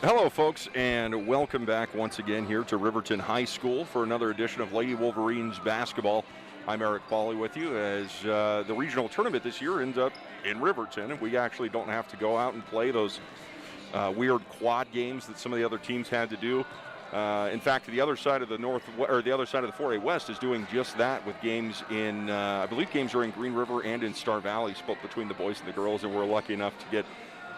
Hello, folks, and welcome back once again here to Riverton High School for another edition of Lady Wolverines basketball. I'm Eric Pauley with you as the regional tournament this year ends up in Riverton, and we actually don't have to go out and play those weird quad games that some of the other teams had to do. In fact, the other side of the the other side of the 4A West is doing just that with games in, I believe games are in Green River and in Star Valley, split between the boys and the girls, and we're lucky enough to get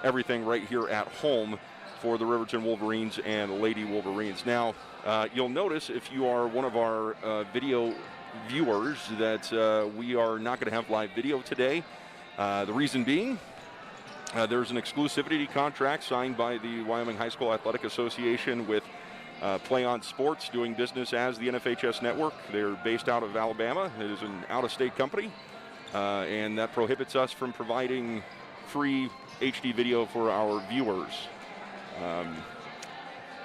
everything right here at home for the Riverton Wolverines and Lady Wolverines. Now, you'll notice if you are one of our video viewers that we are not going to have live video today. The reason being, there's an exclusivity contract signed by the Wyoming High School Athletic Association with Play On Sports, doing business as the NFHS Network. They're based out of Alabama. It is an out-of-state company, and that prohibits us from providing free HD video for our viewers.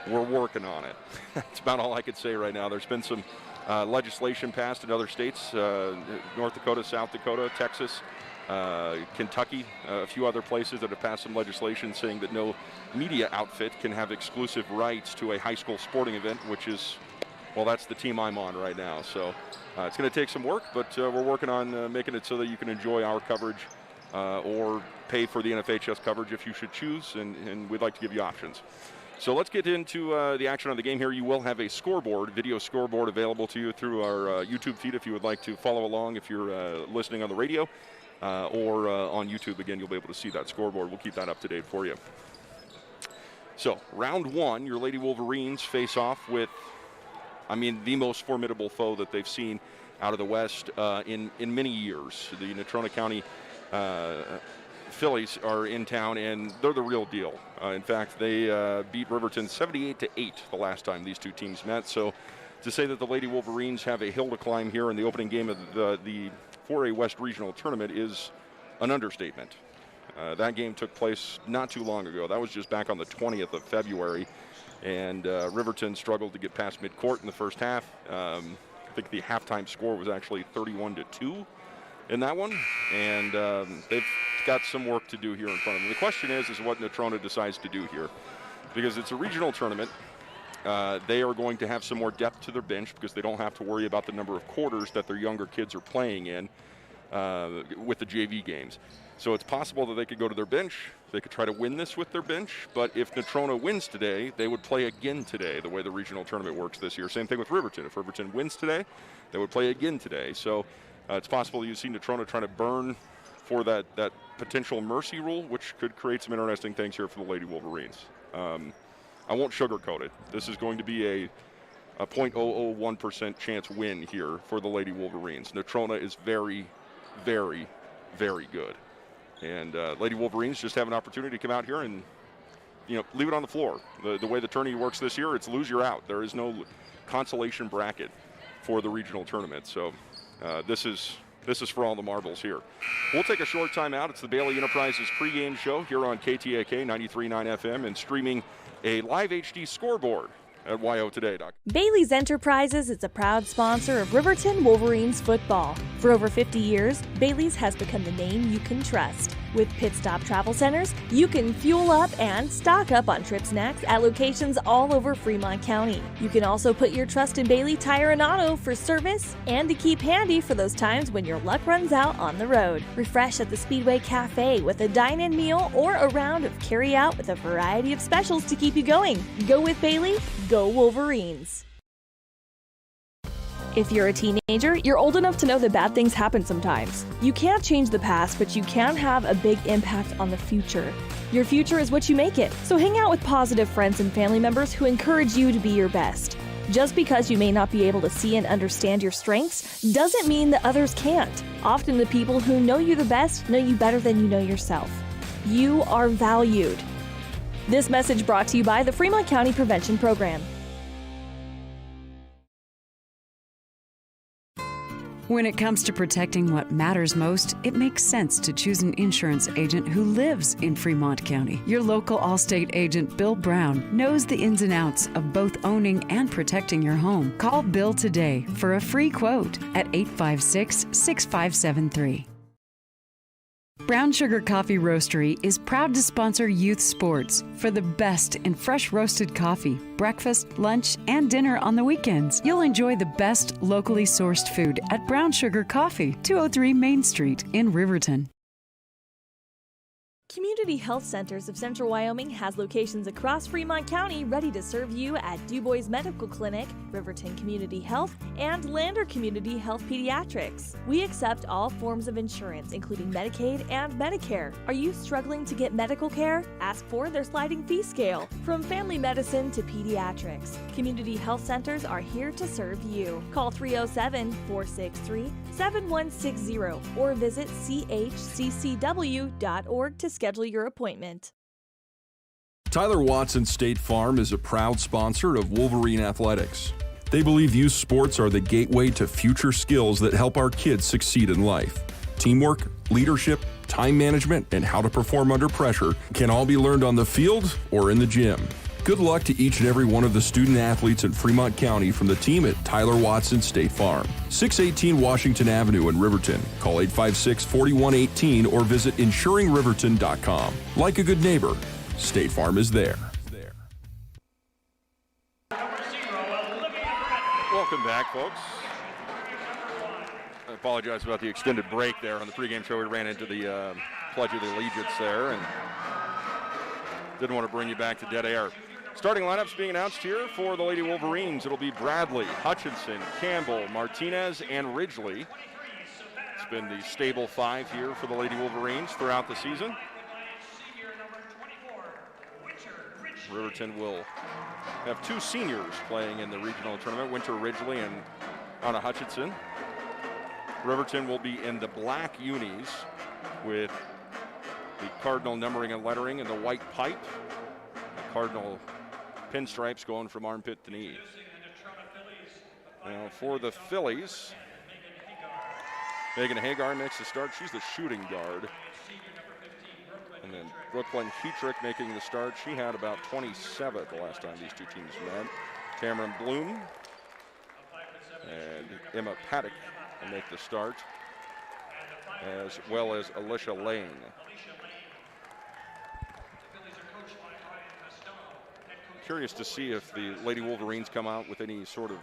We're working on it. That's about all I could say right now. There's been some legislation passed in other states, North Dakota, South Dakota, Texas, Kentucky, a few other places that have passed some legislation saying that no media outfit can have exclusive rights to a high school sporting event, which is, well, that's the team I'm on right now. So it's going to take some work, but we're working on making it so that you can enjoy our coverage or pay for the NFHS coverage if you should choose, and we'd like to give you options. So let's get into the action on the game here. You will have a scoreboard, video scoreboard available to you through our YouTube feed if you would like to follow along if you're listening on the radio or on YouTube. Again, you'll be able to see that scoreboard. We'll keep that up to date for you. So round one, your Lady Wolverines face off with, the most formidable foe that they've seen out of the West in many years. The Natrona County Phillies are in town, and they're the real deal. In fact, they beat Riverton 78-8 the last time these two teams met. So to say that the Lady Wolverines have a hill to climb here in the opening game of the 4A West Regional Tournament is an understatement. That game took place not too long ago. That was just back on the 20th of February, and Riverton struggled to get past midcourt in the first half. I think the halftime score was actually 31-2 in that one, and they've got some work to do here in front of them. The question is what Natrona decides to do here, because it's a regional tournament. They are going to have some more depth to their bench because they don't have to worry about the number of quarters that their younger kids are playing in with the JV games. So it's possible that they could go to their bench. They could try to win this with their bench, but if Natrona wins today, they would play again today, the way the regional tournament works this year. Same thing with Riverton. If Riverton wins today, they would play again today. So it's possible you see Natrona trying to burn for that potential mercy rule, which could create some interesting things here for the Lady Wolverines. I won't sugarcoat it. This is going to be a 0.001% chance win here for the Lady Wolverines. Natrona is very, very, very good. And Lady Wolverines just have an opportunity to come out here and, leave it on the floor. The way the tourney works this year, it's lose, you're out. There is no consolation bracket for the regional tournament. So this is for all the marbles here. We'll take a short time out. It's the Bailey Enterprises pregame show here on KTAK 93.9 FM and streaming a live HD scoreboard at YOToday.com. Bailey's Enterprises is a proud sponsor of Riverton Wolverines football. For over 50 years, Bailey's has become the name you can trust. With Pit Stop Travel Centers, you can fuel up and stock up on trip snacks at locations all over Fremont County. You can also put your trust in Bailey Tire and Auto for service and to keep handy for those times when your luck runs out on the road. Refresh at the Speedway Cafe with a dine-in meal or a round of carry-out with a variety of specials to keep you going. Go with Bailey, go Wolverines. If you're a teenager, you're old enough to know that bad things happen sometimes. You can't change the past, but you can have a big impact on the future. Your future is what you make it, so hang out with positive friends and family members who encourage you to be your best. Just because you may not be able to see and understand your strengths doesn't mean that others can't. Often the people who know you the best know you better than you know yourself. You are valued. This message brought to you by the Fremont County Prevention Program. When it comes to protecting what matters most, it makes sense to choose an insurance agent who lives in Fremont County. Your local Allstate agent, Bill Brown, knows the ins and outs of both owning and protecting your home. Call Bill today for a free quote at 856-6573. Brown Sugar Coffee Roastery is proud to sponsor youth sports for the best in fresh roasted coffee, breakfast, lunch, and dinner on the weekends. You'll enjoy the best locally sourced food at Brown Sugar Coffee, 203 Main Street in Riverton. Community Health Centers of Central Wyoming has locations across Fremont County ready to serve you at DuBois Medical Clinic, Riverton Community Health, and Lander Community Health Pediatrics. We accept all forms of insurance, including Medicaid and Medicare. Are you struggling to get medical care? Ask for their sliding fee scale. From family medicine to pediatrics, Community Health Centers are here to serve you. Call 307-463-7160 or visit chccw.org to schedule your appointment. Tyler Watson State Farm is a proud sponsor of Wolverine Athletics. They believe youth sports are the gateway to future skills that help our kids succeed in life. Teamwork, leadership, time management, and how to perform under pressure can all be learned on the field or in the gym. Good luck to each and every one of the student athletes in Fremont County from the team at Tyler Watson State Farm. 618 Washington Avenue in Riverton. Call 856-4118 or visit insuringriverton.com. Like a good neighbor, State Farm is there. Welcome back, folks. I apologize about the extended break there on the pregame show. We ran into the Pledge of the Allegiance there and didn't want to bring you back to dead air. Starting lineups being announced here for the Lady Wolverines. It'll be Bradley, Hutchinson, Campbell, Martinez, and Ridgely. It's been the stable five here for the Lady Wolverines throughout the season. Riverton will have two seniors playing in the regional tournament, Winter Ridgely and Anna Hutchinson. Riverton will be in the black unis with the cardinal numbering and lettering and the white pipe. The cardinal pinstripes going from armpit to knee. Now for the Phillies, Megan Hagar makes the start. She's the shooting guard. And then Brooklyn Heatrick making the start. She had about 27 the last time these two teams met. Cameron Bloom and Emma Paddock will make the start, as well as Alicia Lane. Curious to see if the Lady Wolverines come out with any sort of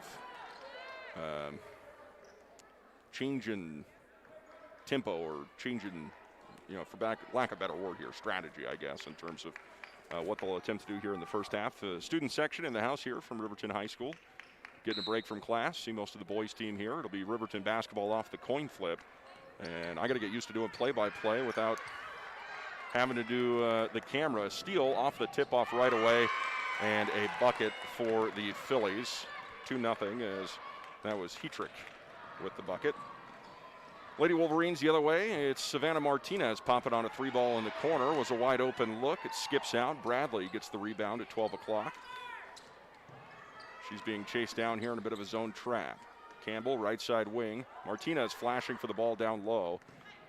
change in tempo or change in, for lack of a better word here, strategy, I guess, in terms of what they'll attempt to do here in the first half. The student section in the house here from Riverton High School, getting a break from class. See most of the boys team here. It'll be Riverton basketball off the coin flip. And I got to get used to doing play-by-play without having to do the camera. Steal off the tip-off right away, and a bucket for the Phillies. 2-0 as that was Heatrick with the bucket. Lady Wolverines the other way. It's Savannah Martinez popping on a three ball in the corner. Was a wide open look. It skips out. Bradley gets the rebound at 12 o'clock. She's being chased down here in a bit of a zone trap. Campbell, right side wing. Martinez flashing for the ball down low.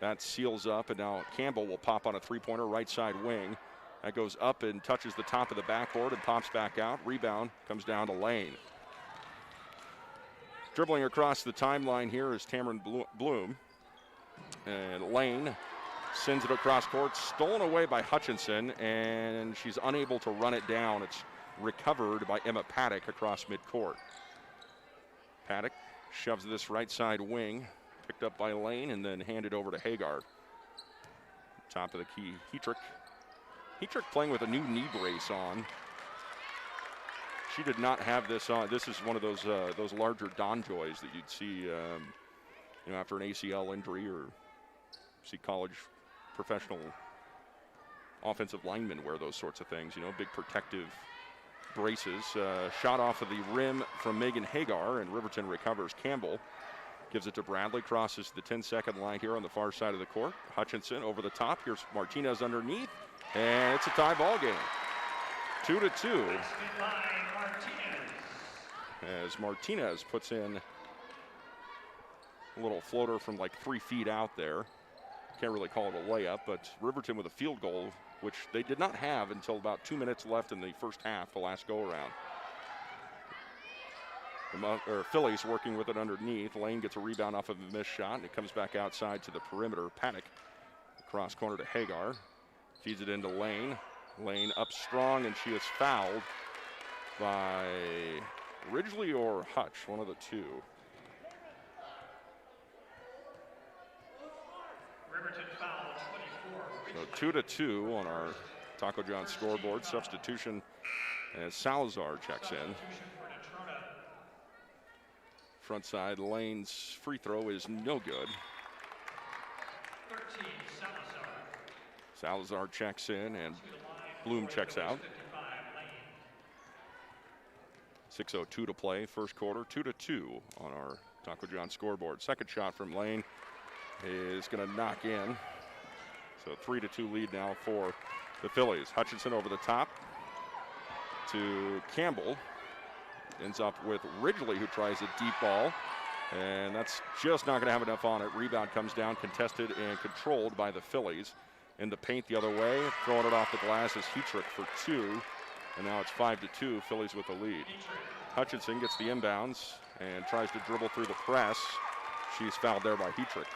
That seals up, and now Campbell will pop on a three-pointer right side wing. That goes up and touches the top of the backboard and pops back out. Rebound comes down to Lane. Dribbling across the timeline here is Cameron Bloom. And Lane sends it across court, stolen away by Hutchinson, and she's unable to run it down. It's recovered by Emma Paddock across midcourt. Paddock shoves this right side wing, picked up by Lane, and then handed over to Hagar. Top of the key, Heatrick. Heatrick playing with a new knee brace on. She did not have this on. This is one of those larger donjoys that you'd see, after an ACL injury, or see college professional offensive linemen wear those sorts of things. Big protective braces. Shot off of the rim from Megan Hagar, and Riverton recovers. Campbell gives it to Bradley, crosses the 10-second line here on the far side of the court. Hutchinson over the top. Here's Martinez underneath, and it's a tie ball game. 2-2. As Martinez puts in a little floater from like 3 feet out there. Can't really call it a layup, but Riverton with a field goal, which they did not have until about 2 minutes left in the first half, the last go-around. The Phillies working with it underneath. Lane gets a rebound off of a missed shot, and it comes back outside to the perimeter. Paddock Cross corner to Hagar. Feeds it into Lane. Lane up strong, and she is fouled by Ridgely or Hutch, one of the two. Riverton foul 24. So 2-2 on our Taco John scoreboard. Substitution as Salazar checks in. Front side, Lane's free throw is no good. 13, Salazar. Salazar checks in and Bloom checks out. 6:02 to play, first quarter, 2-2 on our Taco John scoreboard. Second shot from Lane is going to knock in. So 3-2 lead now for the Phillies. Hutchinson over the top to Campbell. Ends up with Ridgely, who tries a deep ball. And that's just not going to have enough on it. Rebound comes down, contested and controlled by the Phillies. In the paint the other way, throwing it off the glass is Heatrick for two. And now it's 5-2, Phillies with the lead. Hutchinson gets the inbounds and tries to dribble through the press. She's fouled there by Heatrick.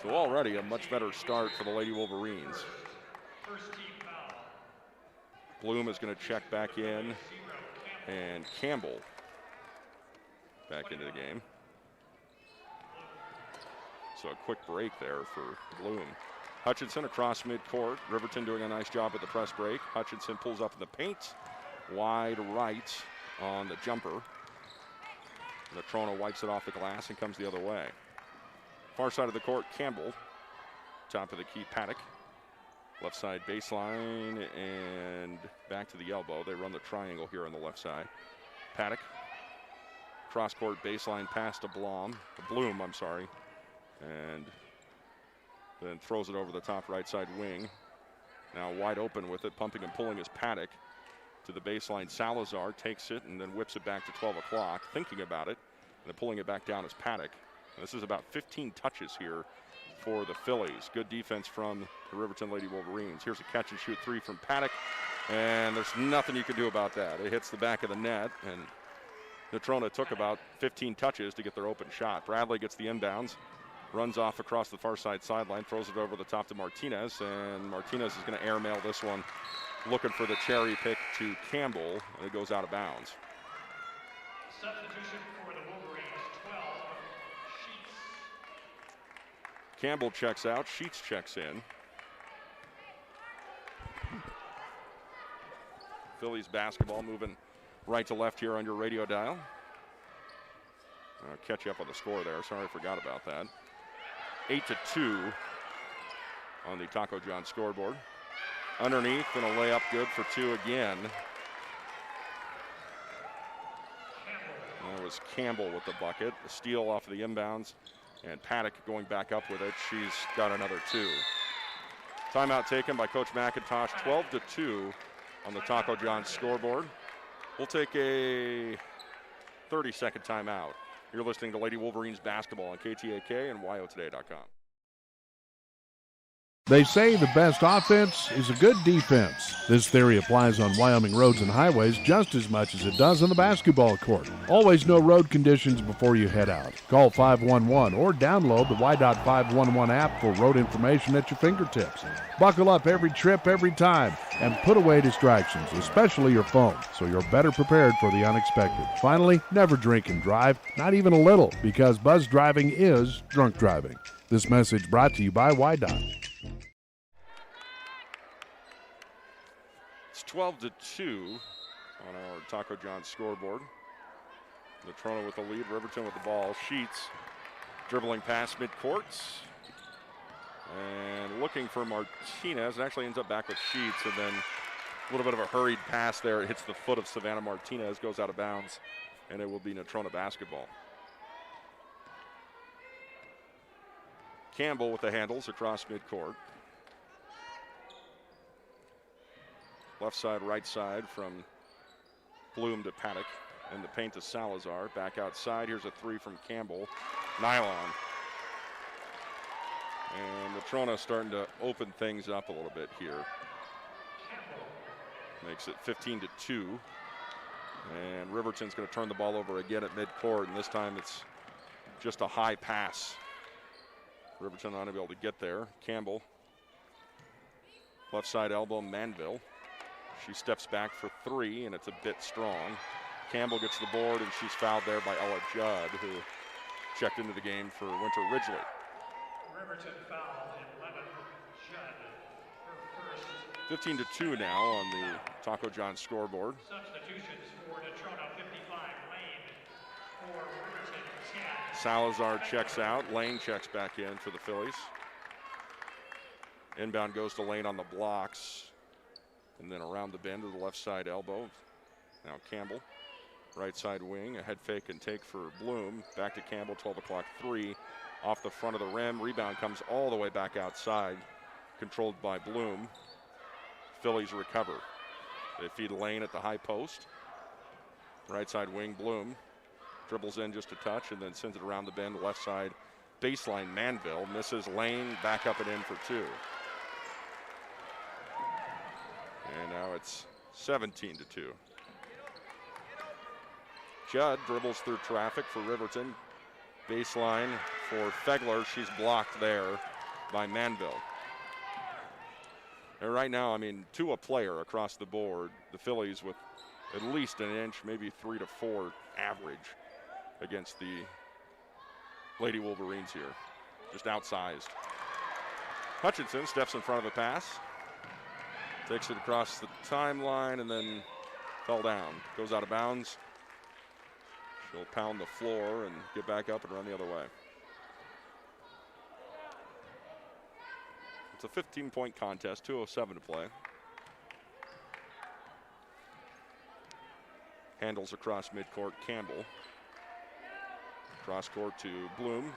So already a much better start for the Lady Wolverines. Bloom is going to check back in, and Campbell back into the game. So a quick break there for Bloom. Hutchinson across midcourt. Riverton doing a nice job at the press break. Hutchinson pulls up in the paint. Wide right on the jumper. Natrona wipes it off the glass and comes the other way. Far side of the court, Campbell. Top of the key, Paddock. Left side baseline and back to the elbow. They run the triangle here on the left side. Paddock. Cross court baseline pass to Bloom, I'm sorry. And then throws it over the top right side wing. Now wide open with it, pumping and pulling is Paddock. To the baseline, Salazar takes it and then whips it back to 12 o'clock, thinking about it, and then pulling it back down is Paddock. And this is about 15 touches here for the Phillies. Good defense from the Riverton Lady Wolverines. Here's a catch and shoot three from Paddock, and there's nothing you can do about that. It hits the back of the net, and Natrona took about 15 touches to get their open shot. Bradley gets the inbounds, runs off across the far side sideline, throws it over the top to Martinez, and Martinez is going to airmail this one, looking for the cherry pick to Campbell, and it goes out of bounds. Substitution for the Wolverines, 12, Sheets. Campbell checks out, Sheets checks in. Phillies basketball moving right to left here on your radio dial. I'll catch you up on the score there. Sorry, I forgot about that. 8-2 on the Taco John scoreboard. Underneath and a layup good for two again. That was Campbell with the bucket. The steal off of the inbounds, and Paddock going back up with it. She's got another two. Timeout taken by Coach McIntosh. 12-2 on the Taco John scoreboard. We'll take a 30-second timeout. You're listening to Lady Wolverines basketball on KTAK and WyoToday.com. They say the best offense is a good defense. This theory applies on Wyoming roads and highways just as much as it does on the basketball court. Always know road conditions before you head out. Call 511 or download the Y.511 app for road information at your fingertips. Buckle up every trip, every time, and put away distractions, especially your phone, so you're better prepared for the unexpected. Finally, never drink and drive, not even a little, because buzz driving is drunk driving. This message brought to you by Y.Dot. It's 12-2 on our Taco John scoreboard. Natrona with the lead, Riverton with the ball. Sheets dribbling past midcourt and looking for Martinez. It actually ends up back with Sheets, and then a little bit of a hurried pass there. It hits the foot of Savannah Martinez, goes out of bounds, and it will be Natrona basketball. Campbell with the handles across midcourt. Left side, right side from Bloom to Paddock. And the paint to Salazar. Back outside. Here's a three from Campbell. Nylon. And Natrona starting to open things up a little bit here. Makes it 15-2. And Riverton's going to turn the ball over again at midcourt. And this time it's just a high pass Riverton unable to get there. Campbell, left side elbow, Manville. She steps back for 3, and it's a bit strong. Campbell gets the board, and she's fouled there by Ella Judd, who checked into the game for Winter Ridgely. Riverton foul, 11, Judd, her first. 15-2 now on the Taco John scoreboard. Substitutions for Natrona, 55, Lane. For Riverton, 10. Salazar checks out. Lane checks back in for the Phillies. Inbound goes to Lane on the blocks. And then around the bend to the left side elbow. Now Campbell, right side wing. A head fake and take for Bloom. Back to Campbell, 12 o'clock 3. Off the front of the rim. Rebound comes all the way back outside. Controlled by Bloom. Phillies recover. They feed Lane at the high post. Right side wing, Bloom. Dribbles in just a touch and then sends it around the bend, left side baseline. Manville misses. Lane back up and in for 2. And now it's 17-2. Judd dribbles through traffic for Riverton. Baseline for Fegler. She's blocked there by Manville. And right now, I mean, to a player across the board, the Phillies with at least an inch, maybe 3 to 4 average against the Lady Wolverines here. Just outsized. Hutchinson steps in front of a pass. Takes it across the timeline and then fell down. Goes out of bounds. She'll pound the floor and get back up and run the other way. It's a 15-point contest, 2:07 to play. Handles across midcourt, Campbell. Cross court to Bloom.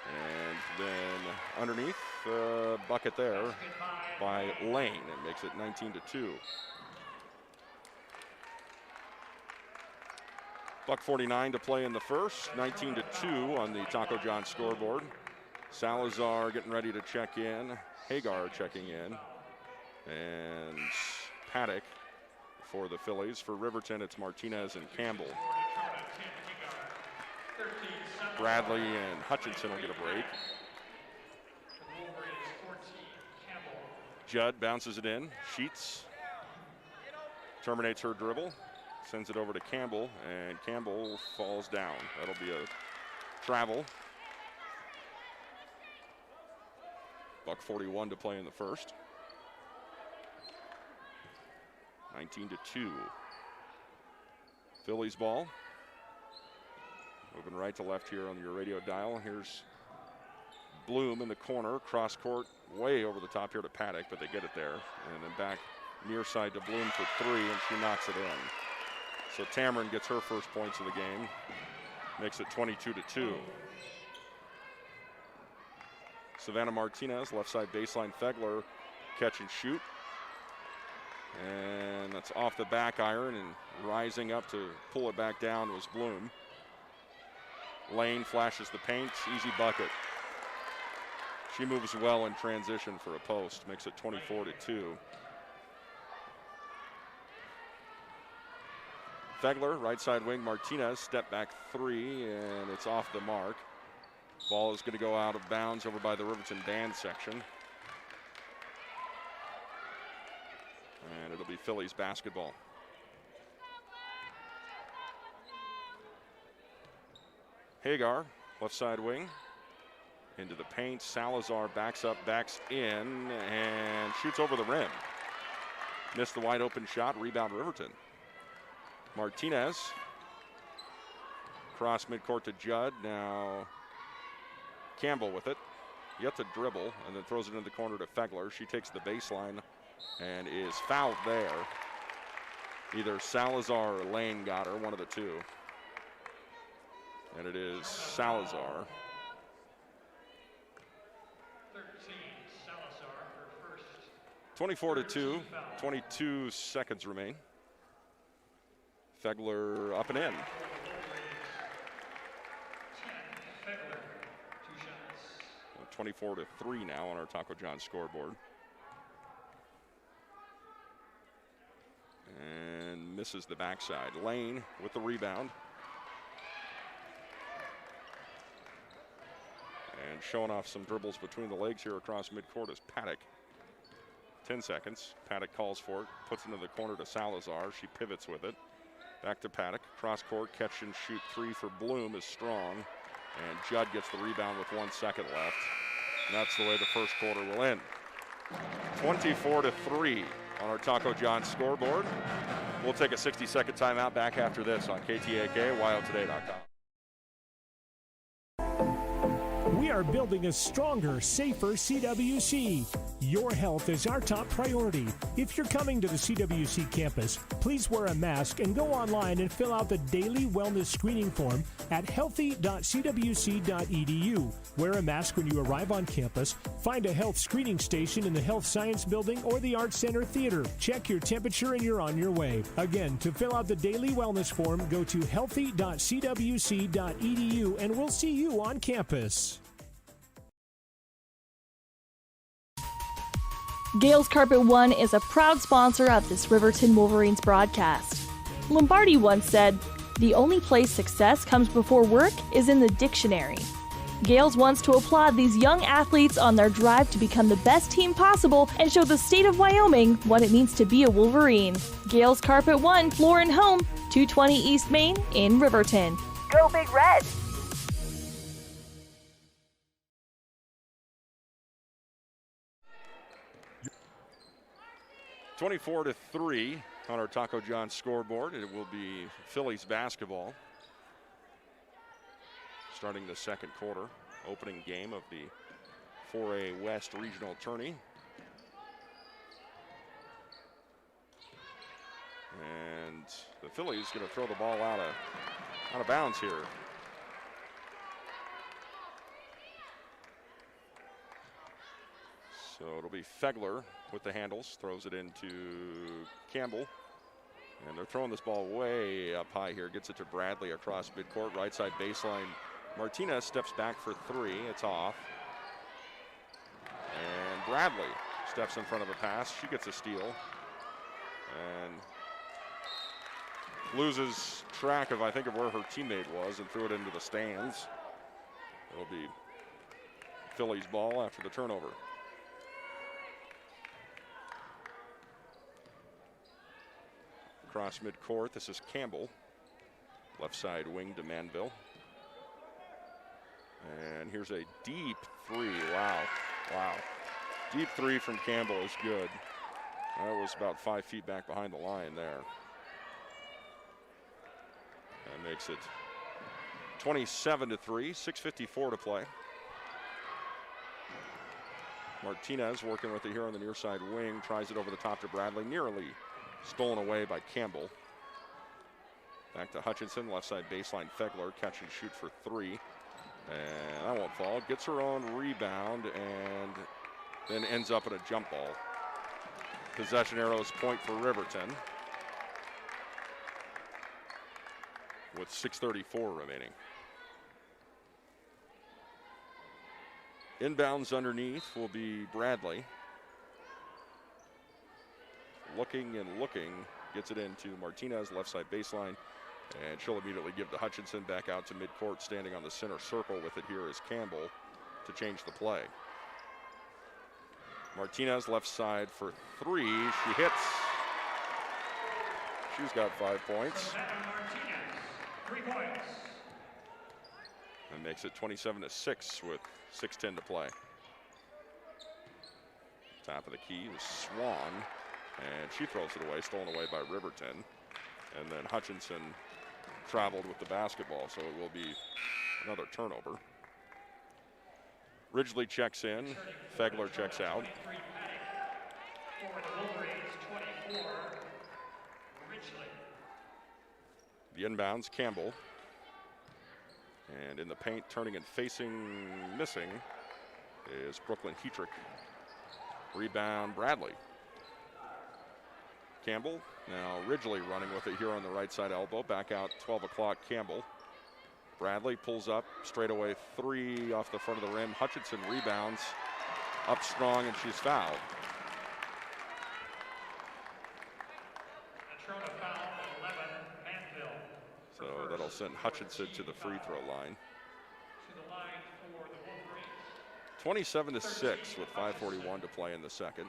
And then underneath, bucket there by Lane. It makes it 19-2. $1:49 to play in the first. 19-2 on the Taco John scoreboard. Salazar getting ready to check in. Hagar checking in. And Paddock for the Phillies. For Riverton, it's Martinez and Campbell. Bradley and Hutchinson will get a break. Judd bounces it in. Sheets terminates her dribble. Sends it over to Campbell, and Campbell falls down. That'll be a travel. $1:41 to play in the first. 19-2. Phillies ball. Moving right to left here on your radio dial. Here's Bloom in the corner. Cross court way over the top here to Paddock, but they get it there. And then back near side to Bloom for 3, and she knocks it in. So Tamron gets her first points of the game. Makes it 22-2. Savannah Martinez, left side baseline. Fegler, catch and shoot. And that's off the back iron, and rising up to pull it back down was Bloom. Lane flashes the paint, easy bucket. She moves well in transition for a post, makes it 24-2. Fegler, right side wing, Martinez, step back 3, and it's off the mark. Ball is going to go out of bounds over by the Riverton band section. And it'll be Phillies basketball. Hagar, left side wing, into the paint. Salazar backs up, backs in, and shoots over the rim. Missed the wide open shot, rebound Riverton. Martinez, cross midcourt to Judd. Now Campbell with it, yet to dribble, and then throws it in the corner to Fegler. She takes the baseline and is fouled there. Either Salazar or Lane got her, one of the two. And it is Salazar. 13, Salazar, her first. 24-2, 22 seconds remain. Fegler up and in. 10, Fegler, 2 shots. 24-3 now on our Taco John scoreboard. And misses the backside. Lane with the rebound. And showing off some dribbles between the legs here across midcourt is Paddock. 10 seconds. Paddock calls for it, puts it into the corner to Salazar. She pivots with it. Back to Paddock. Cross court, catch and shoot three for Bloom is strong. And Judd gets the rebound with 1 second left. And that's the way the first quarter will end. 24-3 on our Taco John scoreboard. We'll take a 60-second timeout back after this on KTAK, WildToday.com. We are building a stronger, safer CWC. Your health is our top priority. If you're coming to the CWC campus, please wear a mask and go online and fill out the daily wellness screening form at healthy.cwc.edu. Wear a mask when you arrive on campus. Find a health screening station in the Health Science Building or the Arts Center Theater. Check your temperature and you're on your way. Again, to fill out the daily wellness form, go to healthy.cwc.edu and we'll see you on campus. Gales Carpet One is a proud sponsor of this Riverton Wolverines broadcast. Lombardi once said, "The only place success comes before work is in the dictionary." Gales wants to applaud these young athletes on their drive to become the best team possible and show the state of Wyoming what it means to be a Wolverine. Gales Carpet One, floor and home, 220 East Main in Riverton. Go Big Red! 24-3 on our Taco John scoreboard. It will be Phillies basketball starting the second quarter. Opening game of the 4A West Regional Tourney. And the Phillies going to throw the ball out of bounds here. So it'll be Fegler with the handles, throws it into Campbell. And they're throwing this ball way up high here. Gets it to Bradley across midcourt, right side baseline. Martinez steps back for three. It's off. And Bradley steps in front of a pass. She gets a steal. And loses track of, I think, of where her teammate was and threw it into the stands. It'll be Phillies ball after the turnover. Across midcourt, this is Campbell. Left side wing to Manville. And here's a deep three. Wow. Deep three from Campbell is good. That was about 5 feet back behind the line there. That makes it 27-3, 6:54 to play. Martinez working with it here on the near side wing, tries it over the top to Bradley, nearly stolen away by Campbell. Back to Hutchinson, left side baseline. Fegler, catch and shoot for three. And that won't fall. Gets her own rebound and then ends up in a jump ball. Possession arrows point for Riverton with 6:34 remaining. Inbounds underneath will be Bradley. Looking and looking, gets it into Martinez, left side baseline, and she'll immediately give to Hutchinson. Back out to midcourt, standing on the center circle with it here is Campbell to change the play. Martinez left side for three, she hits. She's got 5 points. Martinez, 3 points. And makes it 27-6 with 6:10 to play. Top of the key is Swan. And she throws it away, stolen away by Riverton. And then Hutchinson traveled with the basketball, so it will be another turnover. Ridgely checks in, Fegler checks out. For the Wolverines, 24, Ridgely. The inbounds, Campbell. And in the paint, turning and facing, missing, is Brooklyn Heatrick. Rebound, Bradley. Campbell, now Ridgely running with it here on the right side elbow. Back out, 12 o'clock, Campbell. Bradley pulls up, straightaway three off the front of the rim. Hutchinson rebounds, up strong, and she's fouled. Natrona foul at 11, Manville. So that'll send Hutchinson to the free throw line. To the line for the Wolverines. 27-6 with 5:41 to play in the second.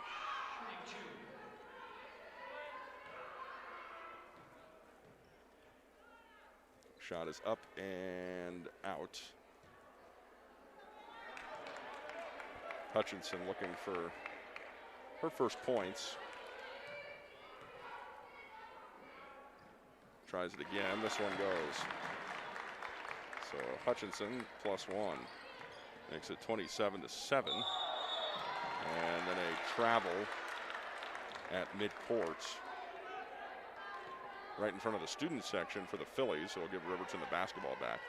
Shot is up and out. Hutchinson looking for her first points. Tries it again. This one goes. So Hutchinson +1 makes it 27-7. And then a travel at midcourt, right in front of the student section for the Phillies, so it'll give Riverton the basketball back.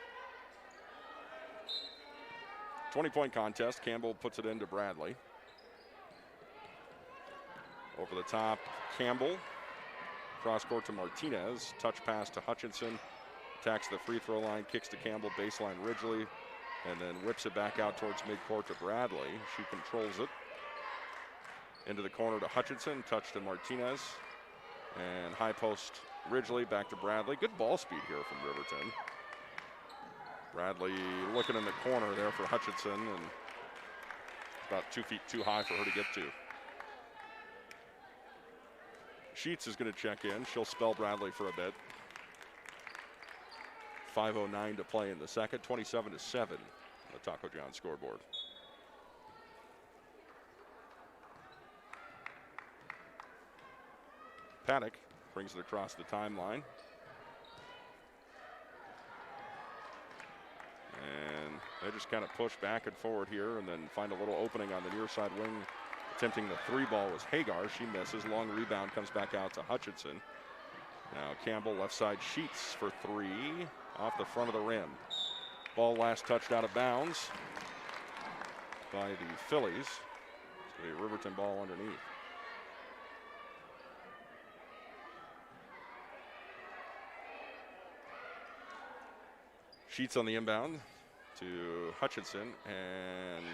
20-point contest. Campbell puts it into Bradley. Over the top, Campbell. Cross court to Martinez. Touch pass to Hutchinson. Attacks the free throw line, kicks to Campbell, baseline Ridgely, and then whips it back out towards midcourt to Bradley. She controls it. Into the corner to Hutchinson. Touch to Martinez. And high post Ridgely back to Bradley. Good ball speed here from Riverton. Bradley looking in the corner there for Hutchinson, and about 2 feet too high for her to get to. Sheets is going to check in. She'll spell Bradley for a bit. 5:09 to play in the second. 27-7 on the Taco John scoreboard. Paddock brings it across the timeline. And they just kind of push back and forward here and then find a little opening on the near side wing. Attempting the three ball was Hagar. She misses. Long rebound comes back out to Hutchinson. Now Campbell left side Sheets for three off the front of the rim. Ball last touched out of bounds by the Phillies. It's a Riverton ball underneath. Sheets on the inbound to Hutchinson, and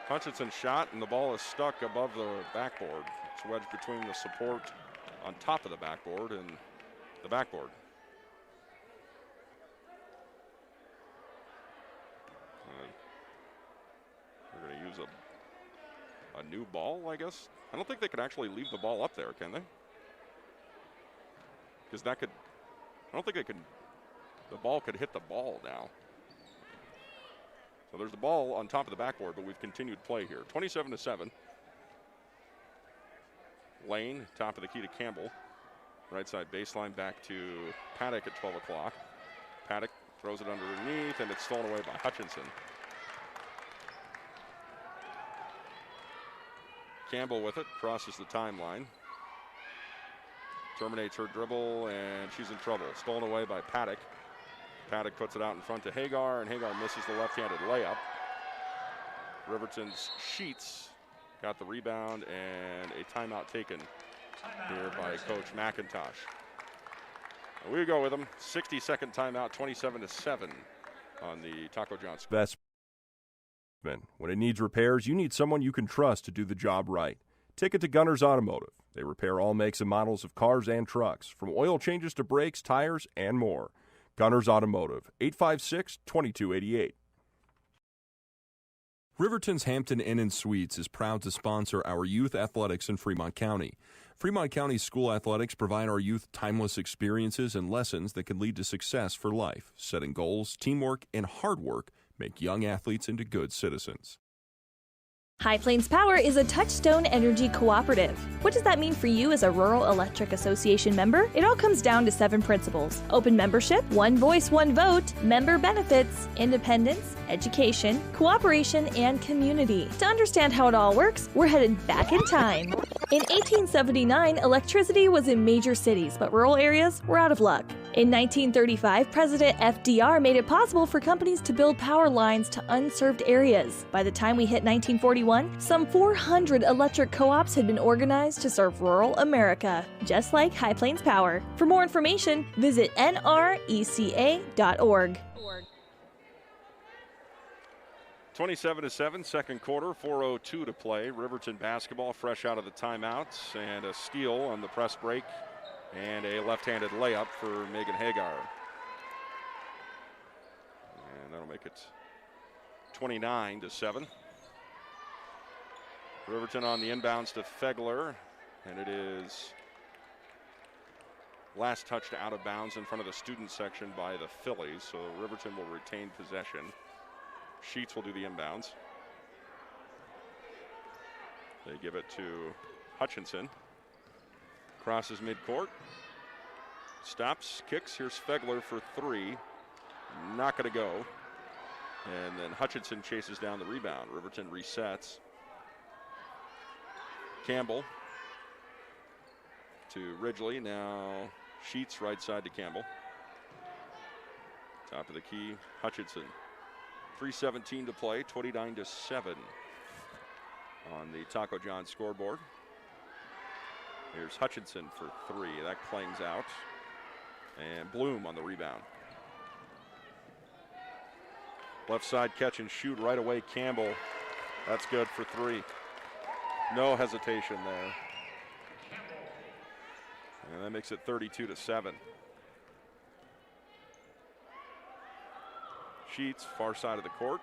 Hutchinson shot, and the ball is stuck above the backboard. It's wedged between the support on top of the backboard and the backboard. We're going to use a new ball, I guess. I don't think they could actually leave the ball up there, can they? Because that could, I don't think they could, the ball could hit the ball now. So there's the ball on top of the backboard, but we've continued play here. 27-7. Lane, top of the key to Campbell. Right side baseline back to Paddock at 12 o'clock. Paddock throws it underneath, and it's stolen away by Hutchinson. Campbell with it, crosses the timeline. Terminates her dribble, and she's in trouble. Stolen away by Paddock. Paddock puts it out in front to Hagar, and Hagar misses the left-handed layup. Riverton's Sheets got the rebound, and a timeout taken here by Coach McIntosh. We go with them. 60-second timeout, 27-7 on the Taco John's. When it needs repairs, you need someone you can trust to do the job right. Take it to Gunner's Automotive. They repair all makes and models of cars and trucks, from oil changes to brakes, tires, and more. Gunner's Automotive, 856-2288. Riverton's Hampton Inn & Suites is proud to sponsor our youth athletics in Fremont County. Fremont County school athletics provide our youth timeless experiences and lessons that can lead to success for life. Setting goals, teamwork, and hard work make young athletes into good citizens. High Plains Power is a Touchstone Energy cooperative. What does that mean for you as a Rural Electric Association member? It all comes down to 7 principles: open membership, one voice, one vote, member benefits, independence, education, cooperation, and community. To understand how it all works, we're headed back in time. In 1879, electricity was in major cities, but rural areas were out of luck. In 1935, President FDR made it possible for companies to build power lines to unserved areas. By the time we hit 1941, some 400 electric co-ops had been organized to serve rural America, just like High Plains Power. For more information, visit nreca.org. 27-7, second quarter, 4:02 to play. Riverton basketball fresh out of the timeouts, and a steal on the press break, and a left-handed layup for Megan Hagar. And that'll make it 29-7. Riverton on the inbounds to Fegler, and it is last touched out of bounds in front of the student section by the Phillies, so Riverton will retain possession. Sheets will do the inbounds. They give it to Hutchinson. Crosses midcourt. Stops, kicks. Here's Fegler for three. Not going to go. And then Hutchinson chases down the rebound. Riverton resets. Campbell to Ridgely. Now Sheets right side to Campbell. Top of the key, Hutchinson. 3:17 to play, 29-7 on the Taco John scoreboard. Here's Hutchinson for three. That clangs out. And Bloom on the rebound. Left side catch and shoot right away, Campbell. That's good for three. No hesitation there. And that makes it 32-7. Sheets, far side of the court.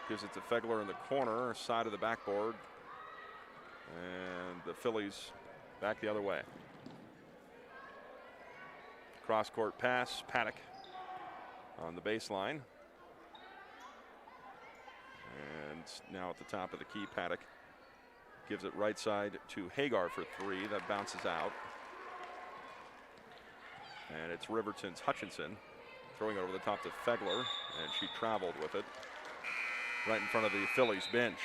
Gives it to Fegler in the corner, side of the backboard. And the Phillies back the other way. Cross court pass, Paddock on the baseline. And now at the top of the key, Paddock gives it right side to Hagar for three. That bounces out. And it's Riverton's Hutchinson throwing it over the top to Fegler, and she traveled with it right in front of the Phillies bench.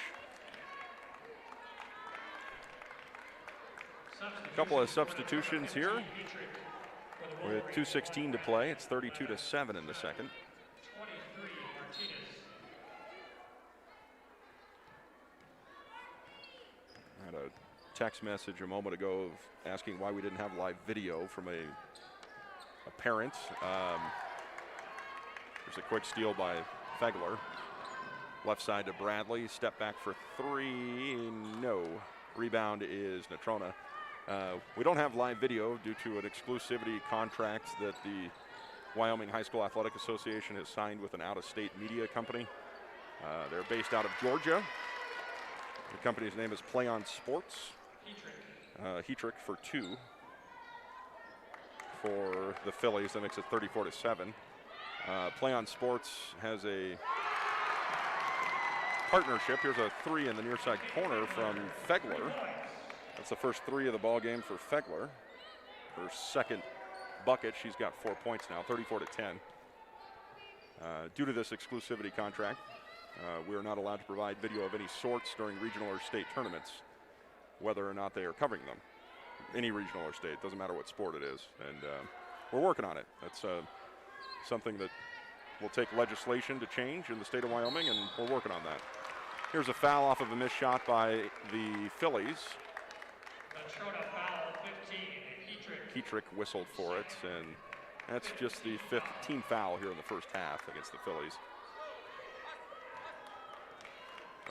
A couple of substitutions here with 2:16 to play. It's 32-7 in the second. I had a text message a moment ago of asking why we didn't have live video from a parent. There's a quick steal by Fegler. Left side to Bradley. Step back for three. No. Rebound is Natrona. We don't have live video due to an exclusivity contract that the Wyoming High School Athletic Association has signed with an out-of-state media company. They're based out of Georgia. The company's name is Play On Sports. Heatrick for two for the Phillies. That makes it 34-7. Play On Sports has a partnership. Here's a three in the near side corner from Fegler. That's the first three of the ball game for Fegler. Her second bucket. She's got 4 points now, 34-10. Due to this exclusivity contract, we are not allowed to provide video of any sorts during regional or state tournaments, whether or not they are covering them. Any regional or state, doesn't matter what sport it is. And we're working on it. That's something that will take legislation to change in the state of Wyoming, and we're working on that. Here's a foul off of a missed shot by the Phillies. Natrona foul 15, Heatrick whistled for it, and that's just the fifth team foul here in the first half against the Phillies.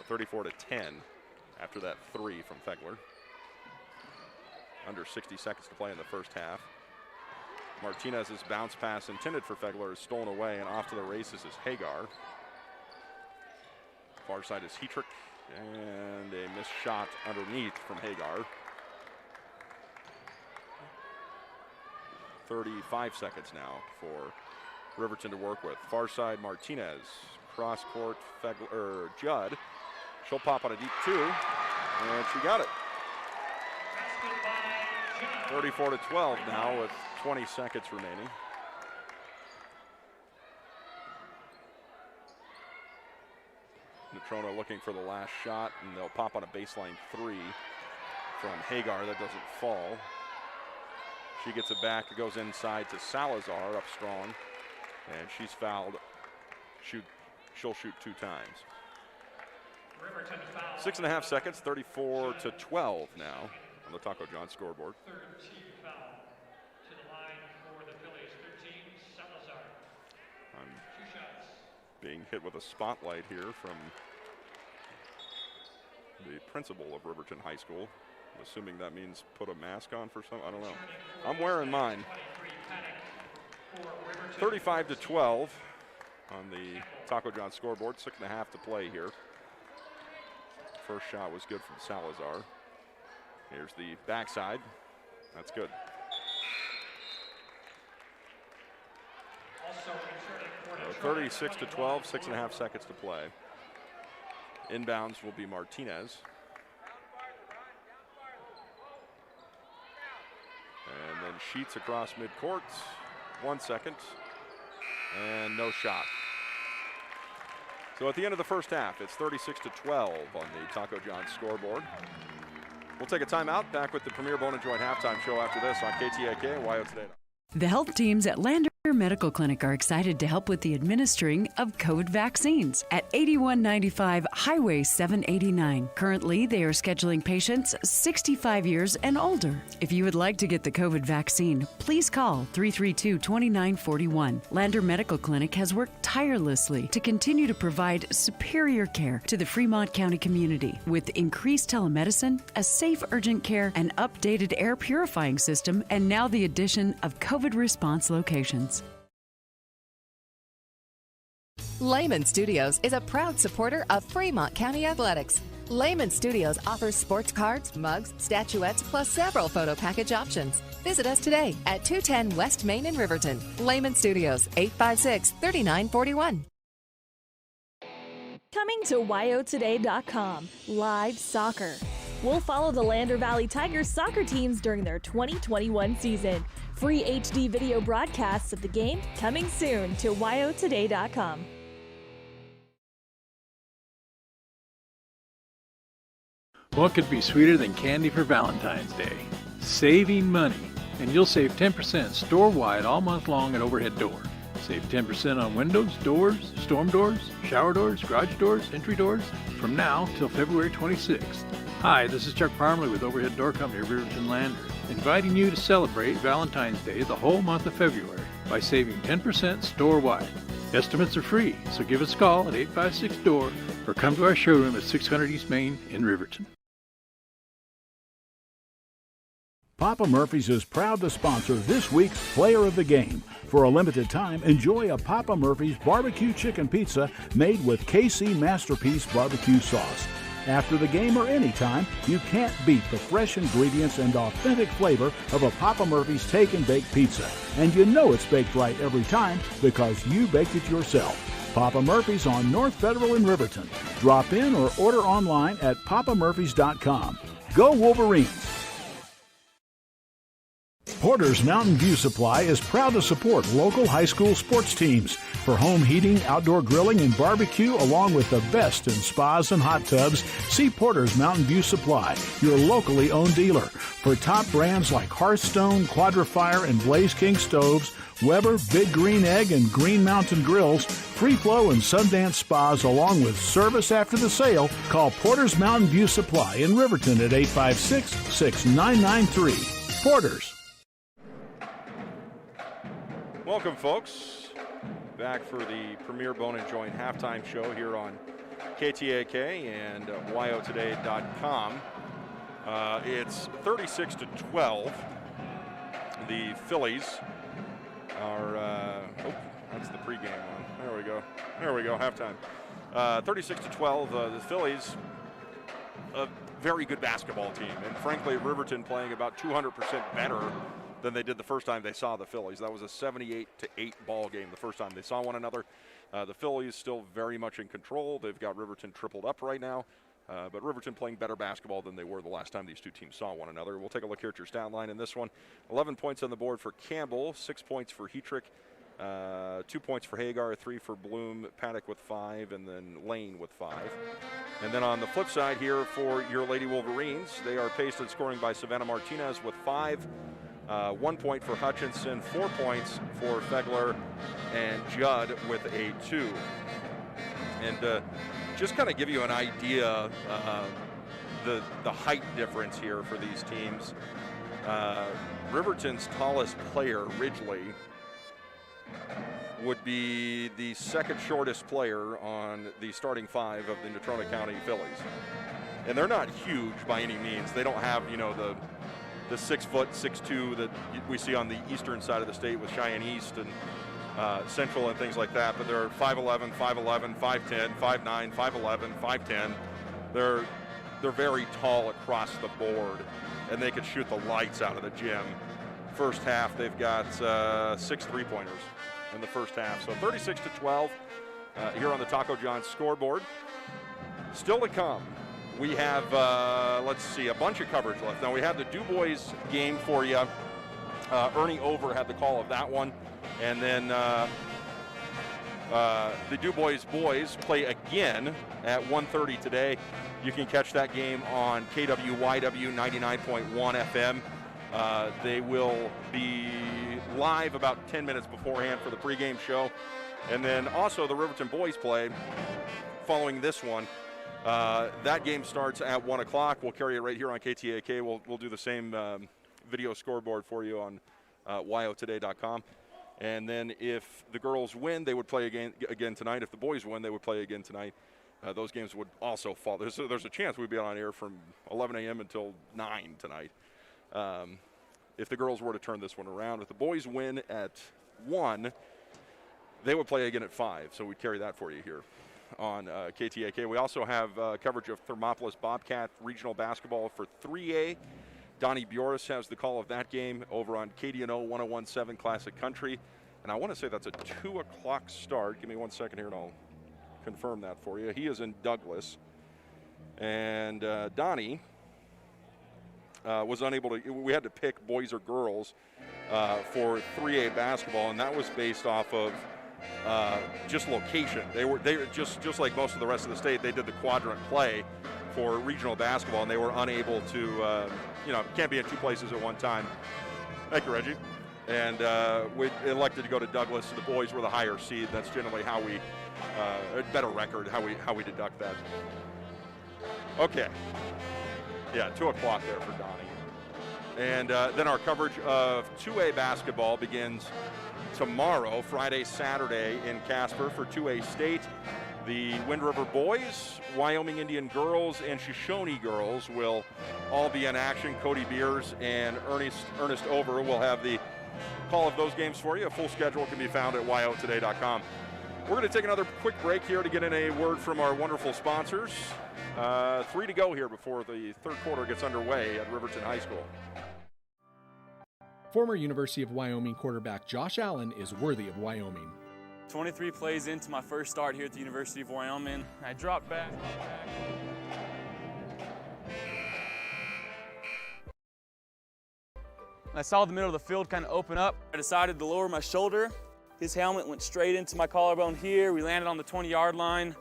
34-10 after that three from Fegler. Under 60 seconds to play in the first half. Martinez's bounce pass intended for Fegler is stolen away, and off to the races is Hagar. Far side is Heatrick, and a missed shot underneath from Hagar. 35 seconds now for Riverton to work with. Far side Martinez, cross court Fegler, Judd. She'll pop on a deep two, and she got it. 34-12 now with 20 seconds remaining. Natrona looking for the last shot, and they'll pop on a baseline three from Hagar that doesn't fall. She gets it back, it goes inside to Salazar up strong, and she's fouled. She'll shoot two times. 6.5 seconds, 34-12 now on the Taco John scoreboard. Third team foul to the line for the Phillies. 13, Salazar. I'm 2 shots. being hit with a spotlight here from the principal of Riverton High School. I'm assuming that means put a mask on for some, I don't know. I'm wearing mine. 35-12 on the Taco John scoreboard. 6.5 to play here. First shot was good from Salazar. Here's the backside. That's good. 36 to 12, 6.5 seconds to play. Inbounds will be Martinez. And then Sheets across midcourt. 1 second. And no shot. So at the end of the first half, it's 36 to 12 on the Taco John scoreboard. We'll take a timeout. Back with the Premier Bone & Joint halftime show after this on KTAK and YO Today. The health teams at Lander Medical Clinic are excited to help with the administering of COVID vaccines at 8195 Highway 789. Currently, they are scheduling patients 65 years and older. If you would like to get the COVID vaccine, please call 332-2941. Lander Medical Clinic has worked tirelessly to continue to provide superior care to the Fremont County community with increased telemedicine, a safe urgent care, an updated air purifying system, and now the addition of COVID response locations. Lehman Studios is a proud supporter of Fremont County Athletics. Lehman Studios offers sports cards, mugs, statuettes, plus several photo package options. Visit us today at 210 West Main in Riverton. Lehman Studios, 856-3941. Coming to YOToday.com, live soccer. We'll follow the Lander Valley Tigers soccer teams during their 2021 season. Free HD video broadcasts of the game coming soon to YOToday.com. What could be sweeter than candy for Valentine's Day? Saving money. And you'll save 10% store-wide all month long at Overhead Door. Save 10% on windows, doors, storm doors, shower doors, garage doors, entry doors from now till February 26th. Hi, this is Chuck Parmley with Overhead Door Company of Riverton Lander, inviting you to celebrate Valentine's Day the whole month of February by saving 10% store-wide. Estimates are free, so give us a call at 856-DOOR or come to our showroom at 600 East Main in Riverton. Papa Murphy's is proud to sponsor this week's Player of the Game. For a limited time, enjoy a Papa Murphy's barbecue chicken pizza made with KC Masterpiece barbecue sauce. After the game or anytime, you can't beat the fresh ingredients and authentic flavor of a Papa Murphy's Take and Bake pizza. And you know it's baked right every time because you baked it yourself. Papa Murphy's on North Federal in Riverton. Drop in or order online at papamurphys.com. Go Wolverines! Porter's Mountain View Supply is proud to support local high school sports teams. For home heating, outdoor grilling, and barbecue, along with the best in spas and hot tubs, see Porter's Mountain View Supply, your locally owned dealer. For top brands like Hearthstone, Quadrifire, and Blaze King stoves, Weber, Big Green Egg, and Green Mountain Grills, Free Flow and Sundance Spas, along with service after the sale, call Porter's Mountain View Supply in Riverton at 856-6993. Porter's. Welcome, folks. Back for the Premier Bone & Joint halftime show here on KTAK and YOToday.com. It's 36 to 12. The Phillies are, that's the pregame one. There we go, halftime. 36 to 12, the Phillies, a very good basketball team. And frankly, Riverton playing about 200% better than they did the first time they saw the Phillies. That was a 78-8 ball game the first time they saw one another. The Phillies still very much in control. They've got Riverton tripled up right now, but Riverton playing better basketball than they were the last time these two teams saw one another. We'll take a look here at your stat line in this one. 11 points on the board for Campbell, 6 points for Hetrick, 2 points for Hagar, 3 for Bloom, Paddock with 5, and then Lane with 5. And then on the flip side here for your Lady Wolverines, they are paced in scoring by Savannah Martinez with 5. 1 point for Hutchinson, 4 points for Fegler, and Judd with a 2. And just kind of give you an idea the height difference here for these teams. Riverton's tallest player, Ridgely, would be the second shortest player on the starting 5 of the Natrona County Phillies. And they're not huge by any means. They don't have, the 6', 6'2" that we see on the eastern side of the state with Cheyenne East and Central and things like that, but they're 5'11", 5'11", 5'10", 5'9", 5'11", 5'10". They're very tall across the board, and they could shoot the lights out of the gym. First half, they've got 6 3-pointers in the first half. So 36-12 here on the Taco John's scoreboard. Still to come, we have, let's see, a bunch of coverage left. Now we have the DuBois game for you. Ernie Over had the call of that one. And then the DuBois boys play again at 1:30 today. You can catch that game on KWYW 99.1 FM. They will be live about 10 minutes beforehand for the pregame show. And then also the Riverton boys play following this one. That game starts at 1 o'clock. We'll carry it right here on KTAK. We'll do the same video scoreboard for you on yotoday.com. And then if the girls win, they would play again tonight. If the boys win, they would play again tonight. Those games would also fall. There's a chance we'd be on air from 11 a.m. until 9 tonight. If the girls were to turn this one around. If the boys win at 1, they would play again at 5. So we'd carry that for you here on KTAK. We also have coverage of Thermopolis Bobcat Regional Basketball for 3A. Donnie Bjoris has the call of that game over on KDNO 101.7 Classic Country. And I want to say that's a 2 o'clock start. Give me 1 second here and I'll confirm that for you. He is in Douglas. And Donnie was unable to, we had to pick boys or girls for 3A basketball, and that was based off of just location. They were just like most of the rest of the state, they did the quadrant play for regional basketball, and they were unable to, can't be in 2 places at one time. Thank you, Reggie. And we elected to go to Douglas, so the boys were the higher seed. That's generally how we, a better record, how we deduct that. Okay. Yeah, 2 o'clock there for Donnie. And then our coverage of 2A basketball begins tomorrow, Friday, Saturday in Casper for 2A State. The Wind River boys, Wyoming Indian girls, and Shoshone girls will all be in action. Cody Beers and Ernest Over will have the call of those games for you. A full schedule can be found at yotoday.com. We're going to take another quick break here to get in a word from our wonderful sponsors. 3 to go here before the third quarter gets underway at Riverton High School. Former University of Wyoming quarterback Josh Allen is worthy of Wyoming. 23 plays into my first start here at the University of Wyoming. I dropped back. I saw the middle of the field kind of open up. I decided to lower my shoulder. His helmet went straight into my collarbone here. We landed on the 20-yard line.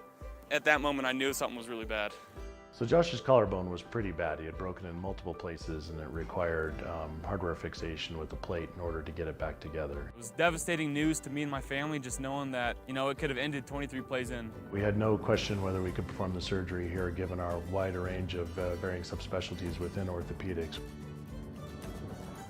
At that moment, I knew something was really bad. So Josh's collarbone was pretty bad. He had broken in multiple places, and it required hardware fixation with the plate in order to get it back together. It was devastating news to me and my family, just knowing that, it could have ended 23 plays in. We had no question whether we could perform the surgery here, given our wide range of varying subspecialties within orthopedics.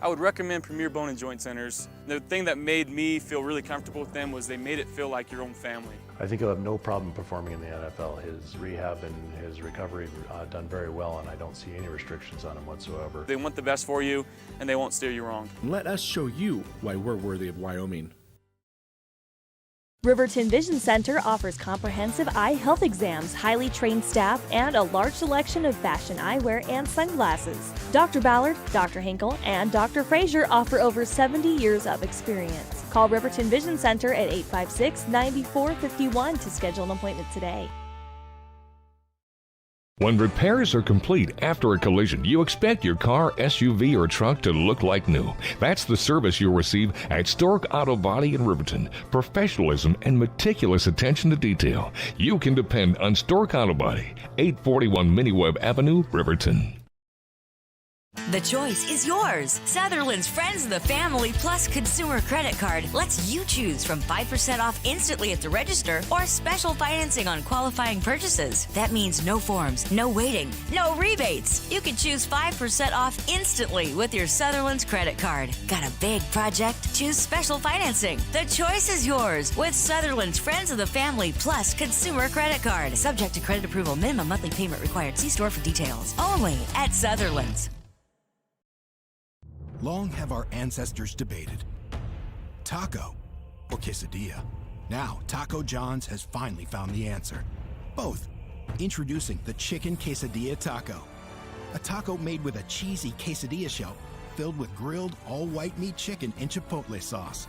I would recommend Premier Bone and Joint Centers. The thing that made me feel really comfortable with them was they made it feel like your own family. I think he'll have no problem performing in the NFL. His rehab and his recovery done very well, and I don't see any restrictions on him whatsoever. They want the best for you, and they won't steer you wrong. Let us show you why we're worthy of Wyoming. Riverton Vision Center offers comprehensive eye health exams, highly trained staff, and a large selection of fashion eyewear and sunglasses. Dr. Ballard, Dr. Hinkle, and Dr. Frazier offer over 70 years of experience. Call Riverton Vision Center at 856-9451 to schedule an appointment today. When repairs are complete after a collision, you expect your car, SUV, or truck to look like new. That's the service you'll receive at Stork Auto Body in Riverton. Professionalism and meticulous attention to detail. You can depend on Stork Auto Body, 841 Miniweb Avenue, Riverton. The choice is yours. Sutherland's Friends of the Family Plus Consumer Credit Card lets you choose from 5% off instantly at the register or special financing on qualifying purchases. That means no forms, no waiting, no rebates. You can choose 5% off instantly with your Sutherland's credit card. Got a big project? Choose special financing. The choice is yours with Sutherland's Friends of the Family Plus Consumer Credit Card. Subject to credit approval. Minimum monthly payment required. See store for details. Only at Sutherland's. Long have our ancestors debated taco or quesadilla? Now, Taco John's has finally found the answer. Both. Introducing the Chicken Quesadilla Taco. A taco made with a cheesy quesadilla shell filled with grilled all-white meat chicken and chipotle sauce.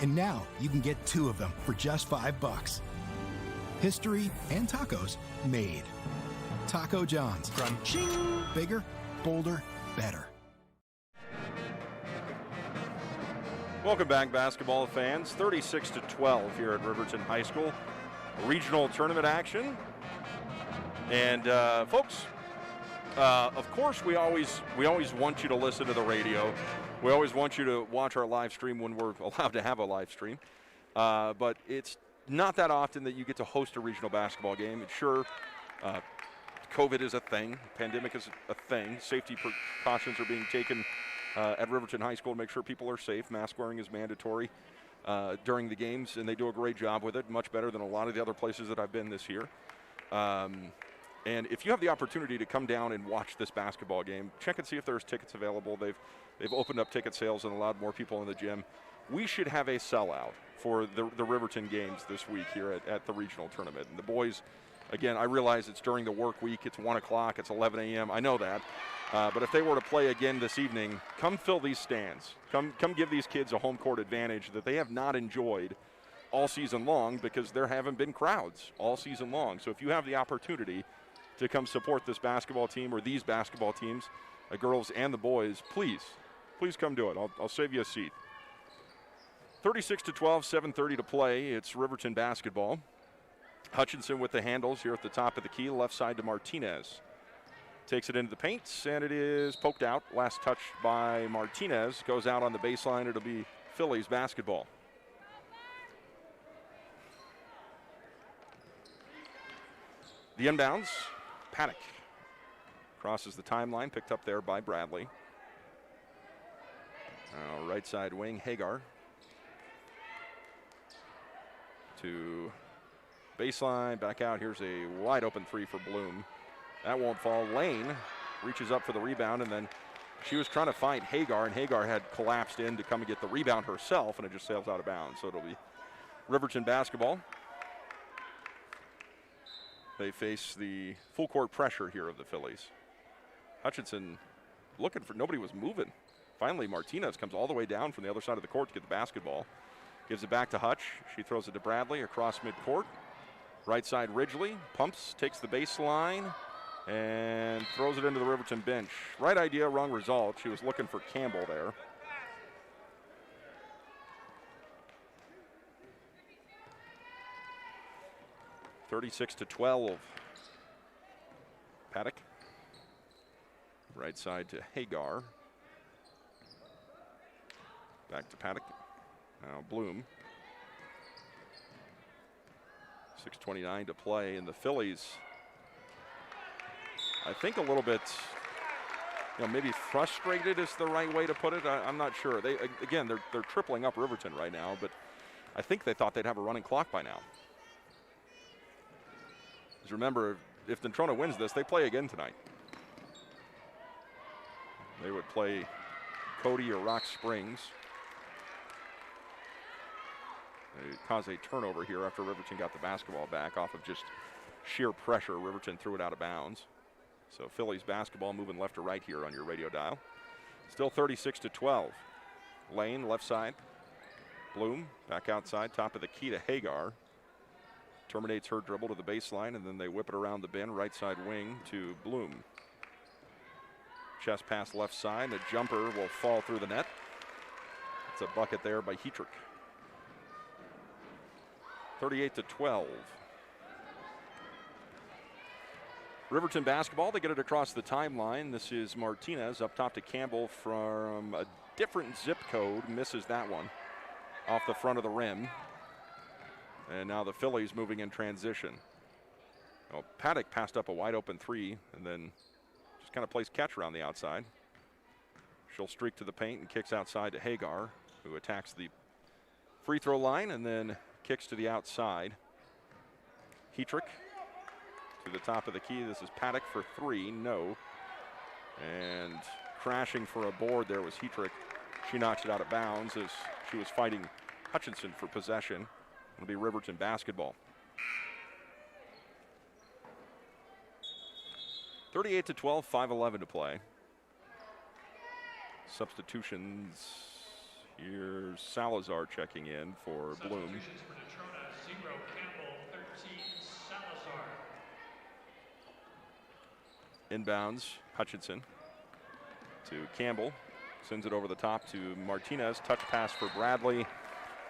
And now you can get 2 of them for just $5. History and tacos made. Taco John's. From ching! Bigger, bolder, better. Welcome back, basketball fans. 36-12 here at Riverton High School. Regional tournament action. And folks, of course, we always want you to listen to the radio. We always want you to watch our live stream when we're allowed to have a live stream. But it's not that often that you get to host a regional basketball game. And sure, COVID is a thing. Pandemic is a thing. Safety precautions are being taken at Riverton High School to make sure people are safe. Mask wearing is mandatory during the games, and they do a great job with it, much better than a lot of the other places that I've been this year. And if you have the opportunity to come down and watch this basketball game, check and see if there's tickets available. They've opened up ticket sales and allowed more people in the gym. We should have a sellout for the Riverton games this week here at the regional tournament. And the boys, again, I realize it's during the work week. It's 1 o'clock. It's 11 a.m. I know that. But if they were to play again this evening, come fill these stands. Come give these kids a home court advantage that they have not enjoyed all season long because there haven't been crowds all season long. So if you have the opportunity to come support this basketball team or these basketball teams, the girls and the boys, please come do it. I'll save you a seat. 36-12, 7:30 to play. It's Riverton basketball. Hutchinson with the handles here at the top of the key, left side to Martinez. Takes it into the paint, and it is poked out. Last touch by Martinez. Goes out on the baseline. It'll be Phillies basketball. The inbounds, Paddock. Crosses the timeline, picked up there by Bradley. Now right side wing, Hagar. To baseline, back out. Here's a wide open 3 for Bloom. That won't fall. Lane reaches up for the rebound, and then she was trying to fight Hagar, and Hagar had collapsed in to come and get the rebound herself, and it just sails out of bounds. So it'll be Riverton basketball. They face the full court pressure here of the Phillies. Hutchinson looking for, nobody was moving. Finally, Martinez comes all the way down from the other side of the court to get the basketball. Gives it back to Hutch. She throws it to Bradley across midcourt. Right side Ridgely, pumps, takes the baseline, and throws it into the Riverton bench. Right idea, wrong result. She was looking for Campbell there. (36-12). Paddock. Right side to Hagar. Back to Paddock. Now Bloom. 6:29 to play, and the Phillies, I think a little bit, maybe frustrated is the right way to put it. I'm not sure. They're tripling up Riverton right now, but I think they thought they'd have a running clock by now. Because remember, if Natrona wins this, they play again tonight. They would play Cody or Rock Springs. They caused a turnover here after Riverton got the basketball back off of just sheer pressure. Riverton threw it out of bounds. So Phillies basketball moving left to right here on your radio dial. Still 36-12. Lane, left side. Bloom, back outside, top of the key to Hagar. Terminates her dribble to the baseline, and then they whip it around the bin, right side wing to Bloom. Chest pass left side. The jumper will fall through the net. It's a bucket there by Hetrick. 38-12. Riverton basketball, they get it across the timeline. This is Martinez up top to Campbell from a different zip code. Misses that one off the front of the rim. And now the Phillies moving in transition. Well, Paddock passed up a wide open 3 and then just kind of plays catch around the outside. She'll streak to the paint and kicks outside to Hagar, who attacks the free throw line and then kicks to the outside. Hetrick to the top of the key. This is Paddock for 3. No. And crashing for a board there was Hetrick. She knocks it out of bounds as she was fighting Hutchinson for possession. It'll be Riverton basketball. 38-12, 5:11 to play. Substitutions. Here's Salazar checking in for Bloom. Substitutions for Natrona, 0 Campbell, 13 Salazar. Inbounds, Hutchinson to Campbell. Sends it over the top to Martinez. Touch pass for Bradley.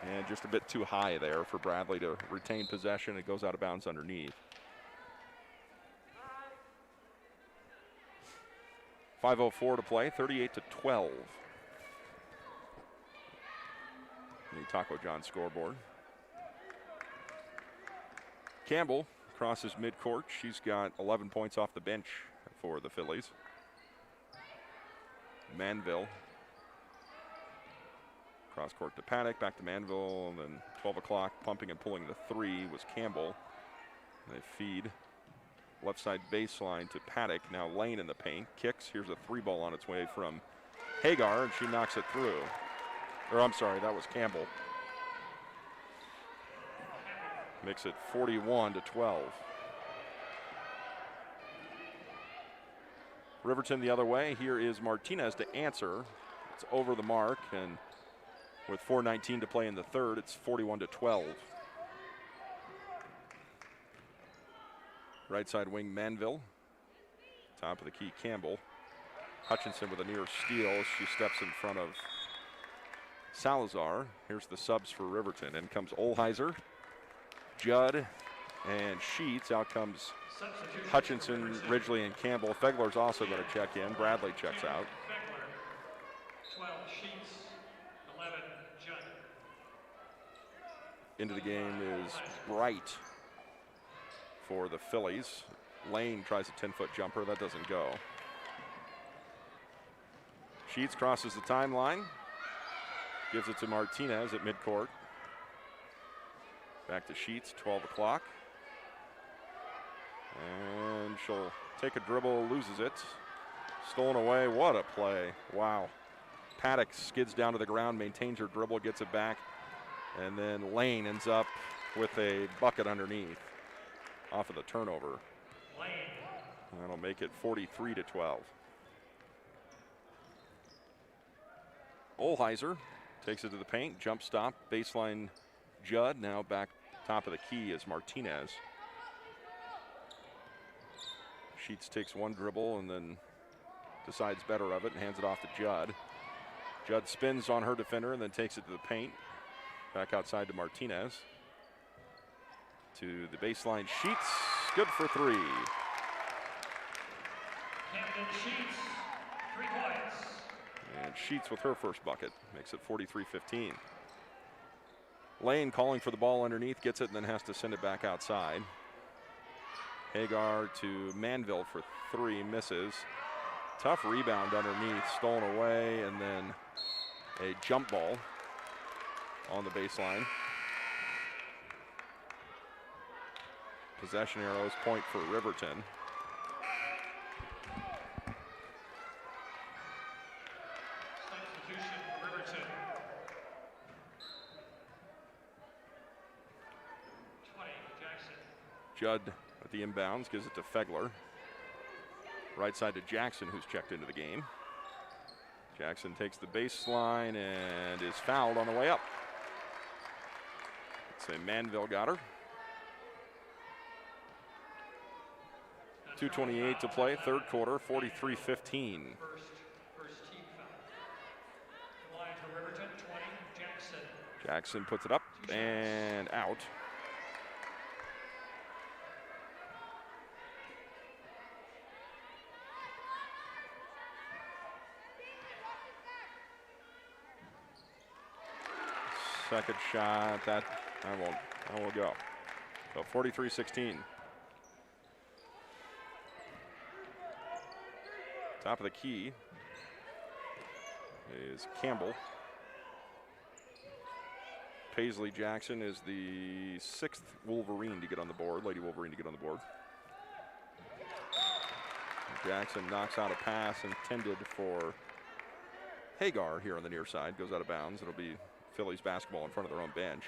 And just a bit too high there for Bradley to retain possession. It goes out of bounds underneath. 5:04 to play, 38-12. The Taco John scoreboard. Campbell crosses midcourt. She's got 11 points off the bench for the Phillies. Manville. Cross court to Paddock, back to Manville, and then 12 o'clock pumping and pulling the three was Campbell. They feed left side baseline to Paddock. Now Lane in the paint. Kicks. Here's a three ball on its way from Hagar, and she knocks it through. Or I'm sorry, that was Campbell. Makes it 41-12. Riverton the other way. Here is Martinez to answer. It's over the mark, and with 4:19 to play in the third, it's 41-12. Right side wing Manville. Top of the key Campbell. Hutchinson with a near steal. She steps in front of Salazar. Here's the subs for Riverton. In comes Olheiser, Judd, and Sheets. Out comes Hutchinson, Ridgely, and Campbell. Fegler's also going to check in. Bradley checks out. Fegler, 12 Sheets, 11 Judd. Into the game is Bright for the Phillies. Lane tries a 10-foot jumper. That doesn't go. Sheets crosses the timeline. Gives it to Martinez at midcourt. Back to Sheets, 12 o'clock. And she'll take a dribble, loses it. Stolen away, what a play. Wow. Paddock skids down to the ground, maintains her dribble, gets it back. And then Lane ends up with a bucket underneath off of the turnover. That'll make it 43-12. Olheiser takes it to the paint, jump stop, baseline Judd. Now back top of the key is Martinez. Sheets takes one dribble and then decides better of it and hands it off to Judd. Judd spins on her defender and then takes it to the paint. Back outside to Martinez. To the baseline, Sheets, good for three. Camden Sheets, 3 points. And Sheets with her first bucket, makes it 43-15. Lane calling for the ball underneath, gets it and then has to send it back outside. Hagar to Manville for three, misses. Tough rebound underneath, stolen away, and then a jump ball on the baseline. Possession arrows point for Riverton. Substitution for Riverton. 20, Jackson. Judd at the inbounds, gives it to Fegler. Right side to Jackson, who's checked into the game. Jackson takes the baseline and is fouled on the way up. Let's say Manville got her. 2:28 to play, third quarter, 43-15. First team foul. Line for Riverton, 20, Jackson. Jackson puts it up and out. Second shot, that won't go. So 43-16. Top of the key is Campbell. Paisley Jackson is the 6th Wolverine to get on the board, Lady Wolverine to get on the board. Jackson knocks out a pass intended for Hagar here on the near side, goes out of bounds. It'll be Phillies basketball in front of their own bench.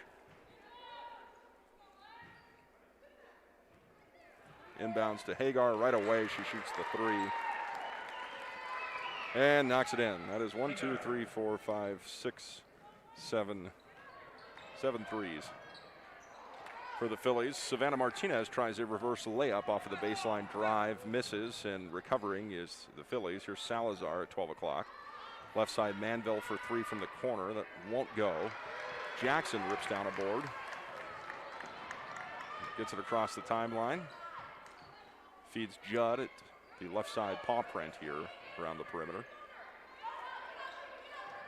Inbounds to Hagar right away. She shoots the three and knocks it in. That is 1, 2, 3, 4, 5, 6, 7 threes for the Phillies. Savannah Martinez tries a reverse layup off of the baseline drive, misses, and recovering is the Phillies. Here's Salazar at 12 o'clock. Left side, Manville for three from the corner. That won't go. Jackson rips down a board. Gets it across the timeline. Feeds Judd at the left side paw print here around the perimeter.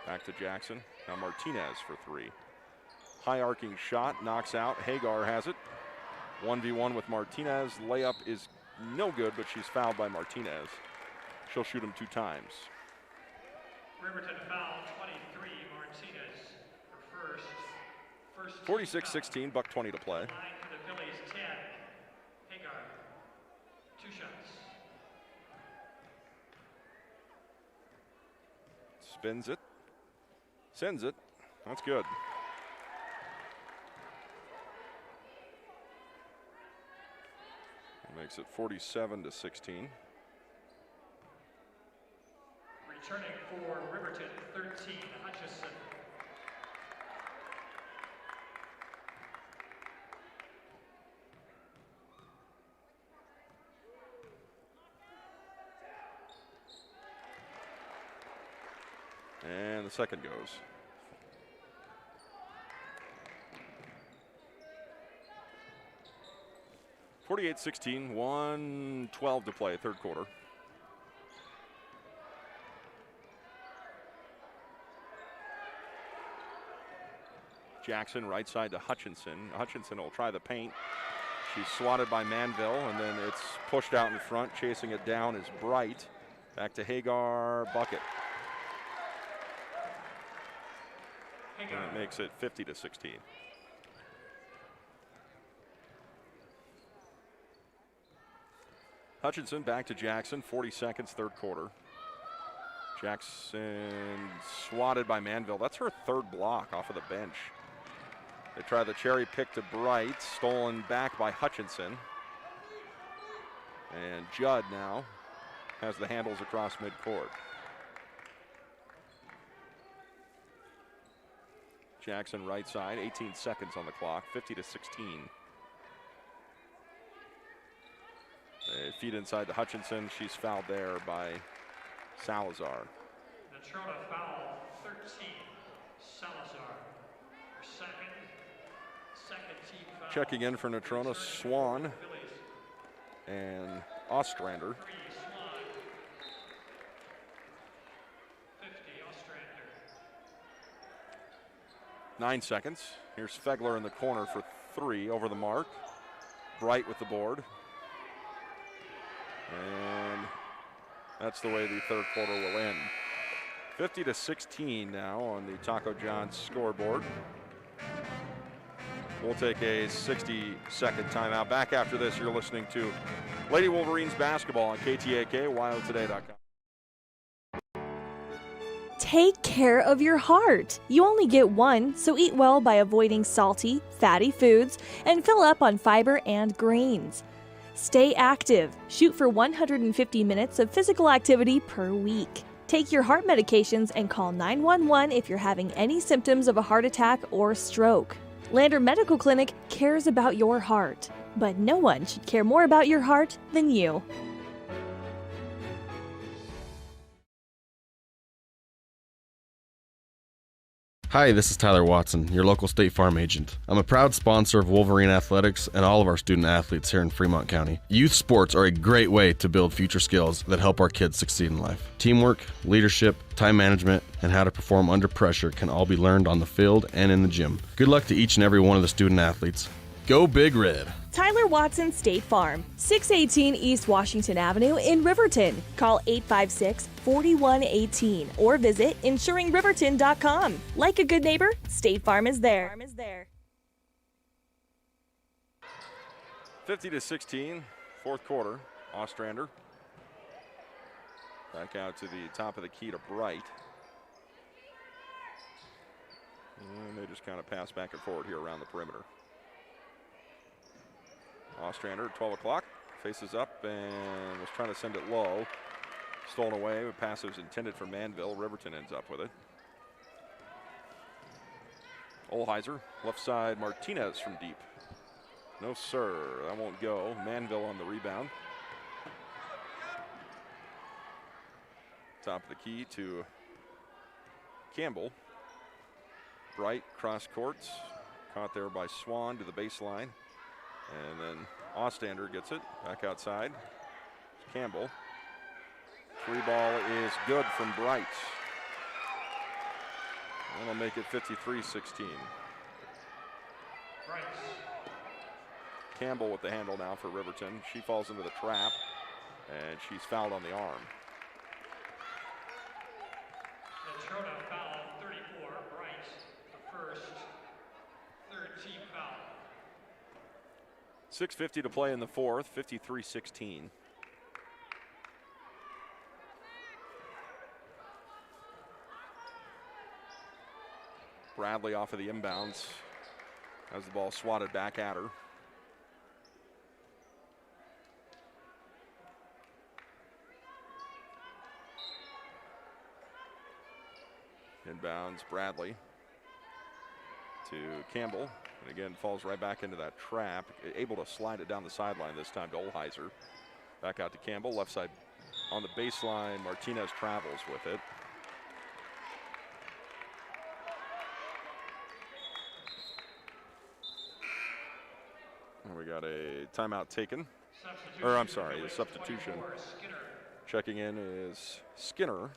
Back to Jackson. Now Martinez for three. High arcing shot, knocks out. Hagar has it. 1v1 with Martinez. Layup is no good, but she's fouled by Martinez. She'll shoot him 2 times. Riverton foul 23, Martinez for first. 46-16, buck 20 to play. 9 for the Phillies, 10. Hagar, 2 shots. Spins it. Sends it. That's good. Makes it 47-16. Returning for Riverton, 13, Hutchison. And the second goes. (48-16), 1:12 to play, third quarter. Jackson right side to Hutchinson. Hutchinson will try the paint. She's swatted by Manville, and then it's pushed out in front. Chasing it down is Bright. Back to Hagar, bucket. And it makes it 50-16. Hutchinson back to Jackson, 40 seconds, third quarter. Jackson swatted by Manville. That's her third block off of the bench. They try the cherry pick to Bright, stolen back by Hutchinson. And Judd now has the handles across midcourt. Jackson right side, 18 seconds on the clock, 50-16. They feed inside to Hutchinson. She's fouled there by Salazar. Natrona foul 13. Salazar for second team foul. Checking in for Natrona, Swan and Ostrander. 50, Ostrander. 9 seconds. Here's Fegler in the corner for three, over the mark. Bright with the board. And that's the way the third quarter will end. 50-16 now on the Taco John's scoreboard. We'll take a 60-second timeout. Back after this, you're listening to Lady Wolverines basketball on KTAK, wildtoday.com. Take care of your heart. You only get one, so eat well by avoiding salty, fatty foods and fill up on fiber and grains. Stay active. Shoot for 150 minutes of physical activity per week. Take your heart medications and call 911 if you're having any symptoms of a heart attack or stroke. Lander Medical Clinic cares about your heart, but no one should care more about your heart than you. Hi, this is Tyler Watson, your local State Farm agent. I'm a proud sponsor of Wolverine Athletics and all of our student athletes here in Fremont County. Youth sports are a great way to build future skills that help our kids succeed in life. Teamwork, leadership, time management, and how to perform under pressure can all be learned on the field and in the gym. Good luck to each and every one of the student athletes. Go Big Red! Tyler Watson State Farm, 618 East Washington Avenue in Riverton. Call 856-4118 or visit insuringriverton.com. Like a good neighbor, State Farm is there. 50-16, fourth quarter. Ostrander back out to the top of the key to Bright. And they just kind of pass back and forward here around the perimeter. Ostrander, 12 o'clock, faces up and was trying to send it low. Stolen away, but pass was intended for Manville. Riverton ends up with it. Olheiser, left side, Martinez from deep. No, sir, that won't go. Manville on the rebound. Top of the key to Campbell. Bright, cross courts. Caught there by Swan to the baseline. And then Ostrander gets it back outside. Campbell. Free ball is good from Bright. That'll make it 53-16. Campbell with the handle now for Riverton. She falls into the trap, and she's fouled on the arm. Natrona foul 34, Bright, the first, third team foul. 6:50 to play in the fourth, 53-16. Bradley off of the inbounds. Has the ball swatted back at her. Inbounds Bradley to Campbell. And again, falls right back into that trap. Able to slide it down the sideline this time to Olheiser. Back out to Campbell. Left side on the baseline. Martinez travels with it. We got a timeout taken. Or I'm sorry, a substitution. Checking in is Skinner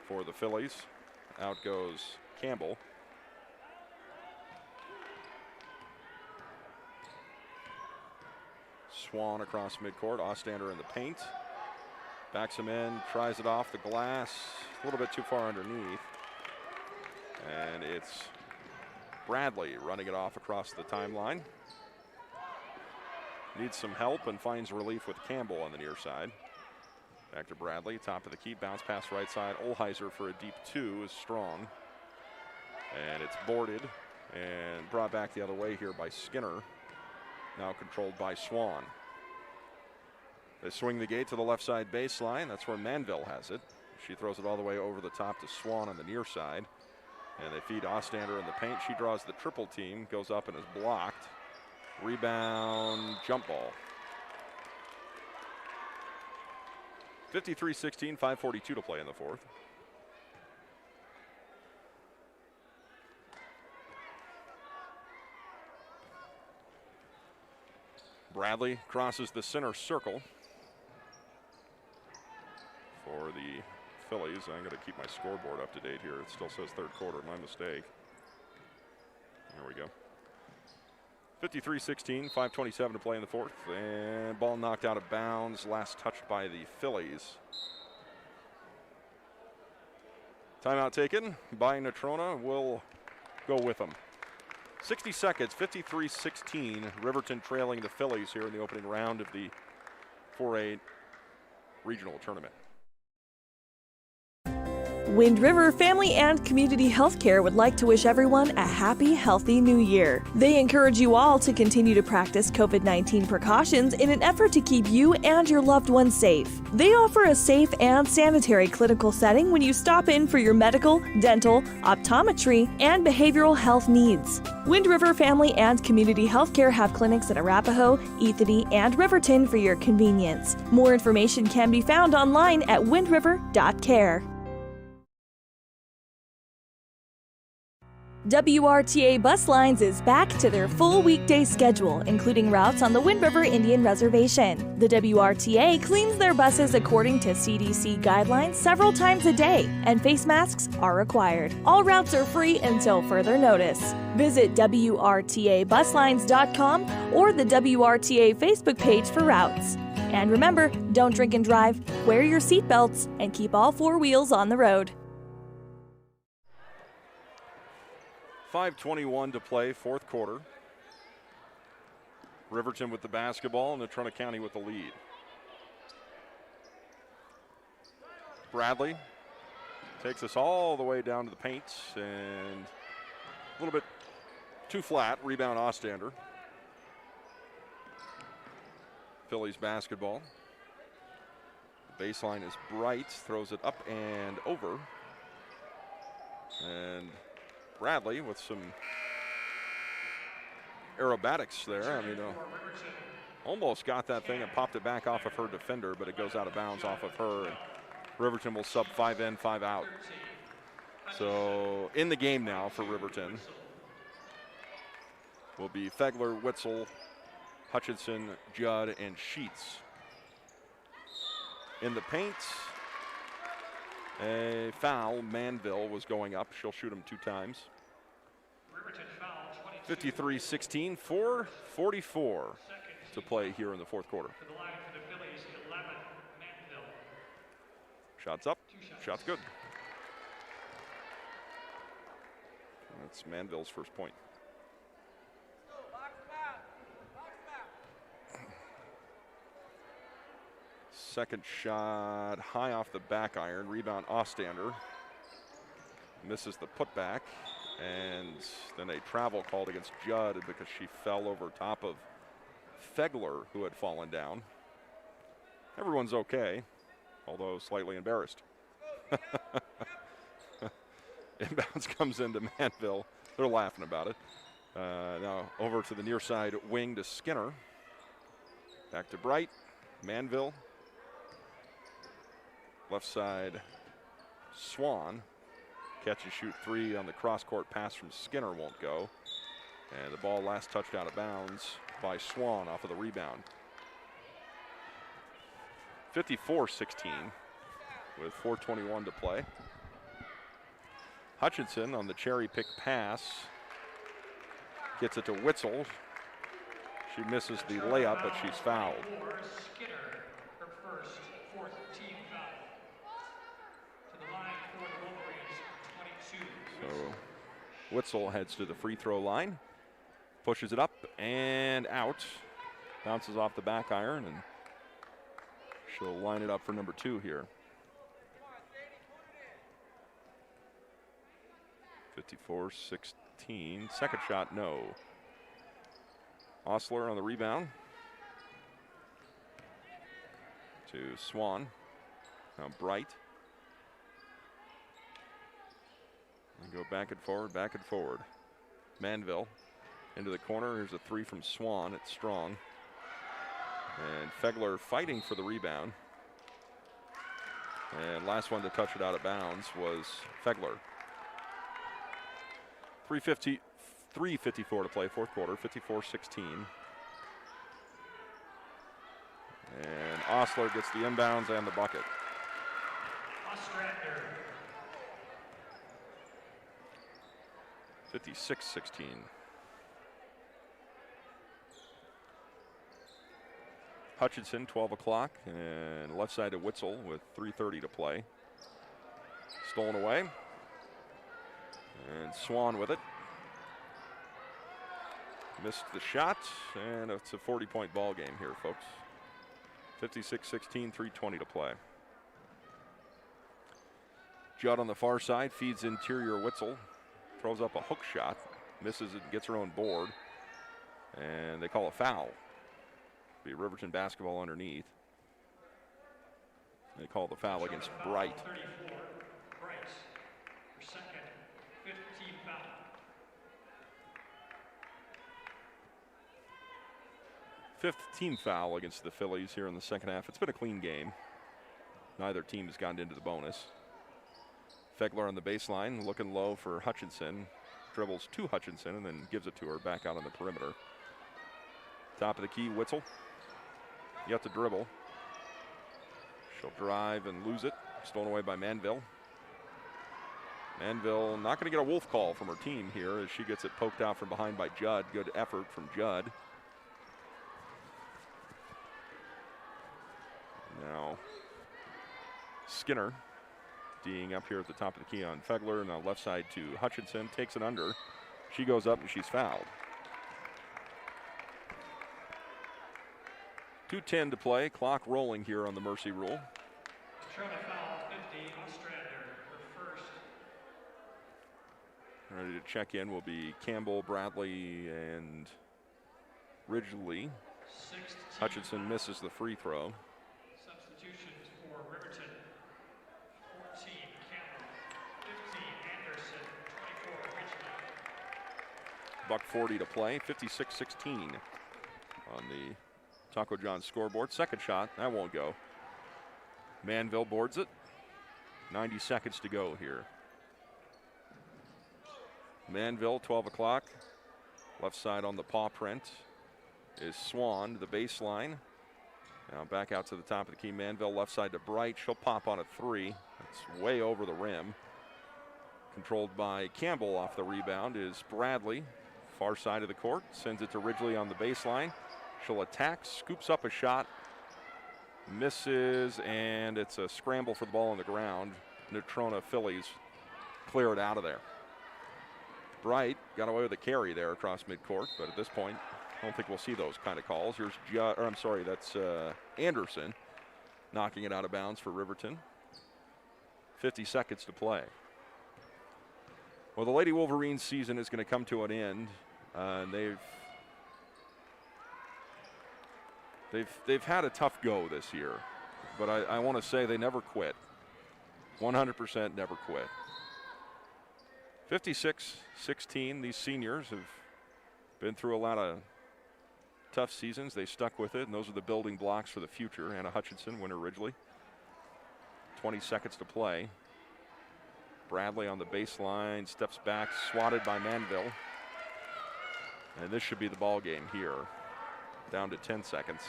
for the Phillies. Out goes Campbell. Swan across midcourt. Ostrander in the paint. Backs him in, tries it off the glass. A little bit too far underneath. And it's Bradley running it off across the timeline. Needs some help and finds relief with Campbell on the near side. Back to Bradley, top of the key, bounce pass right side. Olheiser for a deep two is strong. And it's boarded and brought back the other way here by Skinner. Now controlled by Swan. They swing the gate to the left side baseline. That's where Manville has it. She throws it all the way over the top to Swan on the near side. And they feed Ostrander in the paint. She draws the triple team, goes up and is blocked. Rebound, jump ball. 53-16, 5:42 to play in the fourth. Bradley crosses the center circle for the Phillies. I'm going to keep my scoreboard up to date here. It still says third quarter, my mistake. There we go. 53-16, 5:27 to play in the fourth, and ball knocked out of bounds, last touched by the Phillies. Timeout taken by Natrona. We'll go with them. 60 seconds, 53-16, Riverton trailing the Phillies here in the opening round of the 4A regional tournament. Wind River Family and Community Healthcare would like to wish everyone a happy, healthy new year. They encourage you all to continue to practice COVID-19 precautions in an effort to keep you and your loved ones safe. They offer a safe and sanitary clinical setting when you stop in for your medical, dental, optometry, and behavioral health needs. Wind River Family and Community Healthcare have clinics at Arapahoe, Ethany, and Riverton for your convenience. More information can be found online at windriver.care. WRTA Bus Lines is back to their full weekday schedule, including routes on the Wind River Indian Reservation. The WRTA cleans their buses according to CDC guidelines several times a day, and face masks are required. All routes are free until further notice. Visit WRTAbuslines.com or the WRTA Facebook page for routes. And remember, don't drink and drive, wear your seatbelts, and keep all four wheels on the road. 5:21 to play, fourth quarter. Riverton with the basketball and Natrona County with the lead. Bradley takes us all the way down to the paint and A little bit too flat. Rebound Ostander. Phillies basketball. Baseline is Bright. Throws it up and over. And Bradley with some aerobatics there. I mean, almost got that thing and popped it back off of her defender, but it goes out of bounds off of her. And Riverton will sub 5 in, 5 out. So in the game now for Riverton will be Fegler, Witzel, Hutchinson, Judd, and Sheets. In the paint, a foul. Manville was going up. She'll shoot him 2 times. 53-16, 4:44 to play here in the fourth quarter. Shots up, shots good. That's Manville's first point. Second shot high off the back iron. Rebound Ostander. Misses the putback. And then a travel called against Judd because she fell over top of Fegler, who had fallen down. Everyone's okay, although slightly embarrassed. Inbounds comes into Manville. They're laughing about it. Now over to the near side wing to Skinner. Back to Bright. Manville. Left side, Swan. Catch and shoot 3 on the cross-court pass from Skinner won't go. And the ball last touched out of bounds by Swan off of the rebound. 54-16 with 4:21 to play. Hutchinson on the cherry pick pass. Gets it to Witzel. She misses the layup, but she's fouled. So Witzel heads to the free throw line, pushes it up and out, bounces off the back iron, and she'll line it up for number 2 here. 54-16, second shot, no. Osler on the rebound to Swan, now Bright. And go back and forward, back and forward. Manville into the corner. Here's a 3 from Swan. It's strong. And Fegler fighting for the rebound. And last one to touch it out of bounds was Fegler. 3:54 to play, fourth quarter, 54-16. And Osler gets the inbounds and the bucket. 56-16. Hutchinson, 12 o'clock, and left side to Witzel with 3:30 to play. Stolen away. And Swan with it. Missed the shot, and it's a 40-point ball game here, folks. 56-16, 3:20 to play. Judd on the far side, feeds interior Witzel. Throws up a hook shot, misses it, gets her own board, and they call a foul. Be Riverton basketball underneath. They call the foul against Bright. 34, Bryce, her second, 15 foul. Fifth team foul against the Phillies here in the second half. It's been a clean game. Neither team has gotten into the bonus. Fegler on the baseline, looking low for Hutchinson. Dribbles to Hutchinson and then gives it to her back out on the perimeter. Top of the key, Witzel. Yet to dribble. She'll drive and lose it. Stolen away by Manville. Manville not going to get a wolf call from her team here as she gets it poked out from behind by Judd. Good effort from Judd. Now, Skinner D'ing up here at the top of the key on Fegler. Now left side to Hutchinson. Takes it under. She goes up and she's fouled. 2:10 to play. Clock rolling here on the mercy rule. Natrona foul 50, Ostrander, her first. Ready to check in will be Campbell, Bradley, and Ridgely. Hutchinson misses the free throw. Substitutions for Riverton: 14 Campbell, 15 Anderson, 24 Ridgely. Buck 40 to play, 56-16 on the Taco John scoreboard. Second shot, that won't go. Manville boards it. 90 seconds to go here. Manville, 12 o'clock. Left side on the paw print is Swan, the baseline. Now back out to the top of the key. Manville left side to Bright. She'll pop on a three. It's way over the rim. Controlled by Campbell off the rebound is Bradley. Far side of the court. Sends it to Ridgely on the baseline. She'll attack, scoops up a shot. Misses, and it's a scramble for the ball on the ground. Natrona Phillies clear it out of there. Bright got away with a carry there across midcourt, but at this point, I don't think we'll see those kind of calls. Here's, that's Anderson knocking it out of bounds for Riverton. 50 seconds to play. Well, the Lady Wolverines season is going to come to an end. And they've had a tough go this year, but I want to say they never quit. 100% never quit. 56-16, these seniors have been through a lot of tough seasons. They stuck with it, and those are the building blocks for the future. Anna Hutchinson, Winter Ridgely. 20 seconds to play. Bradley on the baseline, steps back, swatted by Manville. And this should be the ball game here. Down to 10 seconds.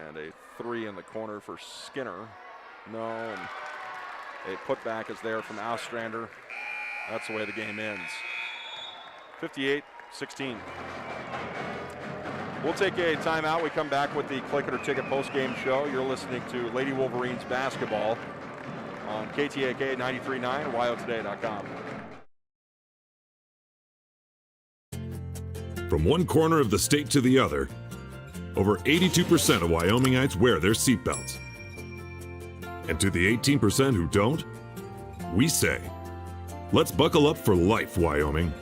And a three in the corner for Skinner. No, and a putback is there from Ostrander. That's the way the game ends. 58-16. We'll take a timeout. We come back with the Click It or Ticket post-game show. You're listening to Lady Wolverines basketball on KTAK 93.9 or WyoToday.com. From one corner of the state to the other, over 82% of Wyomingites wear their seatbelts. And to the 18% who don't, we say, let's buckle up for life, Wyoming.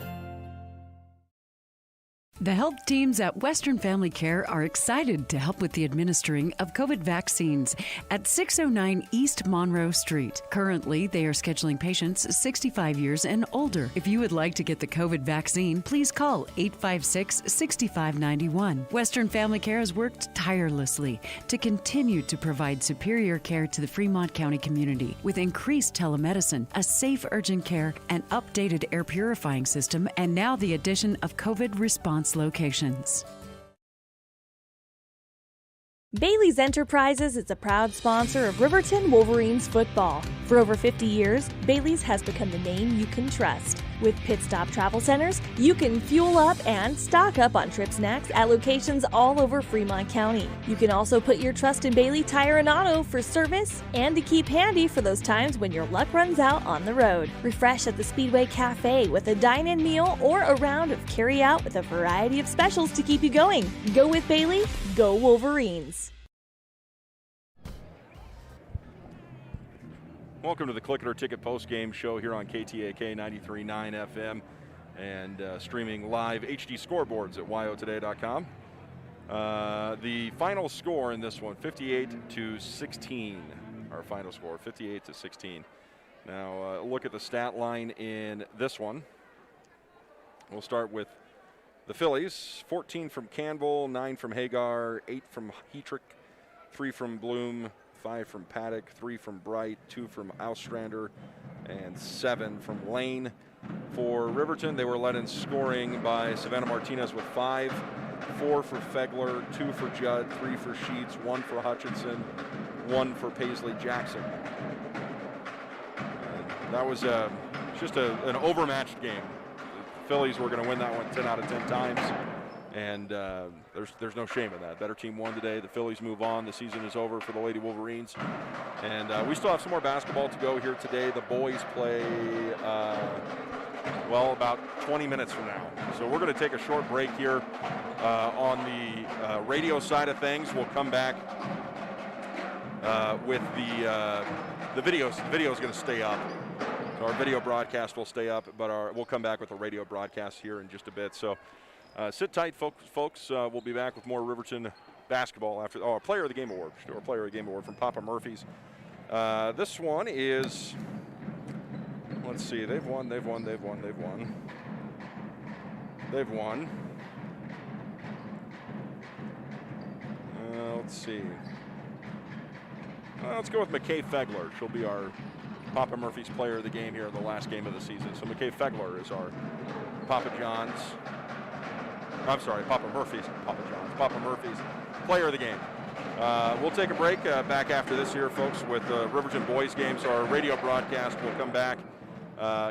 The health teams at Western Family Care are excited to help with the administering of COVID vaccines at 609 East Monroe Street. Currently, they are scheduling patients 65 years and older. If you would like to get the COVID vaccine, please call 856-6591. Western Family Care has worked tirelessly to continue to provide superior care to the Fremont County community with increased telemedicine, a safe urgent care, an updated air purifying system, and now the addition of COVID response locations. Bailey's Enterprises is a proud sponsor of Riverton Wolverines football. For over 50 years, Bailey's has become the name you can trust. With Pit Stop Travel Centers, you can fuel up and stock up on trip snacks at locations all over Fremont County. You can also put your trust in Bailey Tire and Auto for service and to keep handy for those times when your luck runs out on the road. Refresh at the Speedway Cafe with a dine-in meal or a round of carry-out with a variety of specials to keep you going. Go with Bailey, go Wolverines. Welcome to the Click It or Ticket post-game show here on KTAK 93.9 FM and streaming live HD scoreboards at WyoToday.com. The final score in this one, 58-16. Our final score, 58-16. Now look at the stat line in this one. We'll start with the Phillies. 14 from Campbell, 9 from Hagar, 8 from Hetrick, 3 from Bloom, 5 from Paddock, 3 from Bright, 2 from Ostrander, and 7 from Lane. For Riverton, they were led in scoring by Savannah Martinez with 5, 4 for Fegler, 2 for Judd, 3 for Sheets, 1 for Hutchinson, 1 for Paisley Jackson. And that was just an overmatched game. The Phillies were going to win that one 10 out of 10 times. And there's no shame in that. Better team won today. The Phillies move on. The season is over for the Lady Wolverines. And we still have some more basketball to go here today. The boys play, about 20 minutes from now. So we're going to take a short break here on the radio side of things. We'll come back with the the video is going to stay up. So our video broadcast will stay up, but we'll come back with a radio broadcast here in just a bit. So sit tight, folks. We'll be back with more Riverton basketball after our Player of the Game Award. Our Player of the Game Award from Papa Murphy's. This one is, let's see, they've won. Let's see. Let's go with McKay Fegler. She'll be our Papa Murphy's Player of the Game here in the last game of the season. So McKay Fegler is our Papa Murphy's Player of the Game. We'll take a break back after this here, folks, with Riverton boys games. Our radio broadcast will come back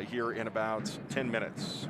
here in about 10 minutes.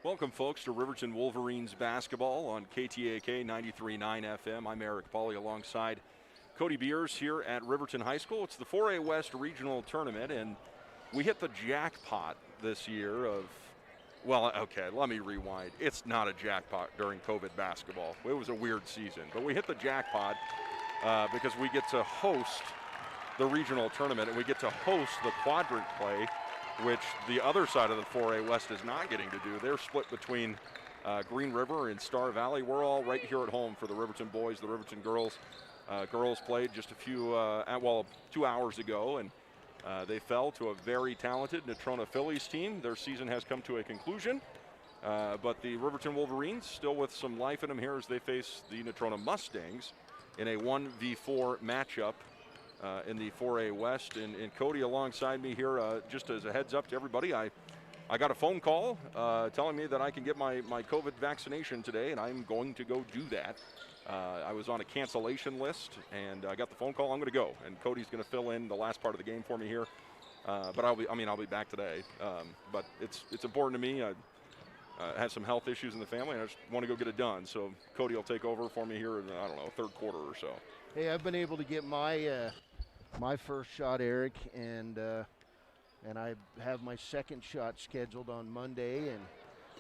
Welcome, folks, to Riverton Wolverines basketball on KTAK 93.9 FM. I'm Eric Pauly alongside Cody Beers here at Riverton High School. It's the 4A West Regional Tournament, and we hit the jackpot this year of, well, okay, let me rewind. It's not a jackpot during COVID basketball. It was a weird season, but we hit the jackpot because we get to host the regional tournament, and we get to host the quadrant play, which the other side of the 4A West is not getting to do. They're split between Green River and Star Valley. We're all right here at home for the Riverton boys, the Riverton girls. Girls played just a few, 2 hours ago, and they fell to a very talented Natrona Phillies team. Their season has come to a conclusion, but the Riverton Wolverines still with some life in them here as they face the Natrona Mustangs in a 1v4 matchup in the 4A West. And Cody alongside me here, just as a heads up to everybody, I got a phone call telling me that I can get my COVID vaccination today, and I'm going to go do that. I was on a cancellation list, and I got the phone call. I'm going to go, and Cody's going to fill in the last part of the game for me here. But I'll be back today. But it's important to me. I have some health issues in the family, and I just want to go get it done. So Cody will take over for me here in, I don't know, third quarter or so. Hey, I've been able to get my my first shot, Eric, and I have my second shot scheduled on Monday. And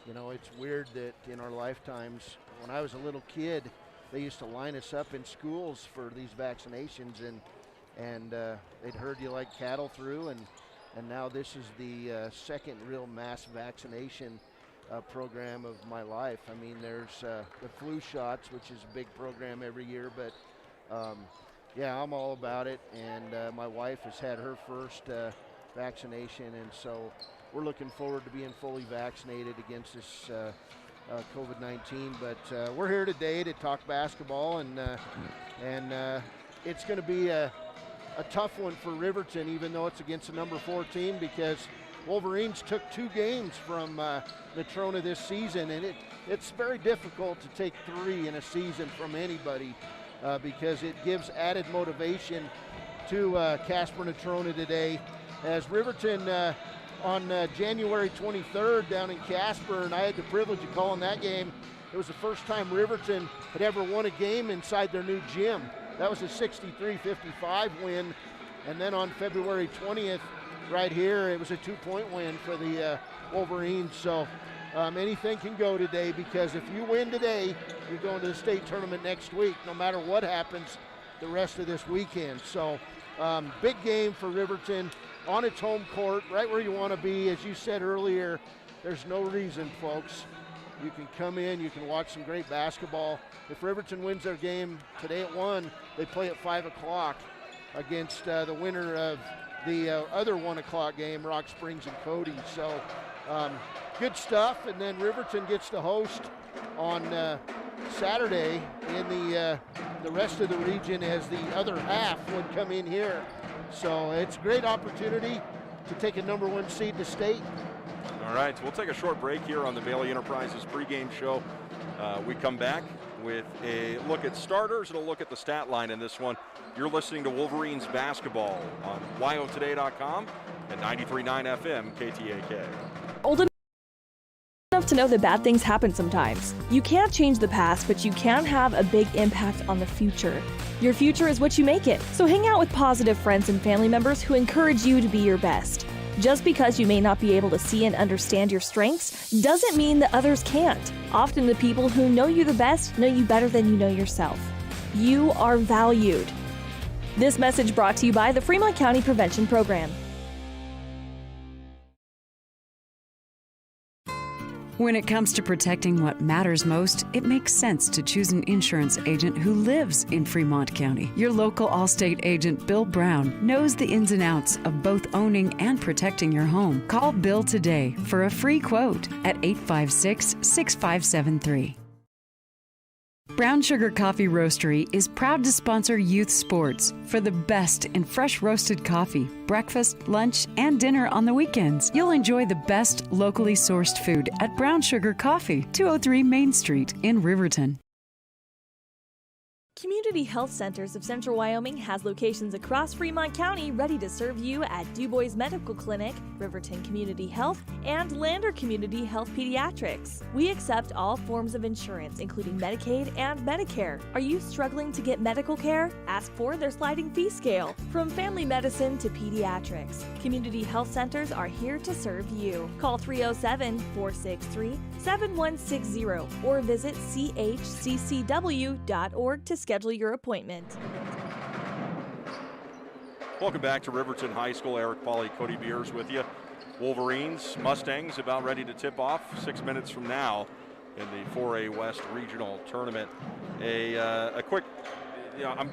you know, it's weird that in our lifetimes, when I was a little kid, they used to line us up in schools for these vaccinations, and they'd herd you like cattle through, and now this is the second real mass vaccination program of my life. I mean, there's the flu shots, which is a big program every year, but yeah, I'm all about it, and my wife has had her first vaccination, and so we're looking forward to being fully vaccinated against this COVID-19. But we're here today to talk basketball, and it's going to be a tough one for Riverton, even though it's against a number 4 team, because Wolverines took 2 games from Natrona this season, and it's very difficult to take 3 in a season from anybody because it gives added motivation to Casper Natrona today. As Riverton on January 23rd down in Casper, and I had the privilege of calling that game. It was the first time Riverton had ever won a game inside their new gym. That was a 63-55 win. And then on February 20th, right here, it was a 2-point win for the Wolverines. So anything can go today, because if you win today, you're going to the state tournament next week, no matter what happens the rest of this weekend. So big game for Riverton on its home court, right where you want to be. As you said earlier, there's no reason, folks. You can come in, you can watch some great basketball. If Riverton wins their game today at 1, they play at 5 o'clock against the winner of the other 1 o'clock game, Rock Springs and Cody. So good stuff. And then Riverton gets to host on Saturday in the rest of the region, as the other half would come in here. So it's a great opportunity to take a number 1 seed to state. All right, so we'll take a short break here on the Bailey Enterprises pregame show. We come back with a look at starters and a look at the stat line in this one. You're listening to Wolverines basketball on YOToday.com and 93.9 FM KTAK. Old enough to know that bad things happen sometimes. You can't change the past, but you can have a big impact on the future. Your future is what you make it. So hang out with positive friends and family members who encourage you to be your best. Just because you may not be able to see and understand your strengths doesn't mean that others can't. Often the people who know you the best know you better than you know yourself. You are valued. This message brought to you by the Fremont County Prevention Program. When it comes to protecting what matters most, it makes sense to choose an insurance agent who lives in Fremont County. Your local Allstate agent, Bill Brown, knows the ins and outs of both owning and protecting your home. Call Bill today for a free quote at 856-6573. Brown Sugar Coffee Roastery is proud to sponsor youth sports for the best in fresh roasted coffee, breakfast, lunch, and dinner on the weekends. You'll enjoy the best locally sourced food at Brown Sugar Coffee, 203 Main Street in Riverton. Community Health Centers of Central Wyoming has locations across Fremont County ready to serve you at DuBois Medical Clinic, Riverton Community Health, and Lander Community Health Pediatrics. We accept all forms of insurance, including Medicaid and Medicare. Are you struggling to get medical care? Ask for their sliding fee scale. From family medicine to pediatrics, Community Health Centers are here to serve you. Call 307-463-7160 or visit chccw.org to schedule your appointment. Welcome back to Riverton High School. Eric Pauly, Cody Beers with you. Wolverines, Mustangs about ready to tip off 6 minutes from now in the 4A West Regional Tournament. A quick, I'm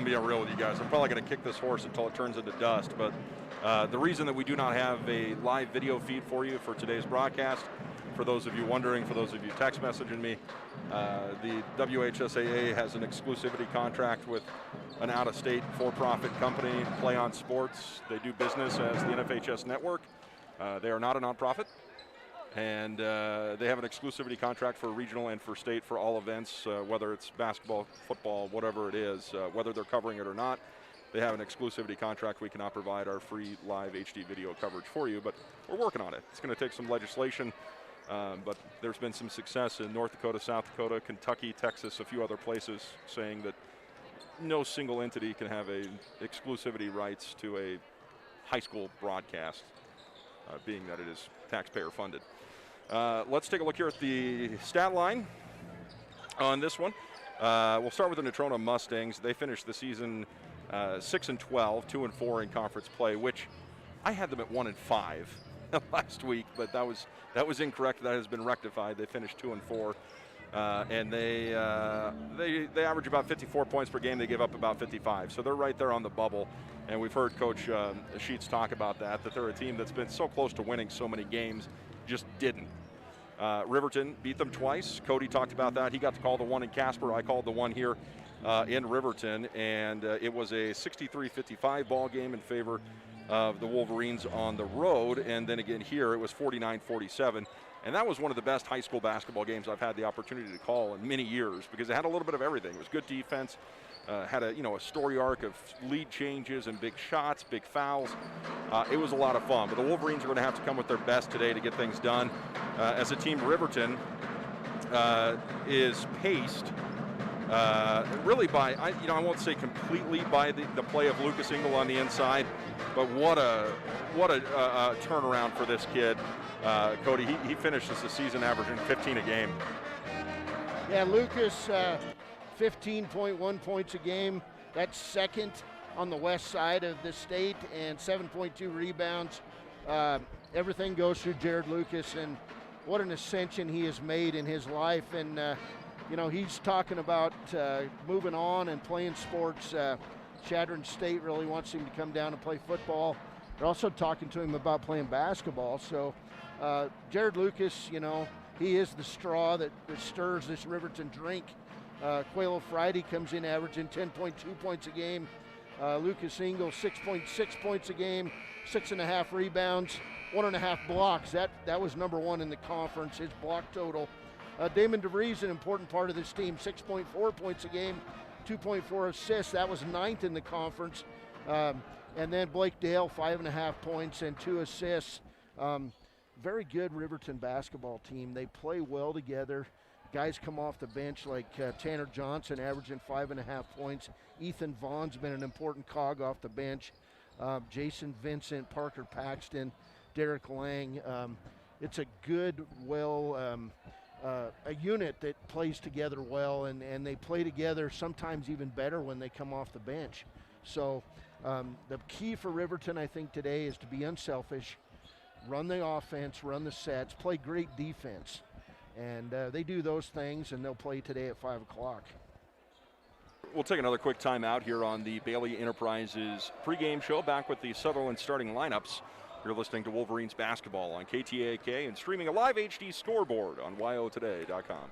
being real with you guys. I'm probably going to kick this horse until it turns into dust, but the reason that we do not have a live video feed for you for today's broadcast, for those of you wondering, for those of you text messaging me, the WHSAA has an exclusivity contract with an out-of-state for-profit company, Play On Sports. They do business as the NFHS Network. They are not a nonprofit, and they have an exclusivity contract for regional and for state for all events, whether it's basketball, football, whatever it is, whether they're covering it or not. They have an exclusivity contract. We cannot provide our free live HD video coverage for you, but we're working on it. It's going to take some legislation. But there's been some success in North Dakota, South Dakota, Kentucky, Texas, a few other places saying that no single entity can have a exclusivity rights to a high school broadcast, being that it is taxpayer funded. Let's take a look here at the stat line on this one. We'll start with the Natrona Mustangs. They finished the season 6-12, 2-4 in conference play, which I had them at 1-5. Last week, but that was incorrect. That has been rectified. They finished 2-4, and they average about 54 points per game. They give up about 55, so they're right there on the bubble. And we've heard Coach Sheets talk about that they're a team that's been so close to winning so many games, just didn't. Riverton beat them twice. Cody talked about that. He got to call the one in Casper. I called the one here in Riverton, and it was a 63-55 ball game in favor of the Wolverines on the road, and then again here it was 49-47, and that was one of the best high school basketball games I've had the opportunity to call in many years, because it had a little bit of everything. It was good defense, had a story arc of lead changes and big shots, big fouls. It was a lot of fun, but the Wolverines are going to have to come with their best today to get things done. As a team, Riverton is paced really by, I won't say completely by the play of Lucas Engel on the inside, but what a turnaround for this kid. Cody, he finishes the season averaging 15 a game. Yeah, Lucas, 15.1 points a game. That's second on the west side of the state, and 7.2 rebounds. Everything goes through Jared Lucas, and what an ascension he has made in his life. And he's talking about moving on and playing sports. Chadron State really wants him to come down and play football. They're also talking to him about playing basketball. So Jared Lucas, he is the straw that stirs this Riverton drink. Quayle Friday comes in averaging 10.2 points a game. Lucas Engel, 6.6 points a game, 6.5 rebounds, 1.5 blocks. That was number one in the conference, his block total. Damon DeVries, an important part of this team, 6.4 points a game, 2.4 assists. That was ninth in the conference. And then Blake Dale, 5.5 points and 2 assists. Very good Riverton basketball team. They play well together. Guys come off the bench like Tanner Johnson, averaging 5.5 points. Ethan Vaughn's been an important cog off the bench. Jason Vincent, Parker Paxton, Derek Lang. It's a good, a unit that plays together well, and they play together sometimes even better when they come off the bench. So the key for Riverton, I think, today is to be unselfish, run the offense, run the sets, play great defense. And they do those things, and they'll play today at 5 o'clock. We'll take another quick timeout here on the Bailey Enterprises pregame show, back with the Sutherland starting lineups. You're listening to Wolverines basketball on KTAK and streaming a live HD scoreboard on yotoday.com.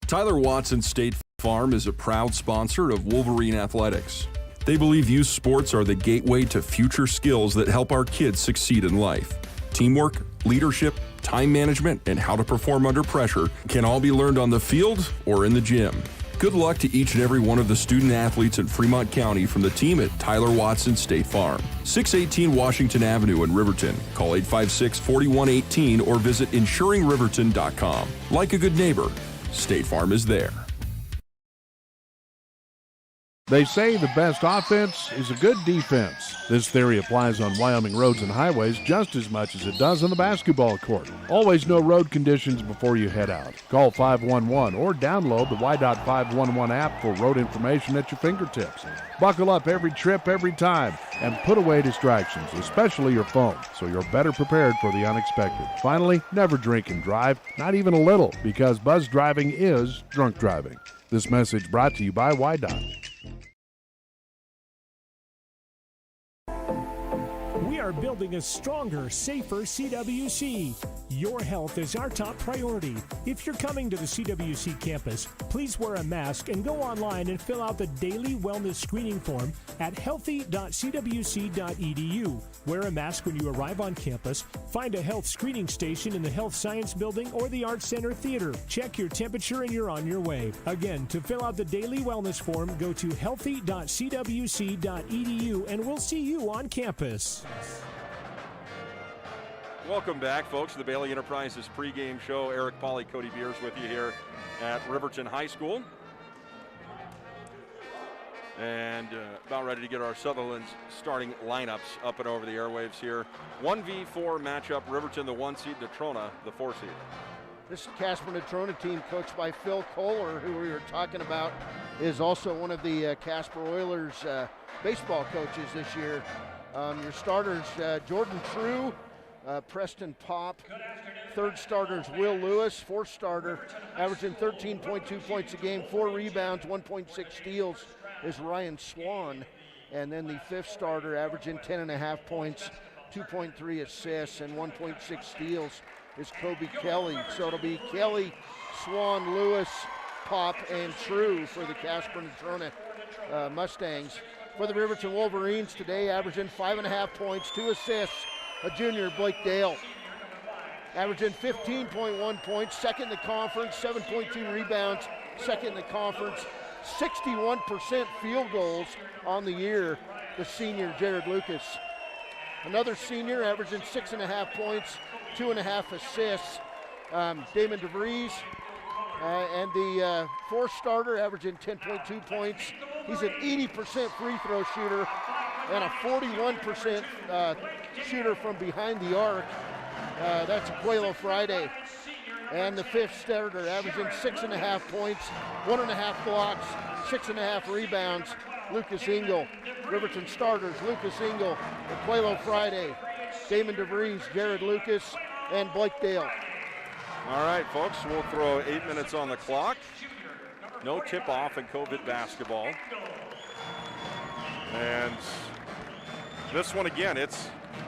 Tyler Watson State Farm is a proud sponsor of Wolverine Athletics. They believe youth sports are the gateway to future skills that help our kids succeed in life. Teamwork, leadership, time management, and how to perform under pressure can all be learned on the field or in the gym. Good luck to each and every one of the student athletes in Fremont County from the team at Tyler Watson State Farm. 618 Washington Avenue in Riverton. Call 856-4118 or visit insuringriverton.com. Like a good neighbor, State Farm is there. They say the best offense is a good defense. This theory applies on Wyoming roads and highways just as much as it does on the basketball court. Always know road conditions before you head out. Call 511 or download the Y.511 app for road information at your fingertips. Buckle up every trip, every time, and put away distractions, especially your phone, so you're better prepared for the unexpected. Finally, never drink and drive, not even a little, because buzz driving is drunk driving. This message brought to you by Y.Dot. We are building a stronger, safer CWC. Your health is our top priority. If you're coming to the CWC campus, please wear a mask and go online and fill out the daily wellness screening form at healthy.cwc.edu. Wear a mask when you arrive on campus. Find a health screening station in the Health Science Building or the Arts Center Theater. Check your temperature and you're on your way. Again, to fill out the daily wellness form, go to healthy.cwc.edu and we'll see you on campus. Welcome back, folks, to the Bailey Enterprises pregame show. Eric Pauly, Cody Beers with you here at Riverton High School. And about ready to get our Sutherland's starting lineups up and over the airwaves here. 1v4 matchup, Riverton the 1 seed, Natrona the 4 seed. This Casper Natrona team, coached by Phil Kohler, who we were talking about, is also one of the Casper Oilers baseball coaches this year. Your starters, Jordan True, Preston Pop. Third starter is Will Lewis. Fourth starter, averaging 13.2 points a game, 4 rebounds, 1.6 steals, is Ryan Swan. And then the fifth starter, averaging 10.5 points, 2.3 assists, and 1.6 steals, is Kobe Kelly. So it'll be Kelly, Swan, Lewis, Pop, and True for the Casper Natrona Mustangs. For the Riverton Wolverines today, averaging 5.5 points, 2 assists, a junior, Blake Dale. Averaging 15.1 points, second in the conference, 7.2 rebounds, second in the conference, 61% field goals on the year, the senior, Jared Lucas. Another senior, averaging 6.5 points, 2.5 assists, Damon DeVries. And the fourth starter, averaging 10.2 points. He's an 80% free throw shooter and a 41% shooter from behind the arc. That's Aquelo Friday. And the fifth starter, averaging 6.5 points, 1.5 blocks, 6.5 rebounds, Lucas Engel. Riverton starters, Lucas Engel, Aquelo Friday, Damon DeVries, Jared Lucas, and Blake Dale. All right, folks, we'll throw 8 minutes on the clock. No tip-off in COVID basketball. And this one again,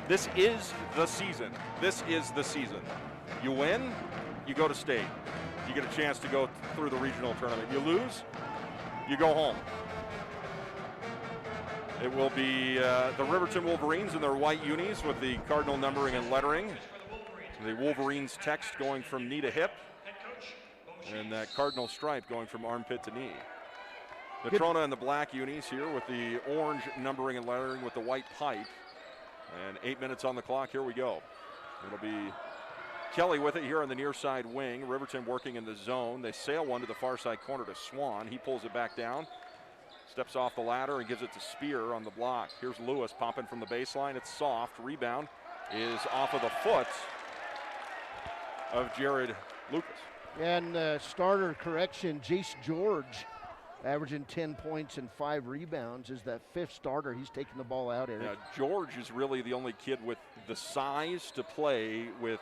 this is the season. This is the season. You win, you go to state. You get a chance to go through the regional tournament. You lose, you go home. It will be the Riverton Wolverines in their white unis with the cardinal numbering and lettering. The Wolverines text going from knee to hip, and that cardinal stripe going from armpit to knee. Natrona in the black unis here with the orange numbering and lettering with the white pipe. And 8 minutes on the clock, here we go. It'll be Kelly with it here on the near side wing. Riverton working in the zone. They sail one to the far side corner to Swan. He pulls it back down, steps off the ladder and gives it to Spear on the block. Here's Lewis popping from the baseline. It's soft. Rebound is off of the foot of Jared Lucas. And starter correction, Jace George, averaging 10 points and 5 rebounds, is that fifth starter. He's taking the ball out, Eric. Yeah, George is really the only kid with the size to play with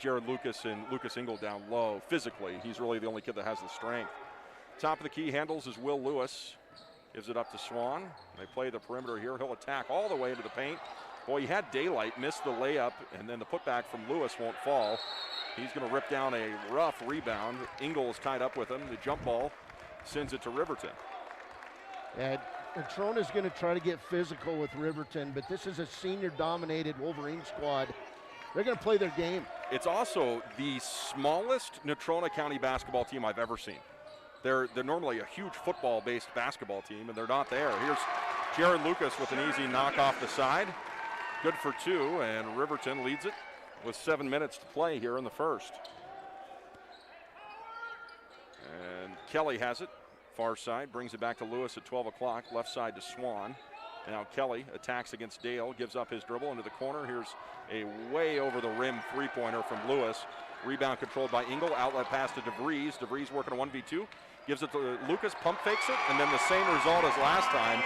Jared Lucas and Lucas Engel down low physically. He's really the only kid that has the strength. Top of the key handles is Will Lewis. Gives it up to Swan. They play the perimeter here. He'll attack all the way into the paint. Boy, he had daylight, missed the layup, and then the putback from Lewis won't fall. He's going to rip down a rough rebound. Engel is tied up with him. The jump ball sends it to Riverton. And Natrona's going to try to get physical with Riverton, but this is a senior-dominated Wolverine squad. They're going to play their game. It's also the smallest Natrona County basketball team I've ever seen. They're normally a huge football-based basketball team, and they're not there. Here's Jared Lucas with an easy knock off the side. Good for 2, and Riverton leads it with 7 minutes to play here in the first. And Kelly has it, far side, brings it back to Lewis at 12 o'clock, left side to Swan. Now Kelly attacks against Dale, gives up his dribble into the corner. Here's a way over the rim three-pointer from Lewis. Rebound controlled by Engel, outlet pass to DeVries. DeVries working a 1v2, gives it to Lucas, pump fakes it, and then the same result as last time.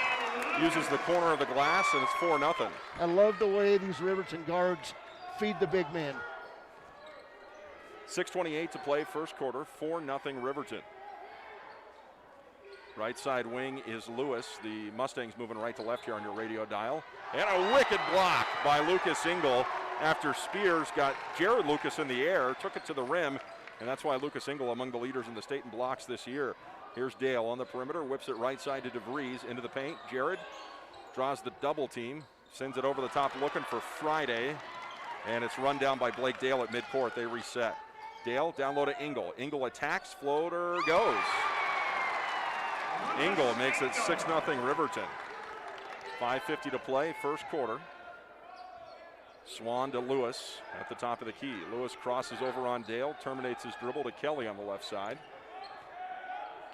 Uses the corner of the glass, and it's 4-0. I love the way these Riverton guards feed the big men. 6:28 to play, first quarter, 4-0 Riverton. Right side wing is Lewis. The Mustangs moving right to left here on your radio dial. And a wicked block by Lucas Engel after Spears got Jared Lucas in the air, took it to the rim, and that's why Lucas Engel among the leaders in the state in blocks this year. Here's Dale on the perimeter, whips it right side to DeVries into the paint. Jared draws the double team, sends it over the top looking for Friday, and it's run down by Blake Dale at midcourt. They reset. Dale down low to Engel. Engel attacks, floater goes. Engel makes it 6-0 Riverton. 5:50 to play, first quarter. Swan to Lewis at the top of the key. Lewis crosses over on Dale, terminates his dribble to Kelly on the left side.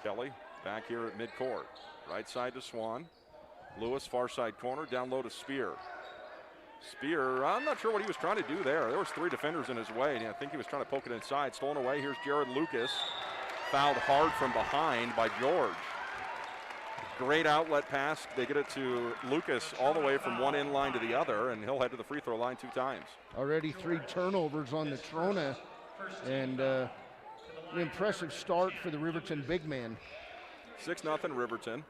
Kelly back here at midcourt. Right side to Swan. Lewis far side corner, down low to Spear. Spear, I'm not sure what he was trying to do there. There was 3 defenders in his way, and I think he was trying to poke it inside. Stolen away, here's Jared Lucas. Fouled hard from behind by George. Great outlet pass. They get it to Lucas all the way from one end line to the other, and he'll head to the free throw line 2 times. Already 3 turnovers on Natrona, and an impressive start for the Riverton big man. 6-0 Riverton,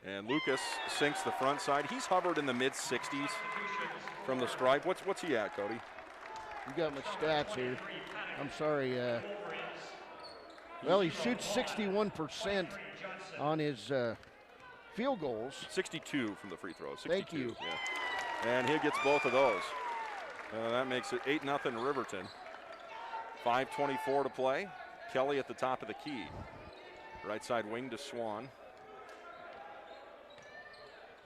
and Lucas sinks the front side. He's hovered in the mid-60s from the stripe. What's he at, Cody? You got my stats here. I'm sorry. Well, he shoots 61% on his field goals. 62 from the free throws. 62, Thank you. Yeah. And he gets both of those. That makes it 8-0 Riverton. 5:24 to play. Kelly at the top of the key. Right side wing to Swan.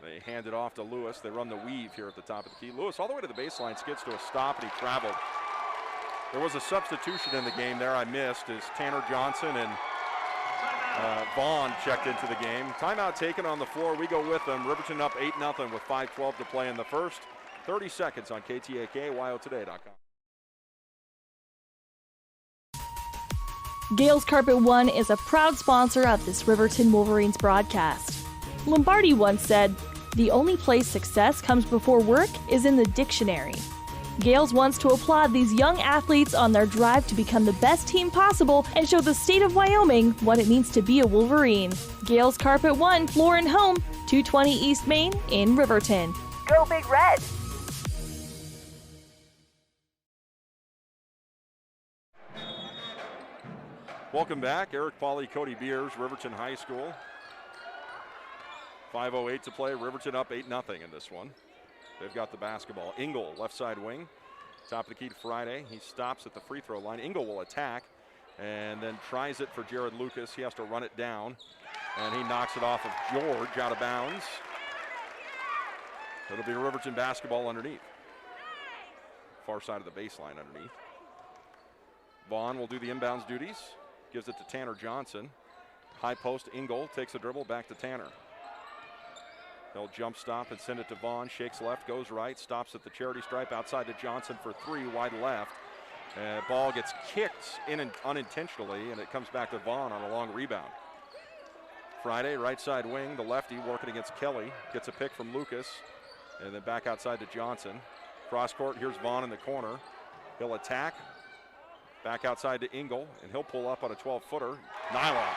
They hand it off to Lewis. They run the weave here at the top of the key. Lewis all the way to the baseline, skids to a stop, and he traveled. There was a substitution in the game there I missed as Tanner Johnson and Vaughn checked into the game. Timeout taken on the floor. We go with them. Riverton up 8-0 with 5:12 to play in the first. 30 seconds on KTAK, WyoToday.com. Gales Carpet One is a proud sponsor of this Riverton Wolverines broadcast. Lombardi once said, "The only place success comes before work is in the dictionary." Gales wants to applaud these young athletes on their drive to become the best team possible and show the state of Wyoming what it means to be a Wolverine. Gales Carpet One, floor and home, 220 East Main in Riverton. Go Big Red! Welcome back. Eric Pauley, Cody Beers, Riverton High School. 5:08 to play. Riverton up 8-0 in this one. They've got the basketball. Engel, left side wing. Top of the key to Friday. He stops at the free throw line. Engel will attack and then tries it for Jared Lucas. He has to run it down, and he knocks it off of George out of bounds. It'll be Riverton basketball underneath. Far side of the baseline underneath. Vaughn will do the inbounds duties. Gives it to Tanner Johnson. High post, Engel takes the dribble back to Tanner. They'll jump stop and send it to Vaughn. Shakes left, goes right, stops at the charity stripe outside to Johnson for 3, wide left. Ball gets kicked in unintentionally, and it comes back to Vaughn on a long rebound. Friday, right side wing, the lefty working against Kelly. Gets a pick from Lucas, and then back outside to Johnson. Cross court, here's Vaughn in the corner. He'll attack. Back outside to Engel, and he'll pull up on a 12-footer. Nylon.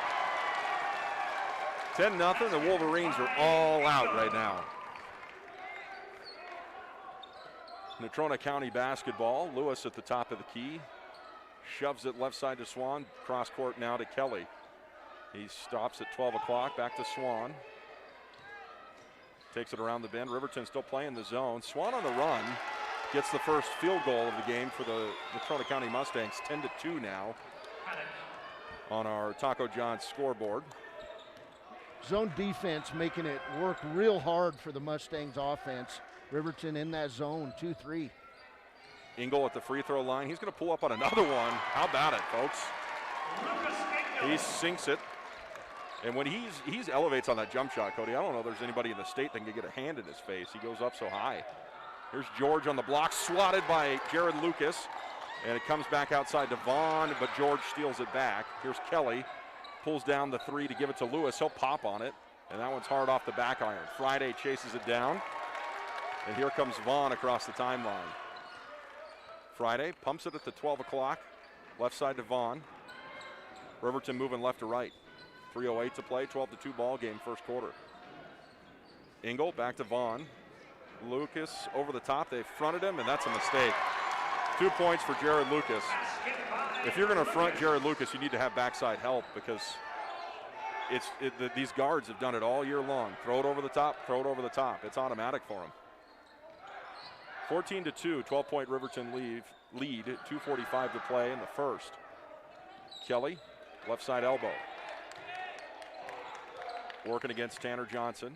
10-0, the Wolverines are all out right now. Natrona County basketball. Lewis at the top of the key. Shoves it left side to Swan. Cross court now to Kelly. He stops at 12 o'clock, back to Swan. Takes it around the bend. Riverton still playing the zone. Swan on the run. Gets the first field goal of the game for the Natrona County Mustangs. 10-2 now. on our Taco John's scoreboard. Zone defense making it work real hard for the Mustangs offense. Riverton in that zone, 2-3. Engel at the free throw line. He's going to pull up on another one. How about it, folks? He sinks it. And when he's elevates on that jump shot, Cody, I don't know if there's anybody in the state that can get a hand in his face. He goes up so high. Here's George on the block, swatted by Jared Lucas. And it comes back outside to Vaughn, but George steals it back. Here's Kelly, pulls down the three to give it to Lewis. He'll pop on it, and that one's hard off the back iron. Friday chases it down, and here comes Vaughn across the timeline. Friday pumps it at the 12 o'clock, left side to Vaughn. Riverton moving left to right. 3:08 to play, 12-2 ball game, first quarter. Engel back to Vaughn. Lucas over the top, they fronted him, and that's a mistake. 2 points for Jared Lucas. If you're going to front Jared Lucas, you need to have backside help because these guards have done it all year long. Throw it over the top, throw it over the top. It's automatic for them. 14-2, 12-point Riverton lead, 2:45 to play in the first. Kelly, left side elbow. Working against Tanner Johnson.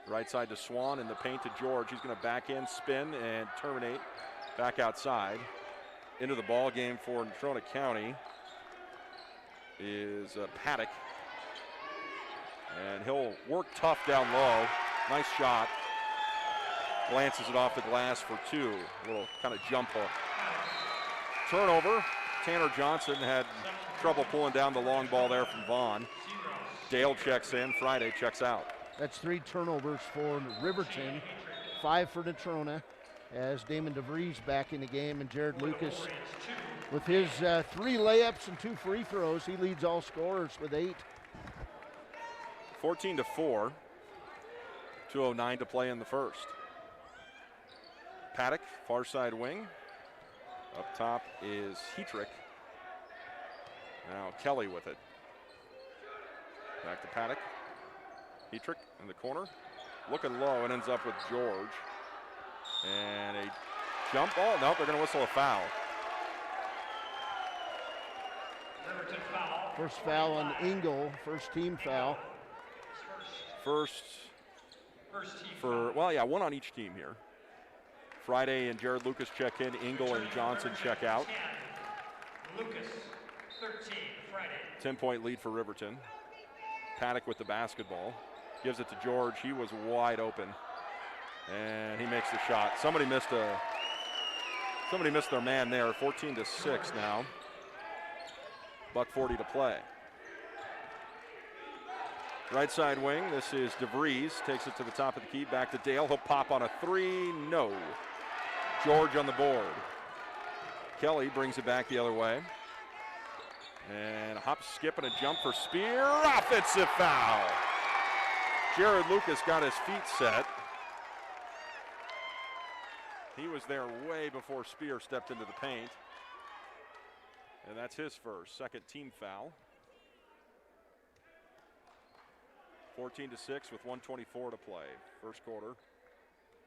Right side to Swan, in the paint to George. He's going to back in, spin, and terminate. Back outside. Into the ball game for Natrona County is Paddock. And he'll work tough down low. Nice shot. Glances it off the glass for two. A little kind of jump hook. Turnover. Tanner Johnson had trouble pulling down the long ball there from Vaughn. Dale checks in. Friday checks out. That's 3 turnovers for Riverton, 5 for Natrona, as Damon DeVries back in the game, and Jared Lucas with his 3 layups and 2 free throws. He leads all scorers with 8. 14-4, 2:09 to play in the first. Paddock, far side wing. Up top is Heatrick. Now Kelly with it. Back to Paddock. Heatrick in the corner, looking low, and ends up with George. And a jump ball. Nope, they're going to whistle a foul. First foul on Engel, first team foul. First for, well, yeah, one on each team here. Friday and Jared Lucas check in. Engel and Johnson check out. Lucas, 13, Friday. 10-point lead for Riverton. Paddock with the basketball. Gives it to George. He was wide open. And he makes the shot. Somebody missed their man there. 14-6 now. $1:40 to play. Right side wing. This is DeVries. Takes it to the top of the key. Back to Dale. He'll pop on a 3. No. George on the board. Kelly brings it back the other way. And a hop, skip, and a jump for Spear. Offensive foul. Jared Lucas got his feet set. He was there way before Spear stepped into the paint. And that's his first, second team foul. 14-6 with 1:24 to play. First quarter,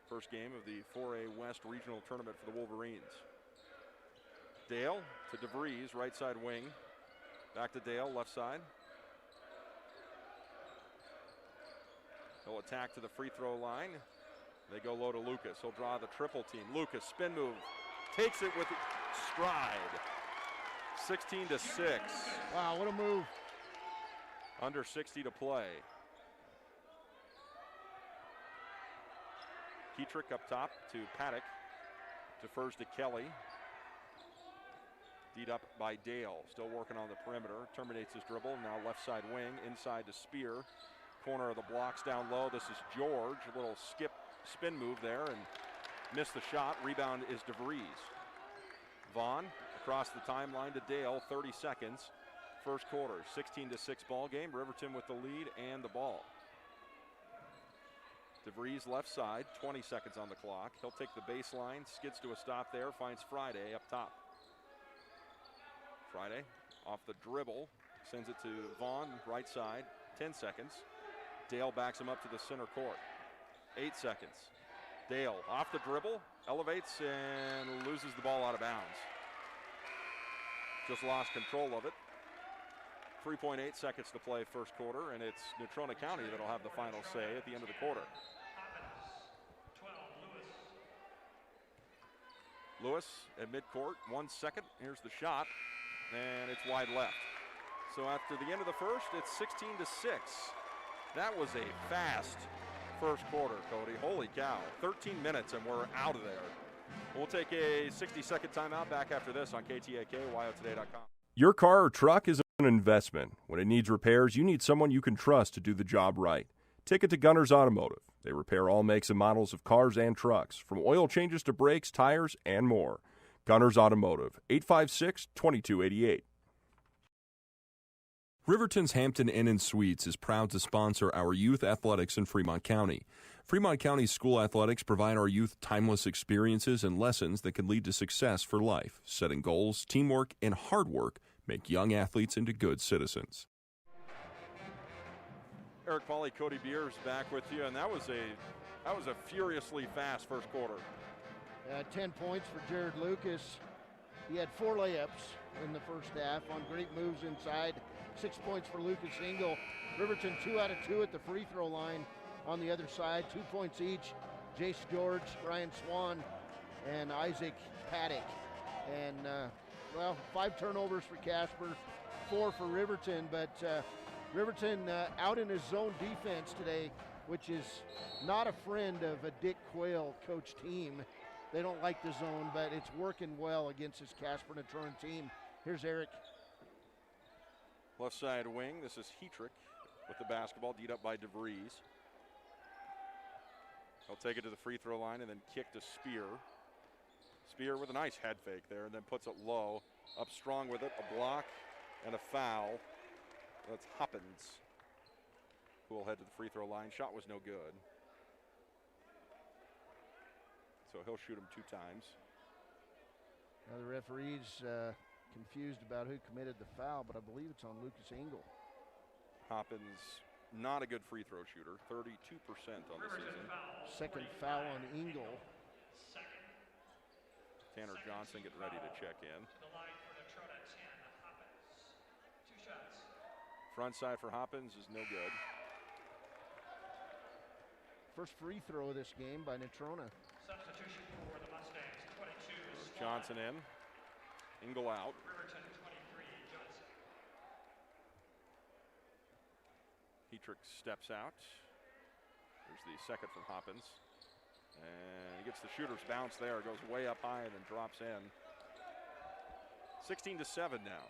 first game of the 4A West Regional Tournament for the Wolverines. Dale to DeVries, right side wing. Back to Dale, left side. He'll attack to the free throw line. They go low to Lucas. He'll draw the triple team. Lucas, spin move, takes it with stride. 16-6. Wow, what a move. Under 60 to play. Heatrick up top to Paddock. Defers to Kelly. Deed up by Dale. Still working on the perimeter. Terminates his dribble. Now left side wing. Inside to Spear. Corner of the blocks down low. This is George. A little skip spin move there and missed the shot. Rebound is DeVries. Vaughn across the timeline to Dale. 30 seconds. First quarter. 16-6 ball game. Riverton with the lead and the ball. DeVries left side. 20 seconds on the clock. He'll take the baseline. Skids to a stop there. Finds Friday up top. Friday off the dribble. Sends it to Vaughn. Right side. 10 seconds. Dale backs him up to the center court. 8 seconds. Dale off the dribble, elevates and loses the ball out of bounds. Just lost control of it. 3.8 seconds to play first quarter, and it's Natrona County that'll have the final say at the end of the quarter. Lewis at midcourt, 1 second. Here's the shot, and it's wide left. So after the end of the first, it's 16-6. That was a fast first quarter, Cody. Holy cow. 13 minutes, and we're out of there. We'll take a 60-second timeout. Back after this on KTAK, WyoToday.com. Your car or truck is an investment. When it needs repairs, you need someone you can trust to do the job right. Take it to Gunner's Automotive. They repair all makes and models of cars and trucks, from oil changes to brakes, tires, and more. Gunner's Automotive, 856-2288. Riverton's Hampton Inn & Suites is proud to sponsor our youth athletics in Fremont County. Fremont County school athletics provide our youth timeless experiences and lessons that can lead to success for life. Setting goals, teamwork, and hard work make young athletes into good citizens. Eric Pauly, Cody Beers back with you, and that was a furiously fast first quarter. 10 points for Jared Lucas. He had 4 layups in the first half on great moves inside. 6 points for Lucas Engel. Riverton 2 out of 2 at the free throw line on the other side. 2 points each. Jace George, Ryan Swan, and Isaac Paddock. And, 5 turnovers for Casper, 4 for Riverton, but Riverton out in his zone defense today, which is not a friend of a Dick Quayle coach team. They don't like the zone, but it's working well against this Casper Natrona team. Here's Eric. Left side wing, this is Hetrick with the basketball, D'd up by DeVries. He'll take it to the free throw line and then kick to Spear. Spear with a nice head fake there and then puts it low. Up strong with it, a block and a foul. That's Hoppins, who will head to the free throw line. Shot was no good. So he'll shoot him 2 times. Now the referee's confused about who committed the foul, but I believe it's on Lucas Engel. Hoppins, not a good free throw shooter, 32% on the season. Second foul on Engel. Tanner Johnson getting ready to check in. Front side for Hoppins is no good. First free throw of this game by Natrona. Substitution for the Mustangs, 22 is Johnson in, Engel out. Riverton 23, Johnson. Hetrick steps out. There's the second from Hoppins. And he gets the shooter's bounce there, goes way up high and then drops in. 16-7 now.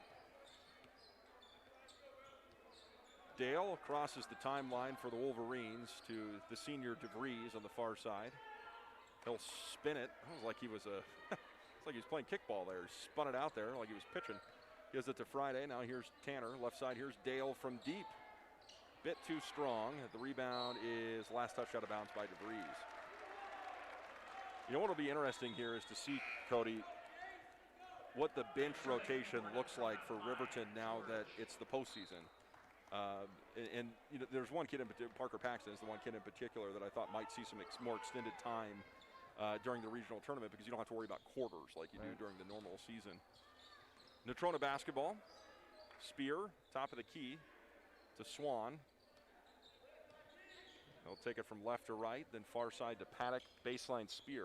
Dale crosses the timeline for the Wolverines to the senior DeVries on the far side. He'll spin it. It was like he was it's like he was playing kickball there. He spun it out there like he was pitching. Gives it to Friday. Now here's Tanner. Left side, here's Dale from deep. Bit too strong. The rebound is last touch out of bounds by DeVries. You know what will be interesting here is to see, Cody, what the bench rotation looks like for Riverton now that it's the postseason. And you know, there's one kid in particular, Parker Paxton is the one kid in particular that I thought might see some more extended time during the regional tournament because you don't have to worry about quarters like you do during the normal season. Natrona basketball. Spear, top of the key to Swan. He'll take it from left to right, then far side to Paddock, baseline Spear.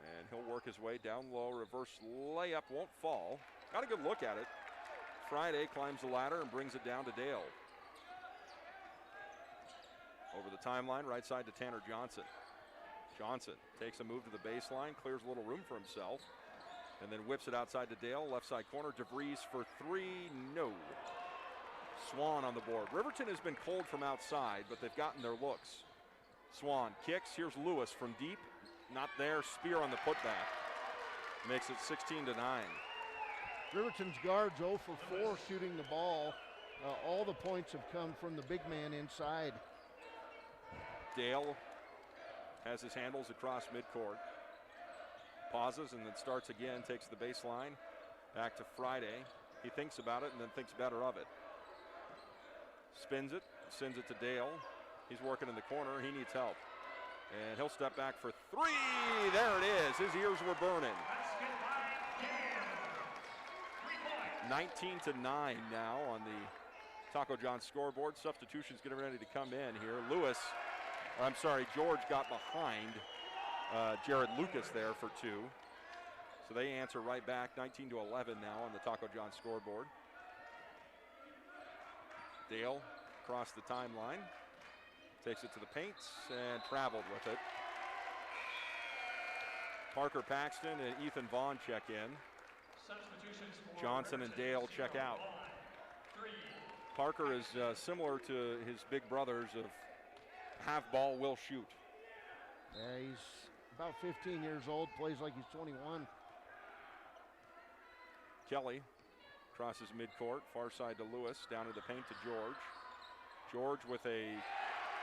And he'll work his way down low, reverse layup, won't fall. Got a good look at it. Friday climbs the ladder and brings it down to Dale. Over the timeline, right side to Tanner Johnson. Johnson takes a move to the baseline, clears a little room for himself, and then whips it outside to Dale. Left side corner, DeVries for 3, no. Swan on the board. Riverton has been cold from outside, but they've gotten their looks. Swan kicks, here's Lewis from deep. Not there, Spear on the putback. Makes it 16-9. Riverton's guards 0 for 4 shooting the ball. All the points have come from the big man inside. Dale has his handles across midcourt. Pauses and then starts again, takes the baseline. Back to Friday. He thinks about it and then thinks better of it. Spins it, sends it to Dale. He's working in the corner, he needs help. And he'll step back for 3, there it is, his ears were burning. 19-9 now on the Taco John scoreboard. Substitutions getting ready to come in here. George got behind Jared Lucas there for 2. So they answer right back, 19-11 now on the Taco John scoreboard. Dale across the timeline, takes it to the paints and traveled with it. Parker Paxton and Ethan Vaughn check in. Johnson and Dale check out. Parker is similar to his big brothers of have ball, will shoot. Yeah, he's about 15 years old, plays like he's 21. Kelly crosses midcourt, far side to Lewis, down to the paint to George. George with a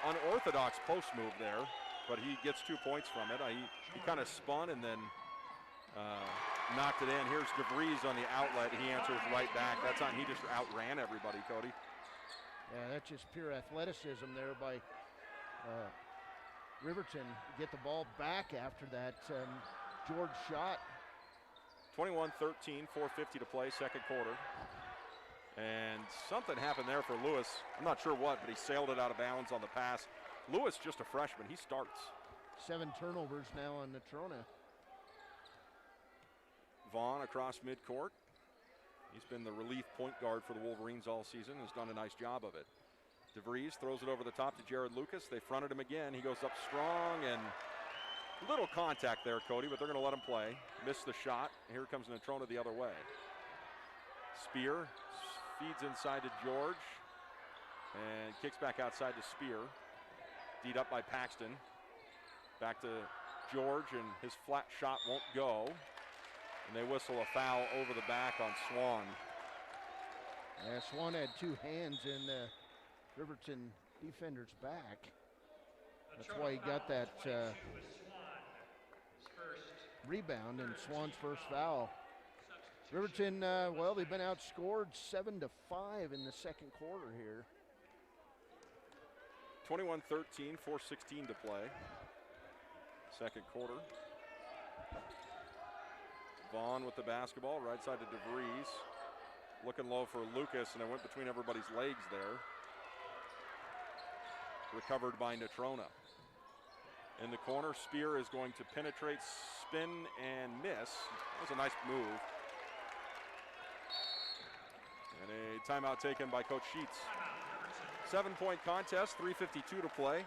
unorthodox post move there, but he gets 2 points from it. He kind of spun and then knocked it in. Here's DeVries on the outlet. He answers right back. That's on. He just outran everybody, Cody. Yeah, that's just pure athleticism there by Riverton. Get the ball back after that George shot. 21-13, 4:50 to play, second quarter. And something happened there for Lewis. I'm not sure what, but he sailed it out of bounds on the pass. Lewis, just a freshman, he starts. 7 turnovers now on Natrona. Vaughn across midcourt. He's been the relief point guard for the Wolverines all season, has done a nice job of it. DeVries throws it over the top to Jared Lucas. They fronted him again. He goes up strong and little contact there, Cody, but they're going to let him play. Missed the shot. Here comes Natrona the other way. Spear feeds inside to George and kicks back outside to Spear. Deed up by Paxton. Back to George, and his flat shot won't go. And they whistle a foul over the back on Swan. Yeah, Swan had 2 hands in the Riverton defender's back. That's why he got that rebound and Swan's first foul. Riverton, well, they've been outscored 7-5 in the second quarter here. 21-13, 4:16 to play. Second quarter. Vaughn with the basketball, right side to DeVries. Looking low for Lucas, and it went between everybody's legs there. Recovered by Natrona. In the corner, Spear is going to penetrate, spin, and miss. That was a nice move. And a timeout taken by Coach Sheets. 7-point contest, 3:52 to play.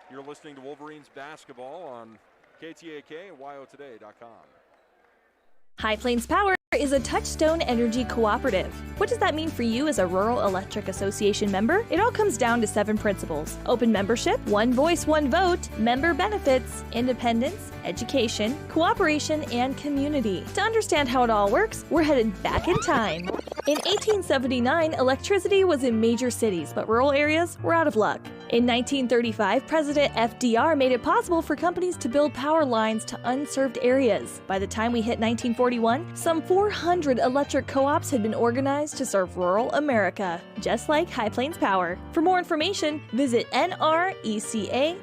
You're listening to Wolverines basketball on KTAK and YOToday.com. High Plains Power is a Touchstone Energy cooperative. What does that mean for you as a Rural Electric Association member? It all comes down to 7 principles: open membership, one voice, one vote, member benefits, independence, education, cooperation, and community. To understand how it all works, we're headed back in time. In 1879, electricity was in major cities, but rural areas were out of luck. In 1935, President FDR made it possible for companies to build power lines to unserved areas. By the time we hit 1941, some 400 electric co-ops had been organized to serve rural America, just like High Plains Power. For more information, visit nreca.org.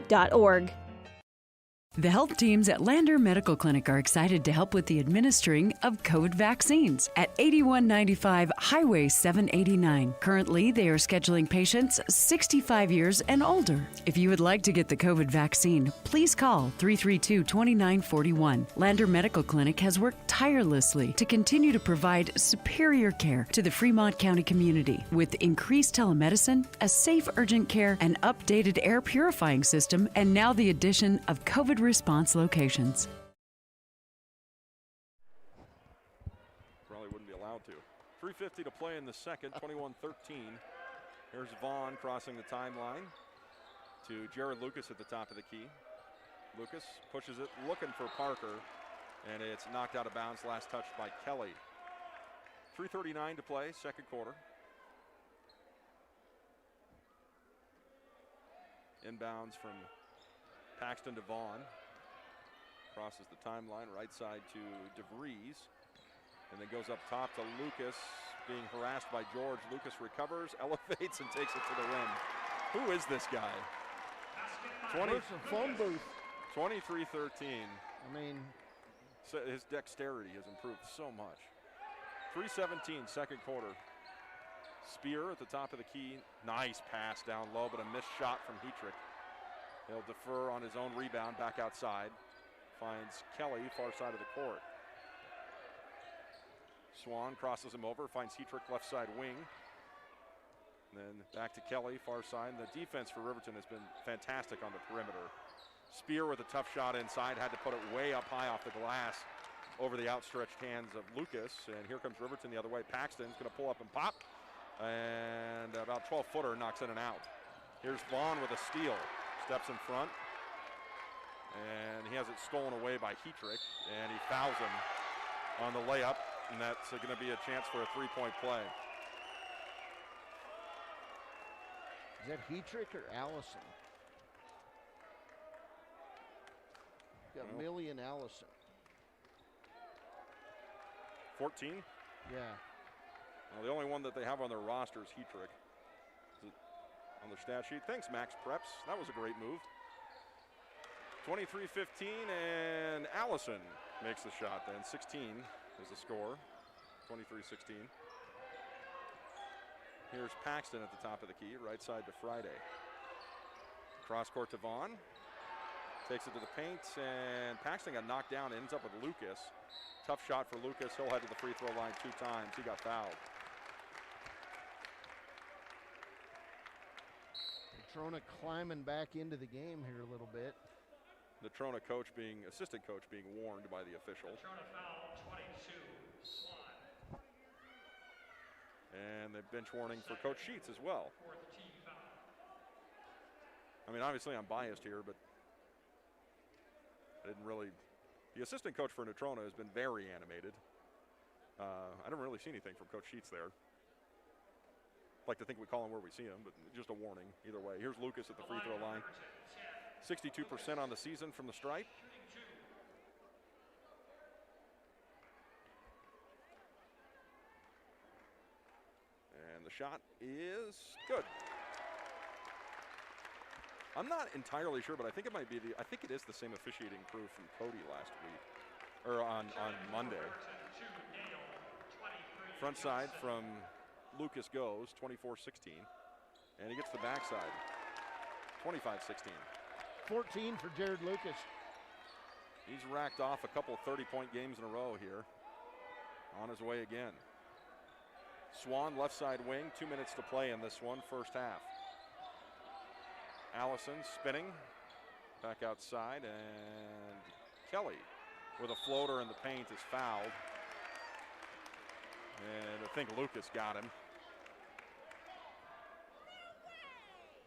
The health teams at Lander Medical Clinic are excited to help with the administering of COVID vaccines at 8195 Highway 789. Currently, they are scheduling patients 65 years and older. If you would like to get the COVID vaccine, please call 332-2941. Lander Medical Clinic has worked tirelessly to continue to provide superior care to the Fremont County community with increased telemedicine, a safe urgent care, an updated air purifying system, and now the addition of COVID response locations. Probably wouldn't be allowed to. 3:50 to play in the second, 21-13. Here's Vaughn crossing the timeline to Jared Lucas at the top of the key. Lucas pushes it, looking for Parker, and it's knocked out of bounds. Last touch by Kelly. 3:39 to play, second quarter. Inbounds from Paxton to Vaughn. Crosses the timeline, right side to DeVries. And then goes up top to Lucas, being harassed by George. Lucas recovers, elevates, and takes it to the rim. Who is this guy? 23-13. I mean, so his dexterity has improved so much. 3:17, second quarter. Spear at the top of the key. Nice pass down low, but a missed shot from Hetrick. He'll defer on his own rebound, back outside. Finds Kelly, far side of the court. Swan crosses him over, finds Hetrick left side wing. And then back to Kelly, far side. The defense for Riverton has been fantastic on the perimeter. Spear with a tough shot inside, had to put it way up high off the glass over the outstretched hands of Lucas. And here comes Riverton the other way. Paxton's going to pull up and pop. And about 12-footer knocks in and out. Here's Vaughn with a steal. Steps in front. And he has it stolen away by Hetrick. And he fouls him on the layup. And that's going to be a chance for a three-point play. Is that Hetrick or Allison? Got Millie and Allison. 14? Yeah. Well, the only one that they have on their roster is Hetrick. On their stat sheet. Thanks, Max Preps. That was a great move. 23-15, and Allison makes the shot then. 16 is the score. 23-16. Here's Paxton at the top of the key, right side to Friday. Cross court to Vaughn. Takes it to the paint, and Paxton got knocked down, ends up with Lucas. Tough shot for Lucas. He'll head to the free throw line 2 times. He got fouled. Natrona climbing back into the game here a little bit. Natrona assistant coach being warned by the official. Natrona foul 22, Swan. And the bench warning for Coach Sheets as well. Fourth team foul. I mean, obviously I'm biased here, but I didn't really. The assistant coach for Natrona has been very animated. I don't really see anything from Coach Sheets there. Like to think we call him where we see him, but just a warning either way. Here's Lucas at the free throw line. 62% on the season from the stripe. And the shot is good. I'm not entirely sure, but I think it might be I think it is the same officiating crew from Cody last week, or on Monday. Front side from Lucas goes, 24-16. And he gets the backside, 25-16. 14 for Jared Lucas. He's racked off a couple of 30-point games in a row here. On his way again. Swan, left side wing, 2 minutes to play in this one, first half. Allison spinning, back outside, and Kelly with a floater in the paint is fouled. And I think Lucas got him.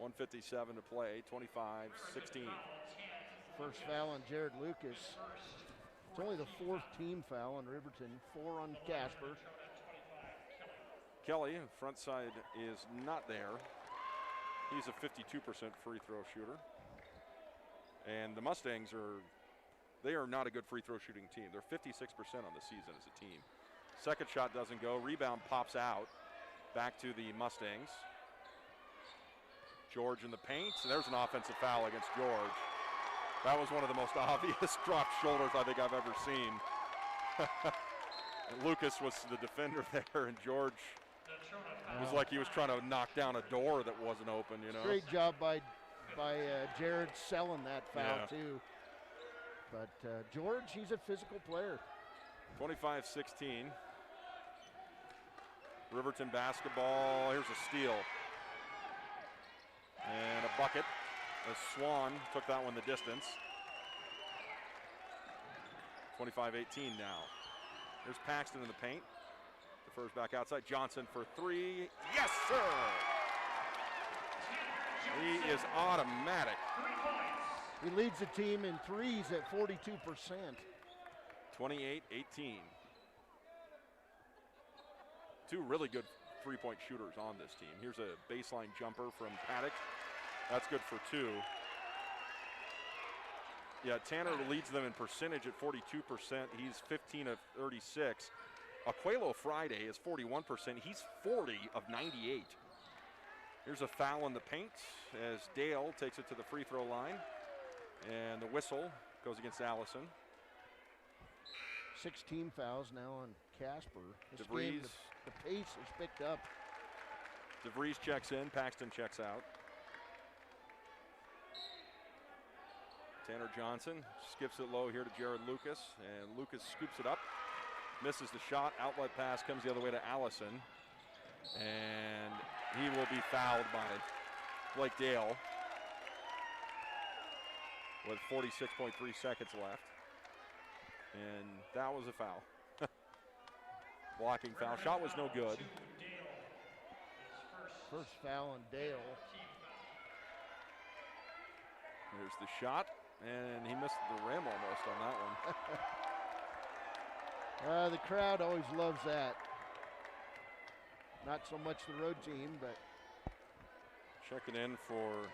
1:57 to play, 25-16. First foul on Jared Lucas. It's only the 4th team foul on Riverton, 4 on Casper. Kelly, front side is not there. He's a 52% free throw shooter. And the Mustangs are not a good free throw shooting team. They're 56% on the season as a team. Second shot doesn't go. Rebound pops out. Back to the Mustangs. George in the paint. There's an offensive foul against George. That was one of the most obvious dropped shoulders I think I've ever seen. Lucas was the defender there, and George was like he was trying to knock down a door that wasn't open, you know. Great job by Jared selling that foul too. But George, he's a physical player. 25-16. Riverton basketball. Here's a steal. And a bucket as Swan took that one the distance. 25-18 now. Here's Paxton in the paint. Defers back outside. Johnson for 3. Yes, sir! He is automatic. He leads the team in threes at 42%. 28-18. 2 really good three-point shooters on this team. Here's a baseline jumper from Paddock. That's good for 2. Yeah, Tanner leads them in percentage at 42%. He's 15 of 36. Aquelo Friday is 41%. He's 40 of 98. Here's a foul in the paint as Dale takes it to the free throw line. And the whistle goes against Allison. 6 team fouls now on Casper. This DeVries. game, the pace has picked up. DeVries checks in, Paxton checks out. Tanner Johnson skips it low here to Jared Lucas, and Lucas scoops it up, misses the shot, outlet pass comes the other way to Allison, and he will be fouled by Blake Dale with 46.3 seconds left, and that was a foul. Blocking foul, shot was no good. First foul on Dale. Here's the shot, and he missed the rim almost on that one. The crowd always loves that. Not so much the road team, but. Checking in for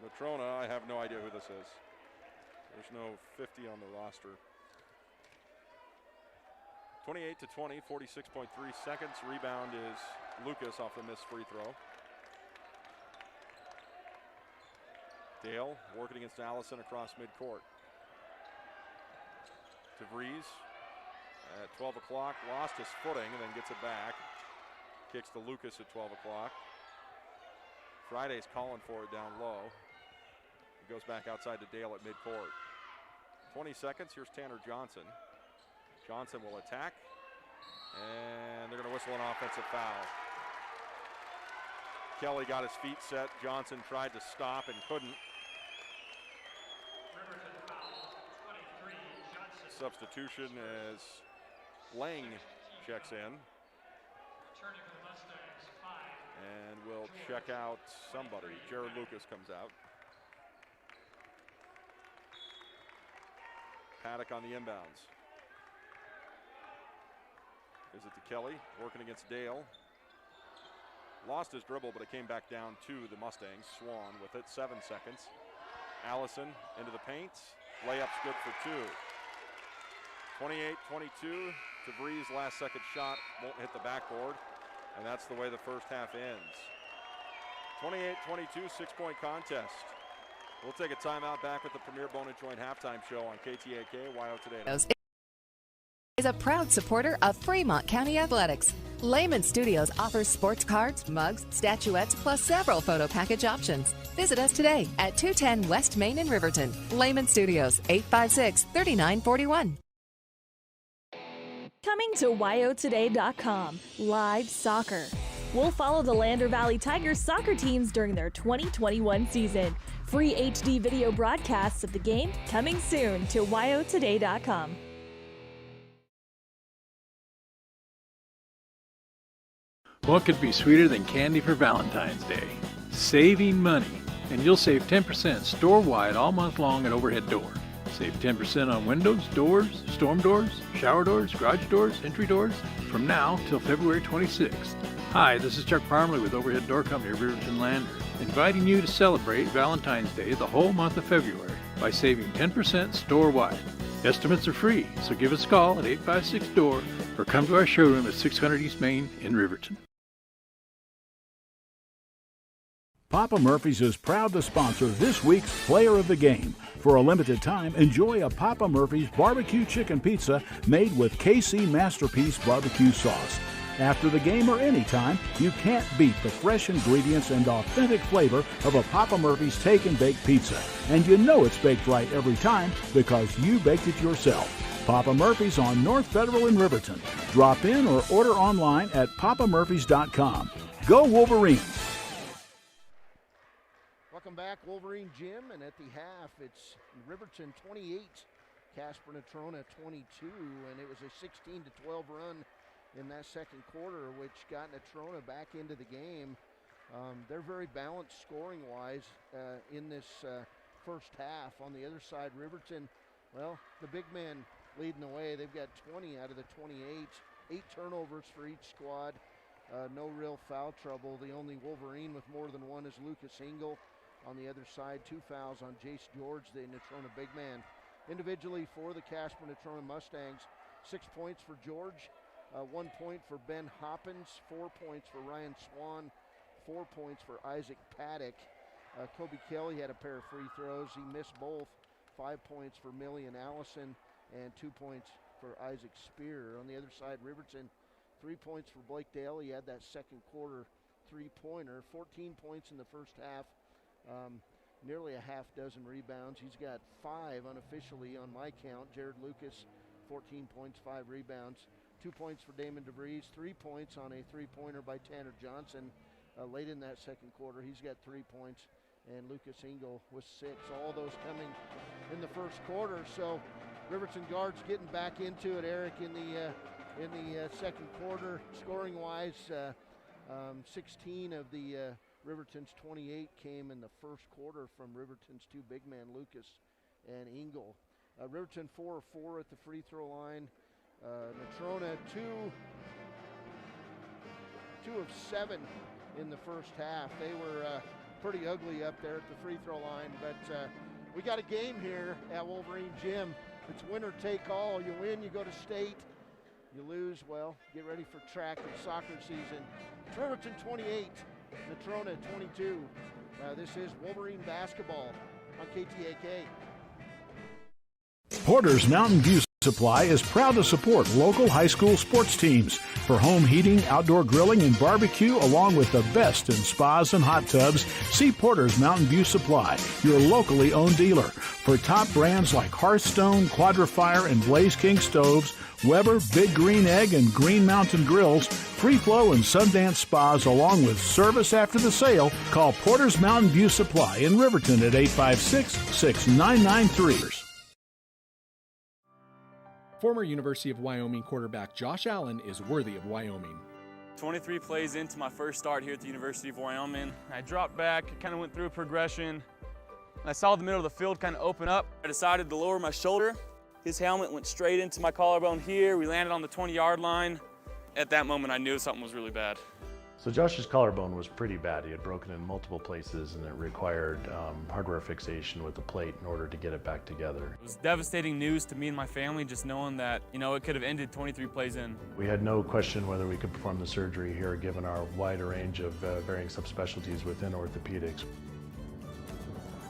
Natrona, I have no idea who this is. There's no 50 on the roster. 28-20, 46.3 seconds. Rebound is Lucas off the missed free throw. Dale working against Allison across midcourt. DeVries at 12 o'clock, lost his footing and then gets it back. Kicks to Lucas at 12 o'clock. Friday's calling for it down low. He goes back outside to Dale at midcourt. 20 seconds, here's Tanner Johnson. Johnson will attack, and they're going to whistle an offensive foul. Kelly got his feet set. Johnson tried to stop and couldn't. Riverton foul, 23, Johnson. Substitution as Lang checks in. Returning for the Mustangs, 5. And we'll check out somebody. Jared Lucas comes out. Paddock on the inbounds. Gives it to Kelly, working against Dale. Lost his dribble, but it came back down to the Mustangs. Swan with it, 7 seconds. Allison into the paint. Layup's good for 2. 28-22. DeVries' last second shot won't hit the backboard, and that's the way the first half ends. 28-22, 6-point contest. We'll take a timeout. Back with the premier Bone and Joint halftime show on KTAK, YO Today. Is a proud supporter of Fremont County Athletics. Lehman Studios offers sports cards, mugs, statuettes, plus several photo package options. Visit us today at 210 West Main in Riverton. Lehman Studios, 856-3941. Coming to YOToday.com, live soccer. We'll follow the Lander Valley Tigers soccer teams during their 2021 season. Free HD video broadcasts of the game coming soon to YOToday.com. What could be sweeter than candy for Valentine's Day? Saving money. And you'll save 10% store-wide all month long at Overhead Door. Save 10% on windows, doors, storm doors, shower doors, garage doors, entry doors from now till February 26th. Hi, this is Chuck Parmley with Overhead Door Company of Riverton Lander, inviting you to celebrate Valentine's Day the whole month of February by saving 10% store-wide. Estimates are free, so give us a call at 856-DOOR or come to our showroom at 600 East Main in Riverton. Papa Murphy's is proud to sponsor this week's Player of the Game. For a limited time, enjoy a Papa Murphy's barbecue chicken pizza made with KC Masterpiece barbecue sauce. After the game or anytime, you can't beat the fresh ingredients and authentic flavor of a Papa Murphy's Take and Bake pizza. And you know it's baked right every time because you baked it yourself. Papa Murphy's on North Federal in Riverton. Drop in or order online at papamurphys.com. Go Wolverines! Welcome back, Wolverine Gym, and at the half, it's Riverton 28, Casper Natrona 22, and it was a 16-12 run in that second quarter, which got Natrona back into the game. They're very balanced scoring-wise in this first half. On the other side, Riverton, well, the big man leading the way. They've got 20 out of the 28, 8 turnovers for each squad. No real foul trouble. The only Wolverine with more than one is Lucas Engel. On the other side, 2 fouls on Jace George, the Natrona big man. Individually for the Casper Natrona Mustangs, 6 points for George, 1 point for Ben Hoppins, 4 points for Ryan Swan, 4 points for Isaac Paddock. Kobe Kelly had a pair of free throws. He missed both. 5 points for Millie and Allison, and 2 points for Isaac Spear. On the other side, Riverton, 3 points for Blake Dale. He had that second quarter three-pointer, 14 points in the first half, nearly a half dozen rebounds. He's got 5 unofficially on my count. Jared Lucas, 14 points, 5 rebounds. 2 points for Damon DeVries, 3 points on a three-pointer by Tanner Johnson. Late in that second quarter, he's got 3 points, and Lucas Engel with 6. All those coming in the first quarter. So Riverton guards getting back into it, Eric, in the second quarter. Scoring-wise, 16 of the Riverton's 28 came in the first quarter from Riverton's 2 big men, Lucas and Engel. Riverton 4 of 4 at the free throw line. Natrona 2 of 7 in the first half. They were pretty ugly up there at the free throw line, but we got a game here at Wolverine Gym. It's winner take all. You win, you go to state. You lose, well, get ready for track and soccer season. It's Riverton 28, Natrona 22. This is Wolverine basketball on KTAK. Porter's Mountain View Supply is proud to support local high school sports teams for home heating, outdoor grilling, and barbecue, along with the best in spas and hot tubs. See Porter's Mountain View Supply, your locally owned dealer, for top brands like Hearthstone, Quadrifire, and Blaze King stoves, Weber, Big Green Egg, and Green Mountain grills, Free Flow and Sundance spas, along with service after the sale. Call Porter's Mountain View Supply in Riverton at 856-6993. Former University of Wyoming quarterback Josh Allen is worthy of Wyoming. 23 plays into my first start here at the University of Wyoming. I dropped back, kind of went through a progression. I saw the middle of the field kind of open up. I decided to lower my shoulder. His helmet went straight into my collarbone here. We landed on the 20-yard line. At that moment, I knew something was really bad. So Josh's collarbone was pretty bad. He had broken in multiple places, and it required hardware fixation with the plate in order to get it back together. It was devastating news to me and my family, just knowing that, it could have ended 23 plays in. We had no question whether we could perform the surgery here, given our wide range of varying subspecialties within orthopedics.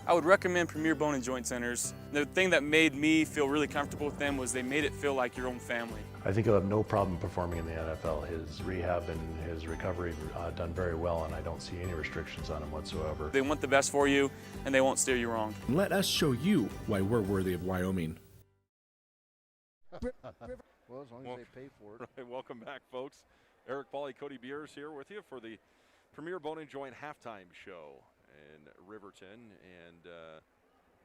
I would recommend Premier Bone and Joint Centers. The thing that made me feel really comfortable with them was they made it feel like your own family. I think he'll have no problem performing in the NFL. His rehab and his recovery done very well, and I don't see any restrictions on him whatsoever. They want the best for you, and they won't steer you wrong. Let us show you why we're worthy of Wyoming. Well, as long as they pay for it. Right, welcome back, folks. Eric Pauley, Cody Beers here with you for the Premier Bone and Joint halftime show in Riverton. And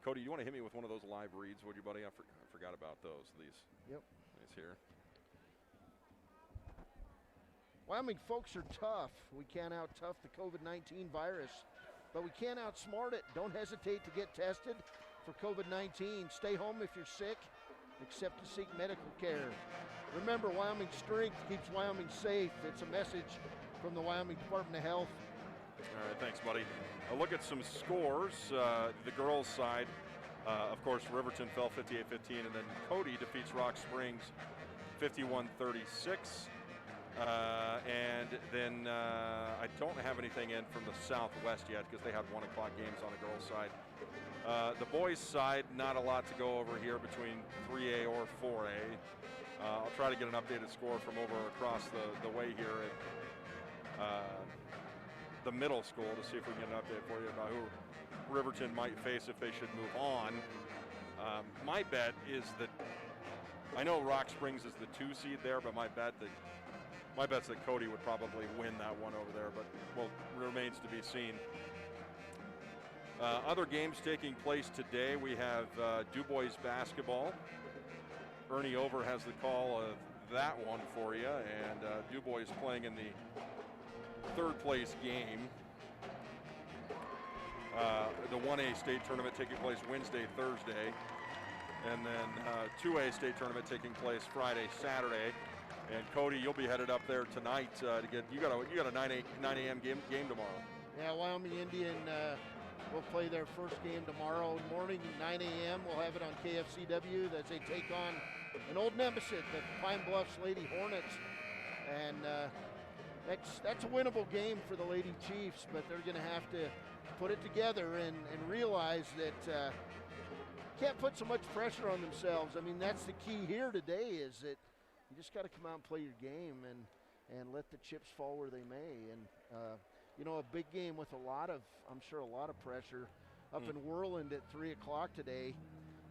Cody, you want to hit me with one of those live reads, would you, buddy? I forgot about those. These here. Wyoming folks are tough. We can't out-tough the COVID-19 virus, but we can't outsmart it. Don't hesitate to get tested for COVID-19. Stay home if you're sick, except to seek medical care. Remember, Wyoming's strength keeps Wyoming safe. It's a message from the Wyoming Department of Health. All right, thanks, buddy. A look at some scores. The girls' side, of course, Riverton fell 58-15, and then Cody defeats Rock Springs 51-36. And then I don't have anything in from the Southwest yet because they had 1 o'clock games on the girls' side. The boys' side, not a lot to go over here between 3A or 4A. I'll try to get an updated score from over across the way here at the middle school to see if we can get an update for you about who Riverton might face if they should move on. My bet is that I know Rock Springs is the 2 seed there, but my bet's that Cody would probably win that one over there, but remains to be seen. Other games taking place today, we have DuBois basketball. Ernie Over has the call of that one for you, and DuBois playing in the 3rd place game. The 1A state tournament taking place Wednesday, Thursday, and then 2A state tournament taking place Friday, Saturday. And Cody, you'll be headed up there tonight to get. You got a 9 a.m. game tomorrow. Yeah, Wyoming Indian will play their first game tomorrow morning, 9 a.m. We'll have it on KFCW as they take on an old nemesis, the Pine Bluffs Lady Hornets, and that's a winnable game for the Lady Chiefs. But they're going to have to put it together and realize that can't put so much pressure on themselves. I mean, that's the key here today, is that you just got to come out and play your game and let the chips fall where they may. And, you know, a big game with I'm sure a lot of pressure. Up in Worland at 3 o'clock today,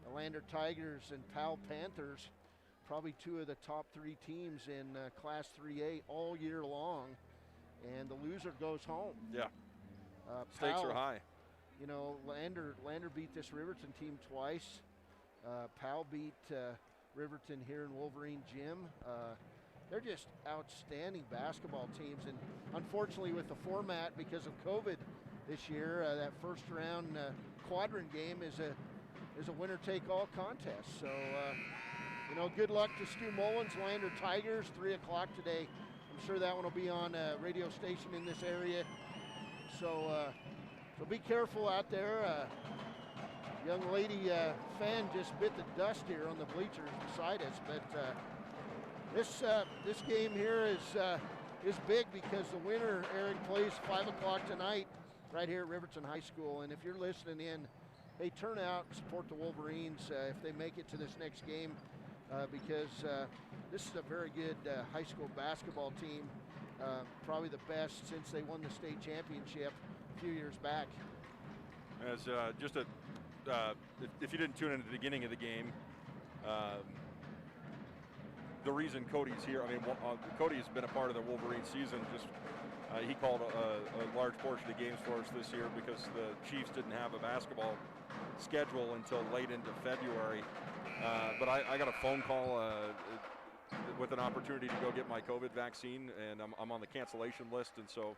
the Lander Tigers and Powell Panthers, probably two of the top 3 teams in Class 3A all year long, and the loser goes home. Yeah. Stakes are high. You know, Lander beat this Riverton team twice. Powell beat Riverton here in Wolverine Gym. They're just outstanding basketball teams, and unfortunately with the format, because of COVID this year, that first round quadrant game is a winner-take-all contest. So, you know, good luck to Stu Mullins, Lander Tigers, 3 o'clock today. I'm sure that one will be on a radio station in this area. So, so be careful out there. Young lady fan just bit the dust here on the bleachers beside us, but this game here is big, because the winner, Eric, plays 5 o'clock tonight right here at Riverton High School. And if you're listening in, hey, turn out and support the Wolverines if they make it to this next game, because this is a very good high school basketball team, probably the best since they won the state championship a few years back. As just if you didn't tune in at the beginning of the game, the reason Cody's here, I mean, Cody's been a part of the Wolverine season. Just he called a large portion of the games for us this year because the Chiefs didn't have a basketball schedule until late into February. But I got a phone call with an opportunity to go get my COVID vaccine, and I'm on the cancellation list. And so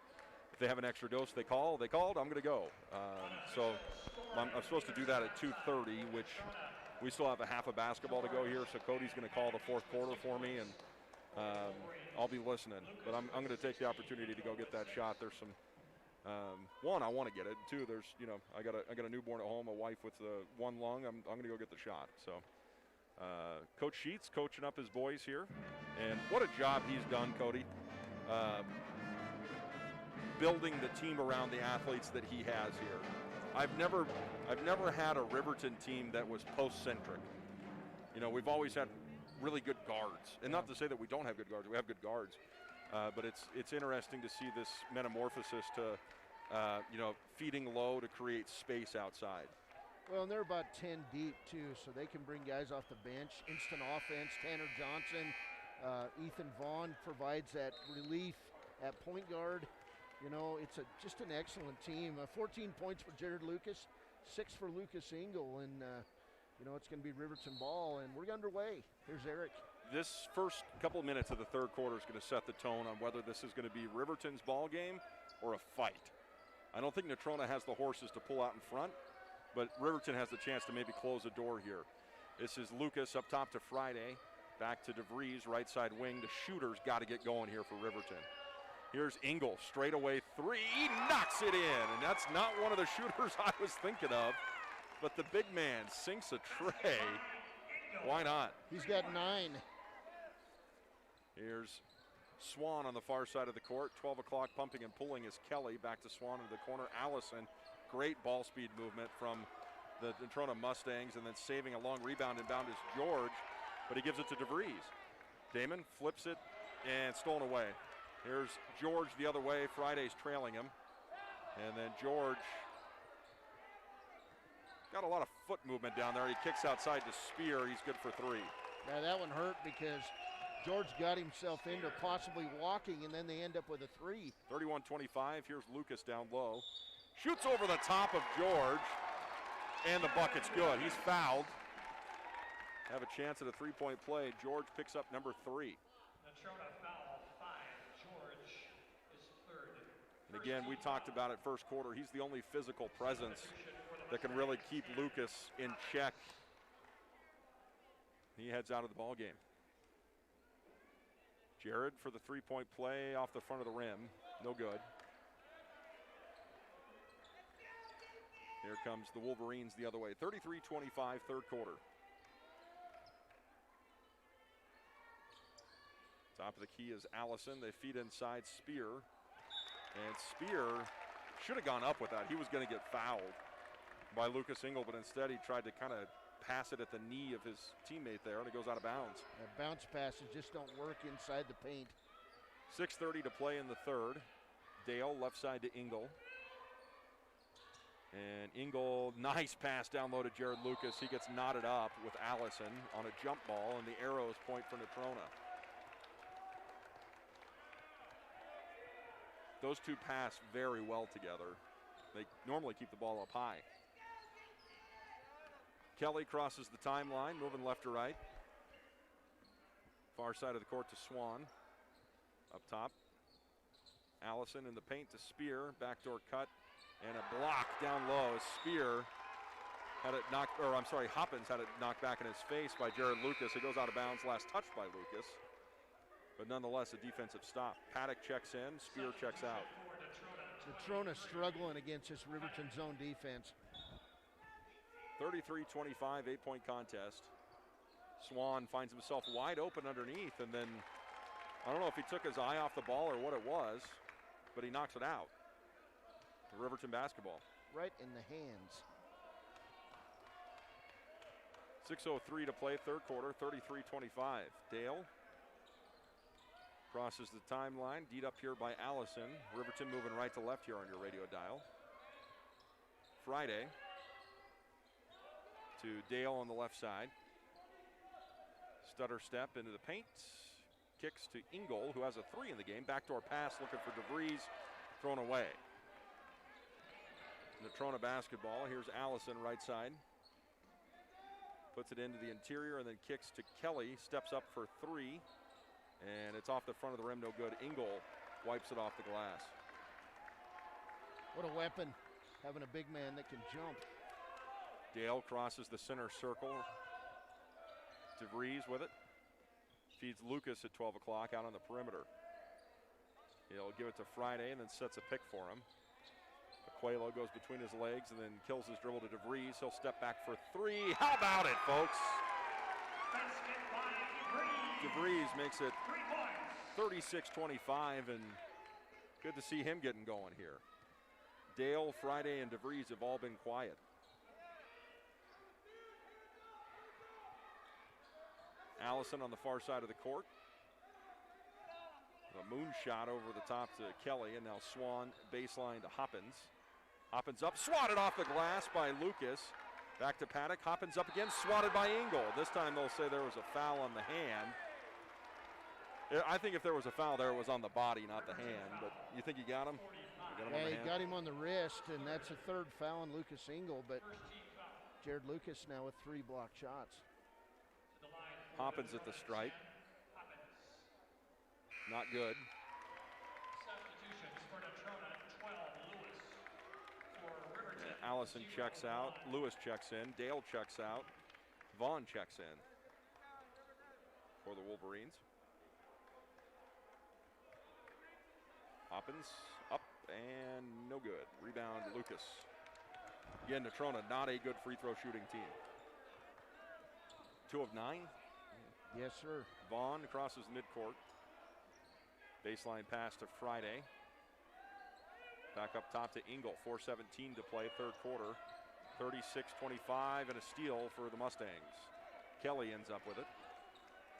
if they have an extra dose, they called, I'm going to go. So I'm supposed to do that at 2:30, which we still have a half of basketball to go here. So Cody's going to call the fourth quarter for me, and I'll be listening. But I'm going to take the opportunity to go get that shot. There's some, one, I want to get it. Two, there's, you know, I got a newborn at home, a wife with one lung. I'm going to go get the shot. So Coach Sheets coaching up his boys here, and what a job he's done, Cody. Building the team around the athletes that he has here. I've never had a Riverton team that was post-centric. You know, we've always had really good guards, and not to say that we don't have good guards. We have good guards, but it's interesting to see this metamorphosis to, you know, feeding low to create space outside. Well, and they're about 10 deep too, so they can bring guys off the bench, instant offense. Tanner Johnson, Ethan Vaughn provides that relief at point guard. You know, it's just an excellent team. 14 points for Jared Lucas, 6 for Lucas Engel, and you know, it's going to be Riverton ball, and we're underway. Here's Eric. This first couple of minutes of the third quarter is going to set the tone on whether this is going to be Riverton's ball game or a fight. I don't think Natrona has the horses to pull out in front, but Riverton has the chance to maybe close the door here. This is Lucas up top to Friday, back to DeVries, right side wing. The shooter's got to get going here for Riverton. Here's Engel, straightaway three, he knocks it in, and that's not one of the shooters I was thinking of, but the big man sinks a tray. Why not? He's got 9. Here's Swan on the far side of the court. 12 o'clock pumping and pulling is Kelly. Back to Swan into the corner. Allison, great ball speed movement from the Natrona Mustangs, and then saving a long rebound. Inbound is George, but he gives it to DeVries. Damon flips it and stolen away. Here's George the other way. Friday's trailing him. And then George got a lot of foot movement down there. He kicks outside to Spear. He's good for 3. Yeah, that one hurt because George got himself into possibly walking, and then they end up with a 3. 31-25. Here's Lucas down low. Shoots over the top of George. And the bucket's good. He's fouled. Have a chance at a 3-point play. George picks up number 3. Natrona foul 5. George is 3rd. And again, we talked about it first quarter. He's the only physical presence that can really keep Lucas in check. He heads out of the ball game. Jared for the 3-point play off the front of the rim. No good. Here comes the Wolverines the other way. 33-25, third quarter. Top of the key is Allison. They feed inside Spear. And Spear should have gone up with that. He was going to get fouled by Lucas Engel, but instead he tried to kind of pass it at the knee of his teammate there, and it goes out of bounds. Bounce passes just don't work inside the paint. 6:30 to play in the third. Dale left side to Engel. And Engel, nice pass down low to Jared Lucas. He gets knotted up with Allison on a jump ball, and the arrows point for Natrona. Those two pass very well together. They normally keep the ball up high. Kelly crosses the timeline, moving left to right. Far side of the court to Swan. Up top. Allison in the paint to Spear. Backdoor cut and a block down low. Spear had it knocked, or I'm sorry, Hoppins had it knocked back in his face by Jared Lucas. It goes out of bounds, last touch by Lucas. But nonetheless, a defensive stop. Paddock checks in, Spear checks out. Natrona struggling against this Riverton zone defense. 33-25, 8-point contest. Swan finds himself wide open underneath, and then I don't know if he took his eye off the ball or what it was, but he knocks it out. Riverton basketball. Right in the hands. 6:03 to play, third quarter, 33-25. Dale crosses the timeline, D'd up here by Allison. Riverton moving right to left here on your radio dial. Friday to Dale on the left side. Stutter step into the paint. Kicks to Engel, who has a 3 in the game. Backdoor pass looking for DeVries, thrown away. Natrona basketball. Here's Allison right side. Puts it into the interior and then kicks to Kelly. Steps up for 3. And it's off the front of the rim, no good. Engel wipes it off the glass. What a weapon, having a big man that can jump. Dale crosses the center circle. DeVries with it. Feeds Lucas at 12 o'clock out on the perimeter. He'll give it to Friday and then sets a pick for him. Aquelo goes between his legs and then kills his dribble to DeVries. He'll step back for 3. How about it, folks? DeVries makes it 36-25, and good to see him getting going here. Dale, Friday, and DeVries have all been quiet. Allison on the far side of the court. A moonshot over the top to Kelly, and now Swan baseline to Hoppins. Hoppins up, swatted off the glass by Lucas. Back to Paddock, Hoppins up again, swatted by Engel. This time they'll say there was a foul on the hand. I think if there was a foul there, it was on the body, not the hand. But you think you got him? He got him on the wrist, and that's a third foul on Lucas Engel. But Jared Lucas now with 3 blocked shots. Hoppins at the stripe. Not good. Allison checks out. Lewis checks in. Dale checks out. Vaughn checks in for the Wolverines. Hoppins up and no good. Rebound Lucas. Again, Natrona not a good free throw shooting team. 2 of 9. Yes, sir. Vaughn crosses midcourt. Baseline pass to Friday. Back up top to Engel. 4:17 to play, third quarter. 36-25 and a steal for the Mustangs. Kelly ends up with it.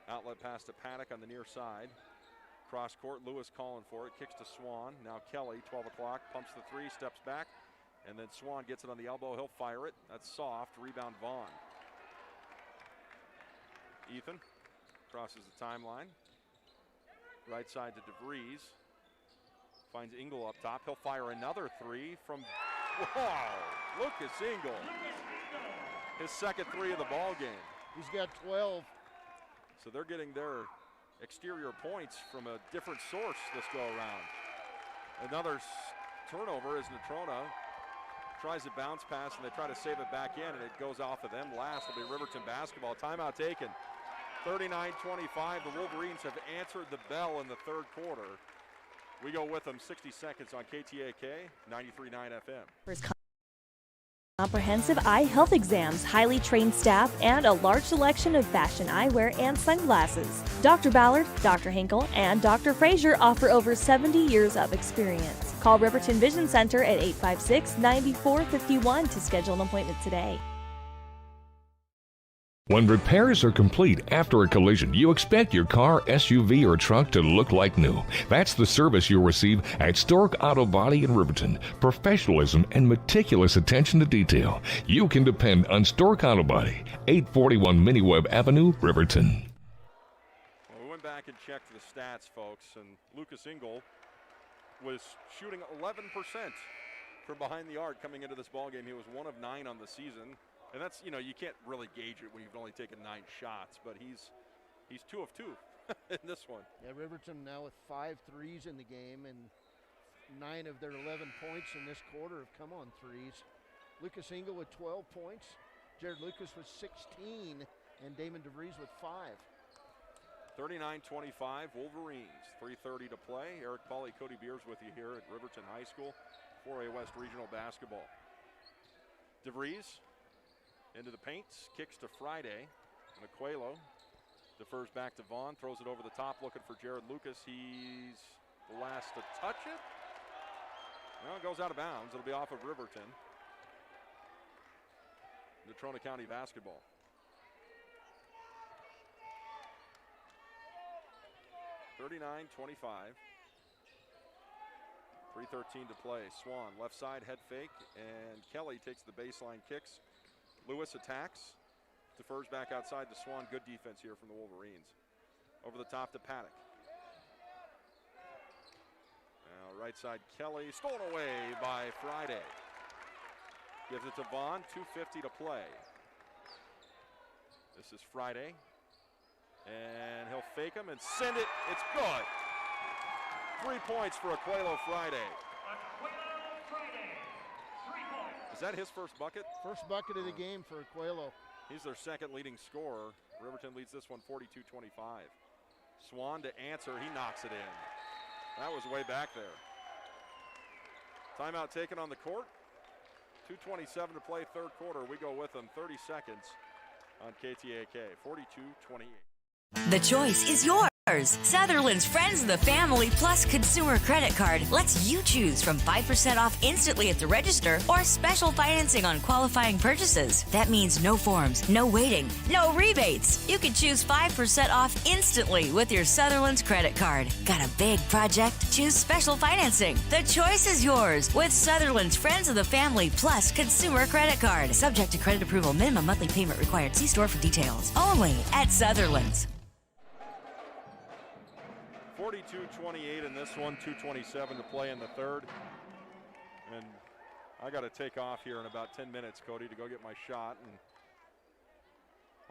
Outlet pass to Paddock on the near side. Cross court, Lewis calling for it. Kicks to Swan. Now Kelly, 12 o'clock, pumps the 3, steps back. And then Swan gets it on the elbow. He'll fire it. That's soft. Rebound Vaughn. Ethan crosses the timeline. Right side to DeVries. Finds Engel up top. He'll fire another 3 from, wow, Lucas Engel. His second 3 of the ball game. He's got 12. So they're getting their exterior points from a different source this go around. Another turnover as Natrona tries a bounce pass and they try to save it back in, and it goes off of them. Last will be Riverton basketball. Timeout taken. 39-25. The Wolverines have answered the bell in the third quarter. We go with them 60 seconds on KTAK 93.9 FM. Comprehensive eye health exams, highly trained staff, and a large selection of fashion eyewear and sunglasses. Dr. Ballard, Dr. Hinkle, and Dr. Frazier offer over 70 years of experience. Call Riverton Vision Center at 856-9451 to schedule an appointment today. When repairs are complete after a collision, you expect your car, SUV, or truck to look like new. That's the service you'll receive at Stork Auto Body in Riverton. Professionalism and meticulous attention to detail. You can depend on Stork Auto Body, 841 Miniweb Avenue, Riverton. Well, we went back and checked the stats, folks, and Lucas Engel was shooting 11% from behind the arc coming into this ballgame. He was 1 of 9 on the season. And that's, you can't really gauge it when you've only taken 9 shots, but he's 2 of 2 in this one. Yeah, Riverton now with 5 threes in the game, and 9 of their 11 points in this quarter have come on threes. Lucas Engel with 12 points, Jared Lucas with 16, and Damon DeVries with 5. 39-25, Wolverines, 3:30 to play. Eric Pauly, Cody Beers with you here at Riverton High School, 4A West Regional Basketball. DeVries into the paint, kicks to Friday, and Aquelo defers back to Vaughn, throws it over the top, looking for Jared Lucas. He's the last to touch it. Well, it goes out of bounds. It'll be off of Riverton. Natrona County basketball. (39-25). 3:13 to play. Swan, left side, head fake, and Kelly takes the baseline kicks. Lewis attacks, defers back outside to Swan. Good defense here from the Wolverines. Over the top to Paddock. Now right side, Kelly, stolen away by Friday. Gives it to Vaughn, 2:50 to play. This is Friday, and he'll fake him and send it. It's good. 3 points for Aquelo Friday. Is that his first bucket? First bucket of the game for Aquelo. He's their second leading scorer. Riverton leads this one 42-25. Swan to answer, he knocks it in. That was way back there. Timeout taken on the court. 2:27 to play, third quarter. We go with them, 30 seconds on KTAK, 42-28. The choice is yours. Sutherland's Friends of the Family Plus Consumer Credit Card lets you choose from 5% off instantly at the register or special financing on qualifying purchases. That means no forms, no waiting, no rebates. You can choose 5% off instantly with your Sutherland's credit card. Got a big project? Choose special financing. The choice is yours with Sutherland's Friends of the Family Plus Consumer Credit Card. Subject to credit approval. Minimum monthly payment required. See store for details. Only at Sutherland's. 42-28 in this one, 2:27 to play in the third. And I got to take off here in about 10 minutes, Cody, to go get my shot, and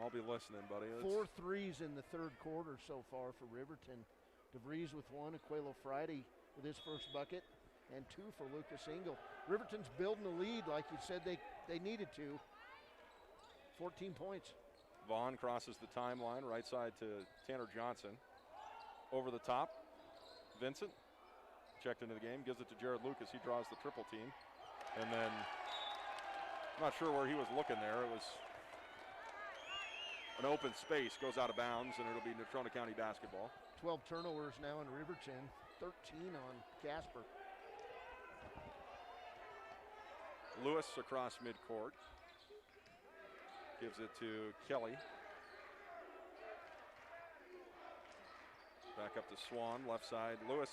I'll be listening, buddy. 4 threes in the third quarter so far for Riverton. DeVries with 1, Aquelo Friday with his first bucket, and 2 for Lucas Engel. Riverton's building a lead like you said they needed to. 14 points. Vaughn crosses the timeline, right side to Tanner Johnson. Over the top, Vincent checked into the game, gives it to Jared Lucas. He draws the triple team. And then, I'm not sure where he was looking there. It was an open space, goes out of bounds, and it'll be Natrona County basketball. 12 turnovers now in Riverton, 13 on Casper. Lewis across midcourt. Gives it to Kelly. Back up to Swan, left side. Lewis,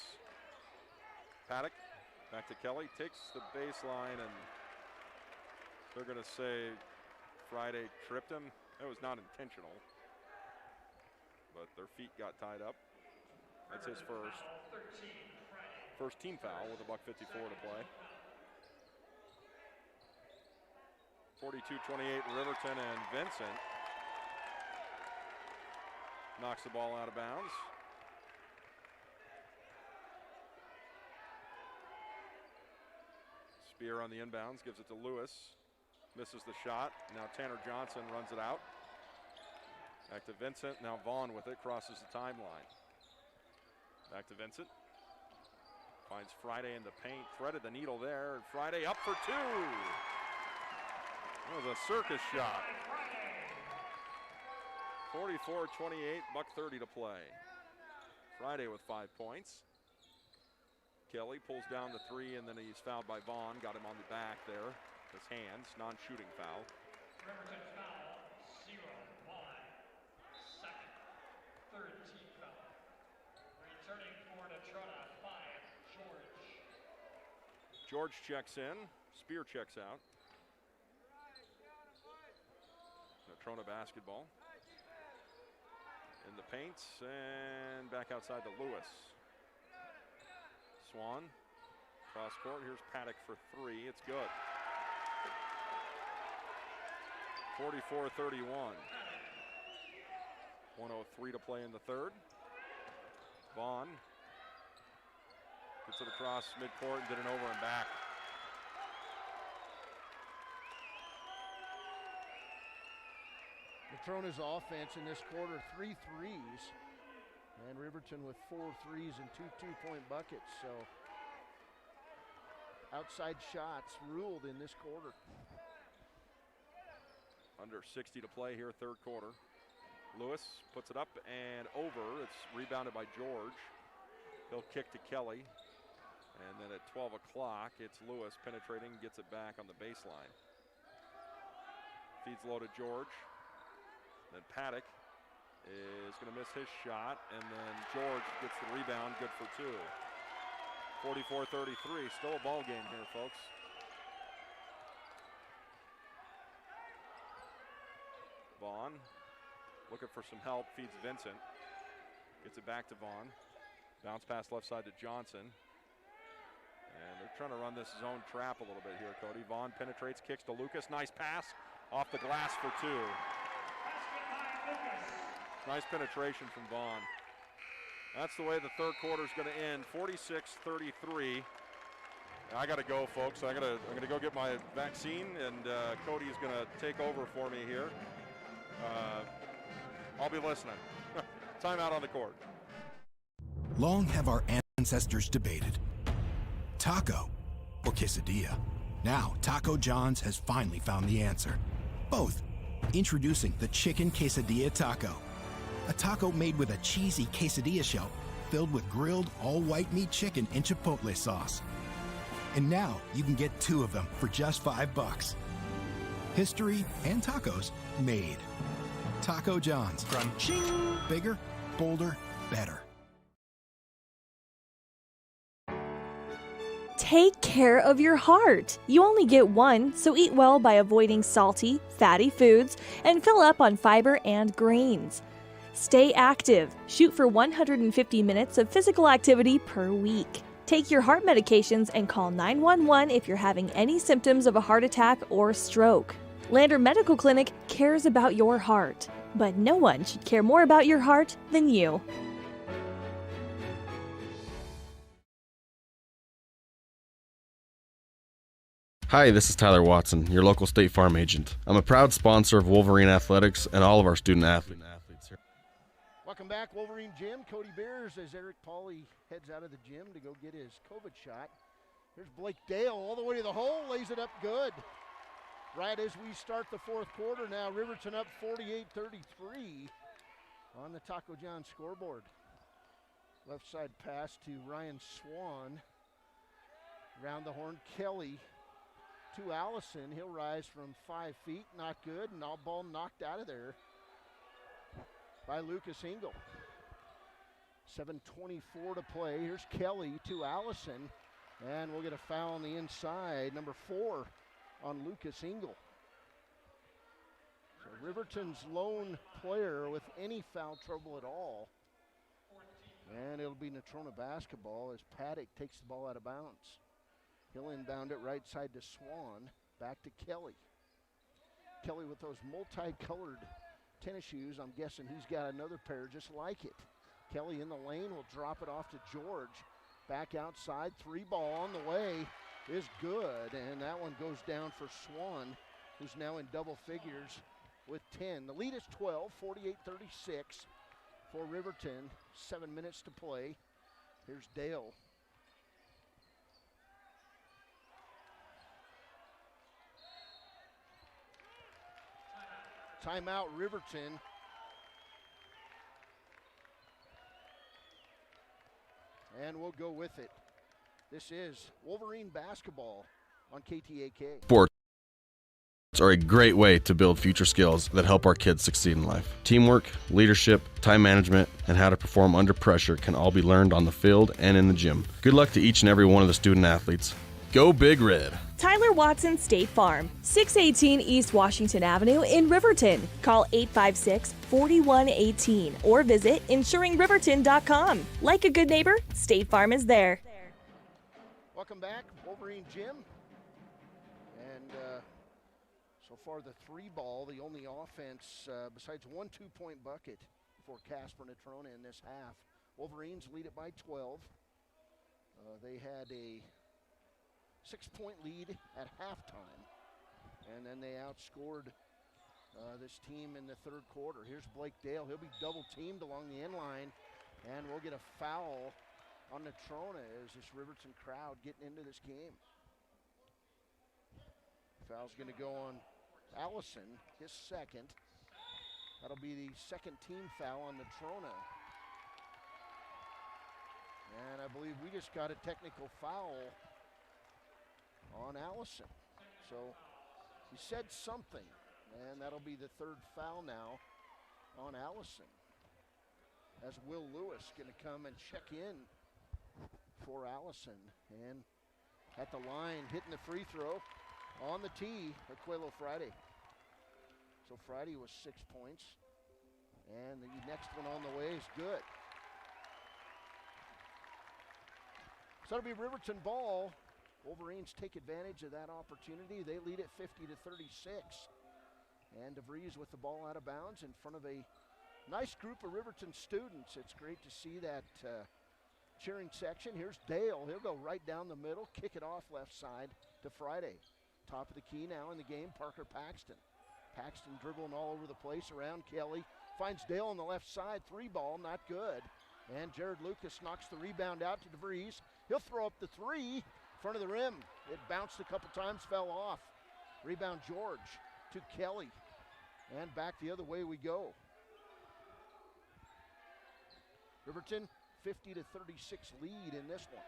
Paddock, back to Kelly, takes the baseline, and they're going to say Friday tripped him. It was not intentional, but their feet got tied up. That's his first team foul with $1:54 to play. 42-28 Riverton, and Vincent knocks the ball out of bounds. Spear on the inbounds, gives it to Lewis. Misses the shot. Now Tanner Johnson runs it out. Back to Vincent. Now Vaughn with it, crosses the timeline. Back to Vincent. Finds Friday in the paint, threaded the needle there. And Friday up for 2. That was a circus shot. 44-28, $1:30 to play. Friday with 5 points. Kelly pulls down the 3, and then he's fouled by Vaughn. Got him on the back there. His hands, non-shooting foul. George checks in. Spear checks out. Natrona basketball. In the paints and back outside to Lewis. Swan, cross court. Here's Paddock for three. It's good. 44-31. 1:03 to play in the third. Vaughn gets it across midcourt and did an over and back. Natrona's offense in this quarter, 3 threes. And Riverton with 4 threes and 2 two-point buckets. So outside shots ruled in this quarter. Under 60 to play here, third quarter. Lewis puts it up and over. It's rebounded by George. He'll kick to Kelly. And then at 12 o'clock, it's Lewis penetrating, gets it back on the baseline. Feeds low to George. Then Paddock is going to miss his shot, and then George gets the rebound, good for two. 44-33, still a ball game here, folks. Vaughn looking for some help, feeds Vincent. Gets it back to Vaughn. Bounce pass left side to Johnson. And they're trying to run this zone trap a little bit here, Cody. Vaughn penetrates, kicks to Lucas. Nice pass off the glass for two. Nice penetration from Vaughn. That's the way the third quarter is going to end. 46-33. I got to go, folks. I'm gonna go get my vaccine, and Cody is going to take over for me here. I'll be listening. Timeout on the court. Long have our ancestors debated taco or quesadilla. Now, Taco John's has finally found the answer. Both. Introducing the Chicken Quesadilla Taco. A taco made with a cheesy quesadilla shell filled with grilled all-white meat chicken and chipotle sauce. And now you can get 2 of them for just $5. History and tacos made. Taco John's. Crunching. Bigger, bolder, better. Take care of your heart. You only get one, so eat well by avoiding salty, fatty foods and fill up on fiber and grains. Stay active. Shoot for 150 minutes of physical activity per week. Take your heart medications and call 911 if you're having any symptoms of a heart attack or stroke. Lander Medical Clinic cares about your heart, but no one should care more about your heart than you. Hi, this is Tyler Watson, your local State Farm agent. I'm a proud sponsor of Wolverine Athletics and all of our student athletes here. Welcome back, Wolverine Gym. Cody Bears as Eric Pauly heads out of the gym to go get his COVID shot. There's Blake Dale all the way to the hole, lays it up good. Right as we start the fourth quarter now, Riverton up 48-33 on the Taco John scoreboard. Left side pass to Ryan Swan. Round the horn, Kelly to Allison. He'll rise from 5 feet, not good, and all ball knocked out of there by Lucas Engel. 7:24 to play. Here's Kelly to Allison, and we'll get a foul on the inside, number 4 on Lucas Engel. So Riverton's lone player with any foul trouble at all. And it'll be Natrona basketball as Paddock takes the ball out of bounds. He'll inbound it right side to Swan, back to Kelly. Kelly with those multicolored tennis shoes. I'm guessing he's got another pair just like it. Kelly in the lane will drop it off to George. Back outside, 3 ball on the way is good, and that one goes down for Swan, who's now in double figures with 10. The lead is 12, 48-36 for Riverton. 7 minutes to play. Here's Dale. Timeout, Riverton. And we'll go with it. This is Wolverine basketball on KTAK. Sports are a great way to build future skills that help our kids succeed in life. Teamwork, leadership, time management, and how to perform under pressure can all be learned on the field and in the gym. Good luck to each and every one of the student athletes. Go Big Red. Tyler Watson State Farm, 618 East Washington Avenue in Riverton. Call 856-4118 or visit insuringriverton.com. Like a good neighbor, State Farm is there. Welcome back, Wolverine Gym. And so far the 3-ball, the only offense besides one 2-point bucket for Casper Natrona in this half. Wolverines lead it by 12. They had a 6-point lead at halftime, and then they outscored this team in the third quarter. Here's Blake Dale. He'll be double teamed along the end line, and we'll get a foul on Natrona as this Riverton crowd getting into this game. Foul's going to go on Allison, his second. That'll be the second team foul on Natrona. And I believe we just got a technical foul on Allison. So he said something, and that'll be the third foul now on Allison. As Will Lewis going to come and check in for Allison. And at the line, hitting the free throw on the tee, Aquilo Friday. So Friday was 6 points, and the next one on the way is good. So it'll be Riverton ball. Wolverines take advantage of that opportunity. They lead it 50-36. And DeVries with the ball out of bounds in front of a nice group of Riverton students. It's great to see that cheering section. Here's Dale. He'll go right down the middle, kick it off left side to Friday. Top of the key now in the game, Parker Paxton. Paxton dribbling all over the place around Kelly. Finds Dale on the left side. 3-ball, not good. And Jared Lucas knocks the rebound out to DeVries. He'll throw up the 3 in front of the rim. It bounced a couple times, fell off. Rebound George to Kelly. And back the other way we go. Riverton, 50-36 lead in this one.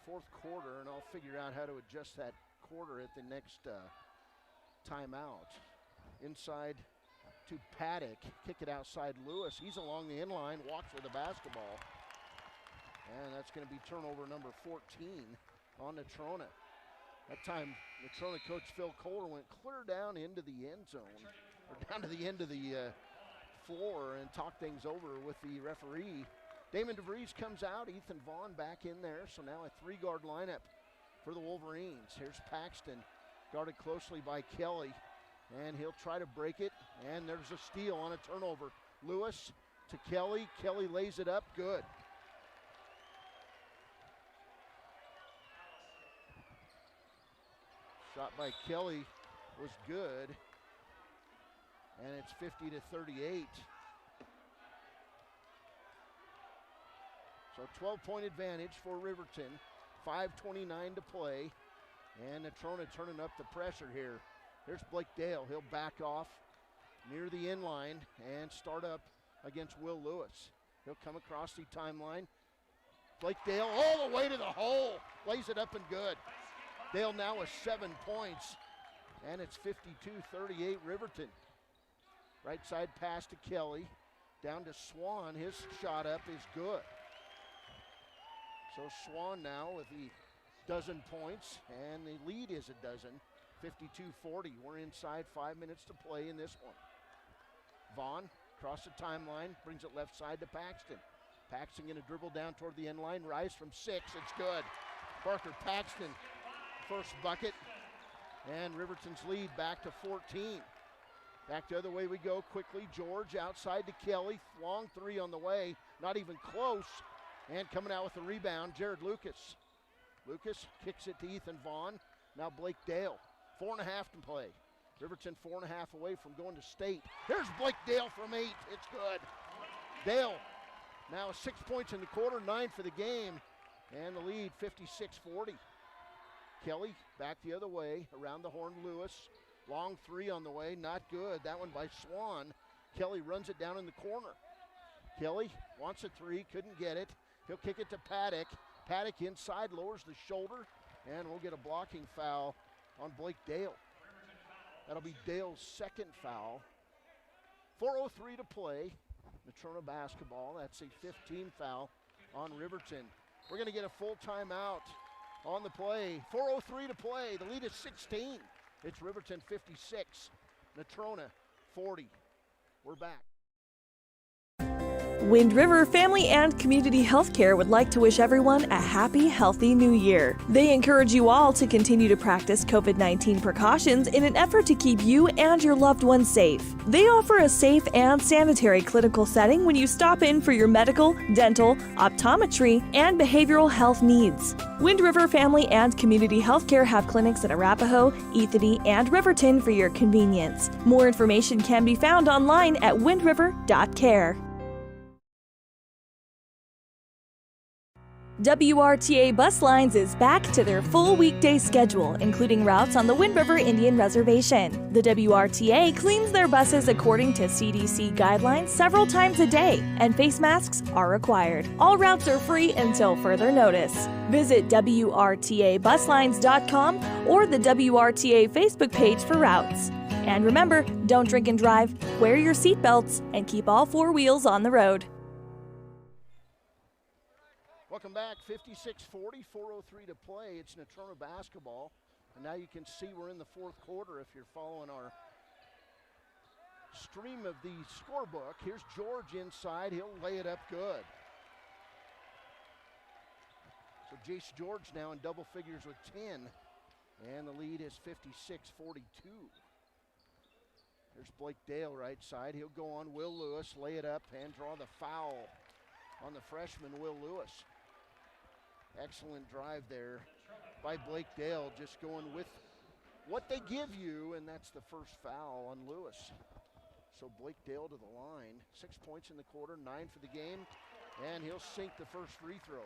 Fourth quarter, and I'll figure out how to adjust that quarter at the next timeout. Inside to Paddock, kick it outside Lewis. He's along the inline, walks with the basketball. And that's going to be turnover number 14 on Natrona. That time, Natrona coach Phil Kohler went clear down into the end zone, or down to the end of the floor and talked things over with the referee. Damon DeVries comes out, Ethan Vaughn back in there, so now a 3-guard lineup for the Wolverines. Here's Paxton, guarded closely by Kelly, and he'll try to break it, and there's a steal on a turnover. Lewis to Kelly, Kelly lays it up, good. Shot by Kelly was good, and it's 50-38. So 12-point advantage for Riverton, 5:29 to play, and Natrona turning up the pressure here. Here's Blake Dale, he'll back off near the end line and start up against Will Lewis. He'll come across the timeline. Blake Dale all the way to the hole, lays it up and good. Dale now with 7 points, and it's 52-38 Riverton. Right side pass to Kelly, down to Swan. His shot up is good. So Swan now with the dozen points, and the lead is a dozen, 52-40. We're inside 5 minutes to play in this one. Vaughn across the timeline, brings it left side to Paxton. Paxton going to dribble down toward the end line, rise from 6, it's good. Parker Paxton, first bucket, and Riverton's lead back to 14. Back the other way we go quickly. George outside to Kelly, long 3 on the way, not even close. And coming out with the rebound, Jared Lucas. Lucas kicks it to Ethan Vaughn. Now Blake Dale, 4.5 to play. Riverton 4.5 away from going to state. Here's Blake Dale from 8, it's good. Dale now 6 points in the quarter, 9 for the game, and the lead 56-40. Kelly back the other way, around the horn, Lewis. Long 3 on the way, not good. That one by Swan. Kelly runs it down in the corner. Kelly wants a 3, couldn't get it. He'll kick it to Paddock. Paddock inside, lowers the shoulder, and we'll get a blocking foul on Blake Dale. That'll be Dale's second foul. 4:03 to play. Natrona basketball, that's a 15 foul on Riverton. We're going to get a full timeout on the play. 4:03 to play. The lead is 16. It's Riverton 56, Natrona 40. We're back. Wind River Family and Community Healthcare would like to wish everyone a happy, healthy new year. They encourage you all to continue to practice COVID-19 precautions in an effort to keep you and your loved ones safe. They offer a safe and sanitary clinical setting when you stop in for your medical, dental, optometry, and behavioral health needs. Wind River Family and Community Healthcare have clinics at Arapahoe, Ethany, and Riverton for your convenience. More information can be found online at windriver.care. WRTA Bus Lines is back to their full weekday schedule, including routes on the Wind River Indian Reservation. The WRTA cleans their buses according to CDC guidelines several times a day, and face masks are required. All routes are free until further notice. Visit WRTABuslines.com or the WRTA Facebook page for routes. And remember, don't drink and drive, wear your seatbelts, and keep all four wheels on the road. Welcome back, 56-40, 4:03 to play. It's Natrona basketball. And now you can see we're in the fourth quarter if you're following our stream of the scorebook. Here's George inside. He'll lay it up good. So Jace George now in double figures with 10. And the lead is 56-42. There's Blake Dale right side. He'll go on Will Lewis, lay it up, and draw the foul on the freshman, Will Lewis. Excellent drive there by Blake Dale, just going with what they give you, and that's the first foul on Lewis. So Blake Dale to the line, 6 points in the quarter, 9 for the game, and he'll sink the first free throw.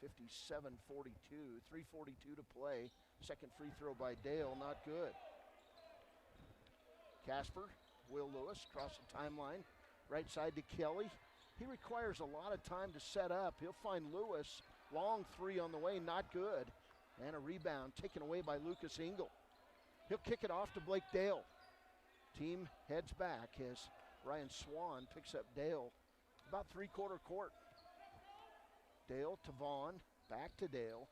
57-42, 3:42 to play. Second free throw by Dale, not good. Casper, Will Lewis, across the timeline. Right side to Kelly. He requires a lot of time to set up. He'll find Lewis. Long three on the way, not good. And a rebound taken away by Lucas Engel. He'll kick it off to Blake Dale. Team heads back as Ryan Swan picks up Dale. About three-quarter court. Dale to Vaughn. Back to Dale.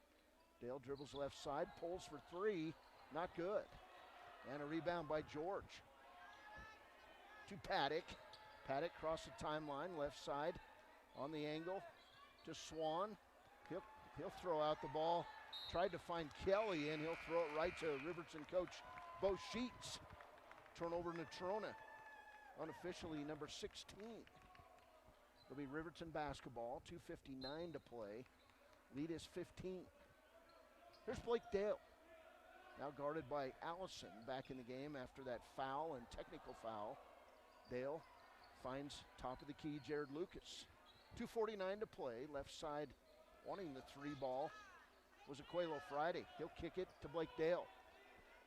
Dale dribbles left side, pulls for three. Not good. And a rebound by George. To Paddock. Paddock across the timeline, left side on the angle to Swan. He'll throw out the ball. Tried to find Kelly, and he'll throw it right to Riverton coach Bo Sheets. Turnover Natrona, unofficially number 16. It'll be Riverton basketball, 2:59 to play. Lead is 15. Here's Blake Dale. Now guarded by Allison, back in the game after that foul and technical foul. Dale finds top of the key Jared Lucas. 2:49 to play. Left side wanting the three ball was Aquelo Friday. He'll kick it to Blake Dale.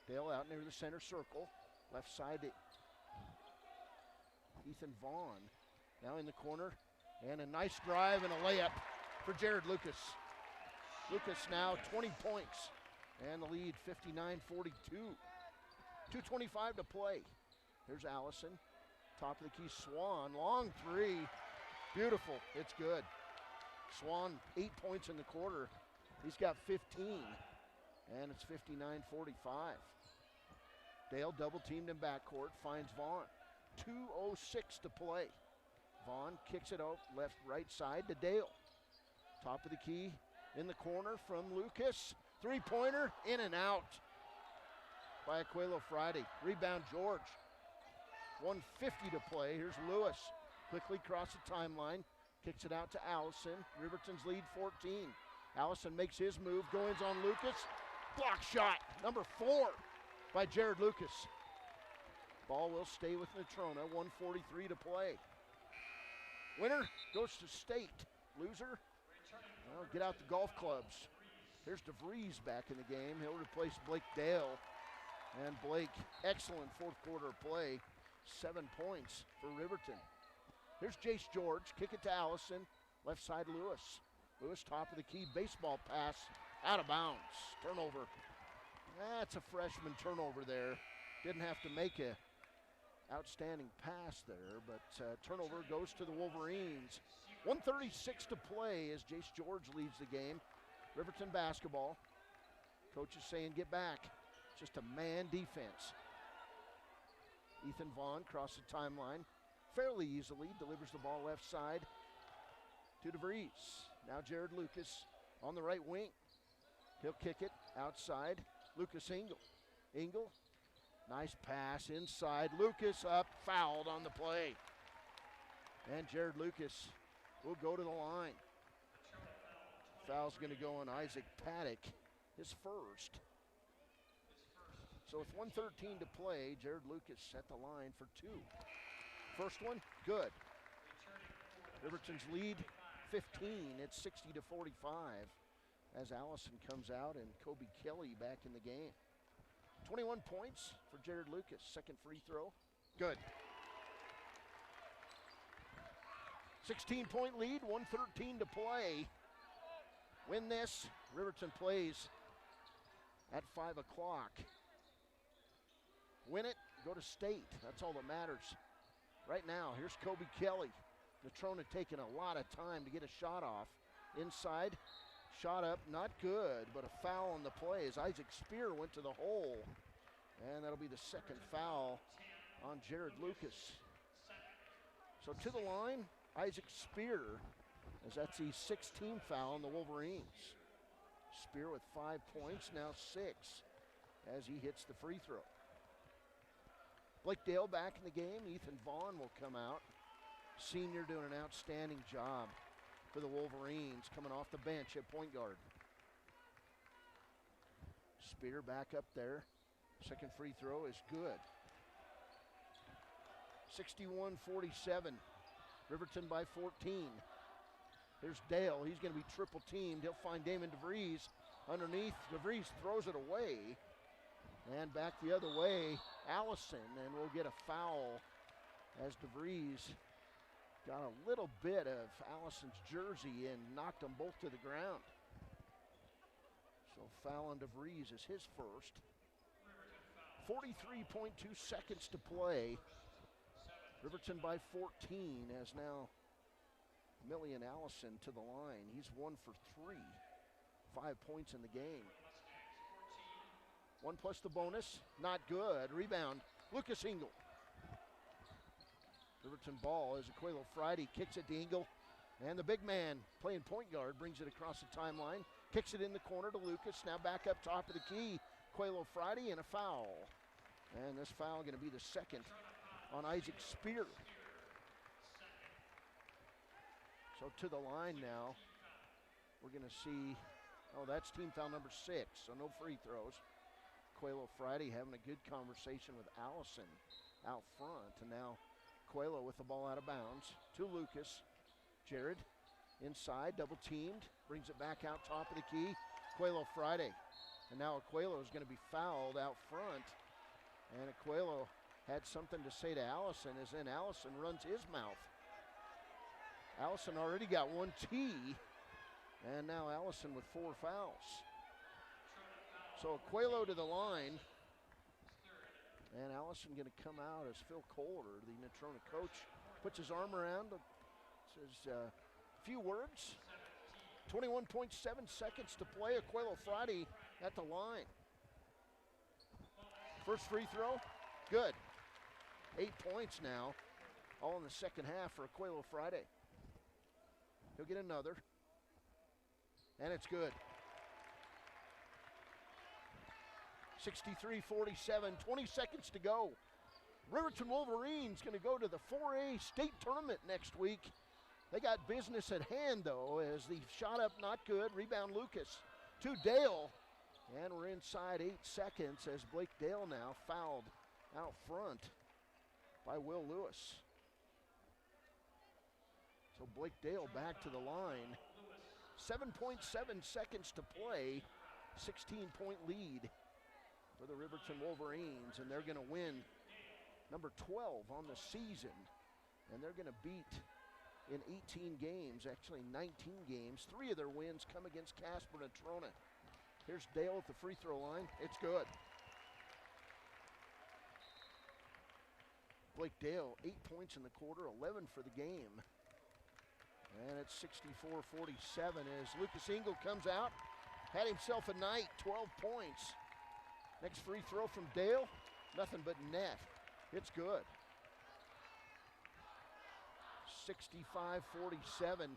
Dale out near the center circle. Left side to Ethan Vaughn. Now in the corner. And a nice drive and a layup for Jared Lucas. Lucas now 20 points. And the lead 59-42. 2:25 to play. Here's Allison. Top of the key, Swan. Long three. Beautiful. It's good. Swan, 8 points in the quarter. He's got 15. And it's 59-45. Dale double teamed in backcourt. Finds Vaughn. 2:06 to play. Vaughn kicks it out right side to Dale. Top of the key in the corner from Lucas. Three-pointer in and out by Aquelo Friday. Rebound George. 1:50 to play. Here's Lewis. Quickly across the timeline. Kicks it out to Allison. Riverton's lead 14. Allison makes his move. Goins on Lucas. Block shot. Number 4 by Jared Lucas. Ball will stay with Natrona. 1:43 to play. Winner goes to state. Loser, well, get out the golf clubs. Here's DeVries back in the game. He'll replace Blake Dale. And Blake, excellent fourth quarter play. 7 points for Riverton. Here's Jace George. Kick it to Allison. Left side Lewis. Lewis top of the key. Baseball pass. Out of bounds. Turnover. That's a freshman turnover there. Didn't have to make a Outstanding pass there, but turnover goes to the Wolverines. 1:36 to play as Jace George leads the game. Riverton basketball. Coach is saying get back. Just a man defense. Ethan Vaughn crosses the timeline fairly easily, delivers the ball left side to DeVries. Now Jared Lucas on the right wing. He'll kick it outside. Lucas Engel. Engel, nice pass inside. Lucas up, fouled on the play. And Jared Lucas will go to the line. Foul's going to go on Isaac Paddock, his first. So with 1:13 to play, Jared Lucas at the line for 2. First one, good. Riverton's lead, 15. It's 60-45 as Allison comes out and Kobe Kelly back in the game. 21 points for Jared Lucas. Second free throw, good. 16-point lead, 1:13 to play. Win this, Riverton plays at 5 o'clock. Win it, go to state. That's all that matters. Right now, here's Kobe Kelly. Natrona taking a lot of time to get a shot off. Inside, shot up, not good, but a foul on the play as Isaac Spear went to the hole. And that'll be the second foul on Jared Lucas. So to the line, Isaac Spear, as that's the 16th foul on the Wolverines. Spear with 5 points, now 6, as he hits the free throw. Blake Dale back in the game. Ethan Vaughn will come out. Senior doing an outstanding job for the Wolverines, coming off the bench at point guard. Spear back up there. Second free throw is good. 61-47. Riverton by 14. Here's Dale. He's going to be triple teamed. He'll find Damon DeVries underneath. DeVries throws it away. And back the other way, Allison, and we'll get a foul as DeVries got a little bit of Allison's jersey and knocked them both to the ground. So foul on DeVries is his first. 43.2 seconds to play. Riverton by 14 as now Millian Allison to the line. He's 1 for 3. 5 points in the game. 1 plus the bonus, not good. Rebound, Lucas Engel. Riverton ball as Aquilo Friday kicks it to Engel. And the big man playing point guard brings it across the timeline. Kicks it in the corner to Lucas. Now back up top of the key. Aquilo Friday and a foul. And this foul going to be the second on Isaac Spear. So to the line now. We're going to see, that's team foul number 6, so no free throws. Aquilo Friday having a good conversation with Allison out front. And now Aquilo with the ball out of bounds to Lucas. Jared inside, double teamed, brings it back out top of the key. Aquilo Friday. And now Aquilo is going to be fouled out front. And Aquilo had something to say to Allison as then Allison runs his mouth. Allison already got 1 T. And now Allison with 4 fouls. So Aquilo to the line. And Allison going to come out as Phil Kohler, the Natrona coach, puts his arm around, says a few words. 21.7 seconds to play. Aquilo Friday at the line. First free throw, good. 8 points now, all in the second half for Aquilo Friday. He'll get another, and it's good. 63-47, 20 seconds to go. Riverton Wolverines going to go to the 4A state tournament next week. They got business at hand, though, as the shot up not good. Rebound Lucas to Dale. And we're inside 8 seconds as Blake Dale now fouled out front by Will Lewis. So Blake Dale back to the line. 7.7 seconds to play. 16-point lead for the Riverton Wolverines, and they're going to win number 12 on the season. And they're going to beat in 18 games, actually 19 games. 3 of their wins come against Casper Natrona. Here's Dale at the free throw line. It's good. Blake Dale, 8 points in the quarter, 11 for the game. And it's 64-47 as Lucas Engel comes out. Had himself a night, 12 points. Next free throw from Dale, nothing but net. It's good. 65-47.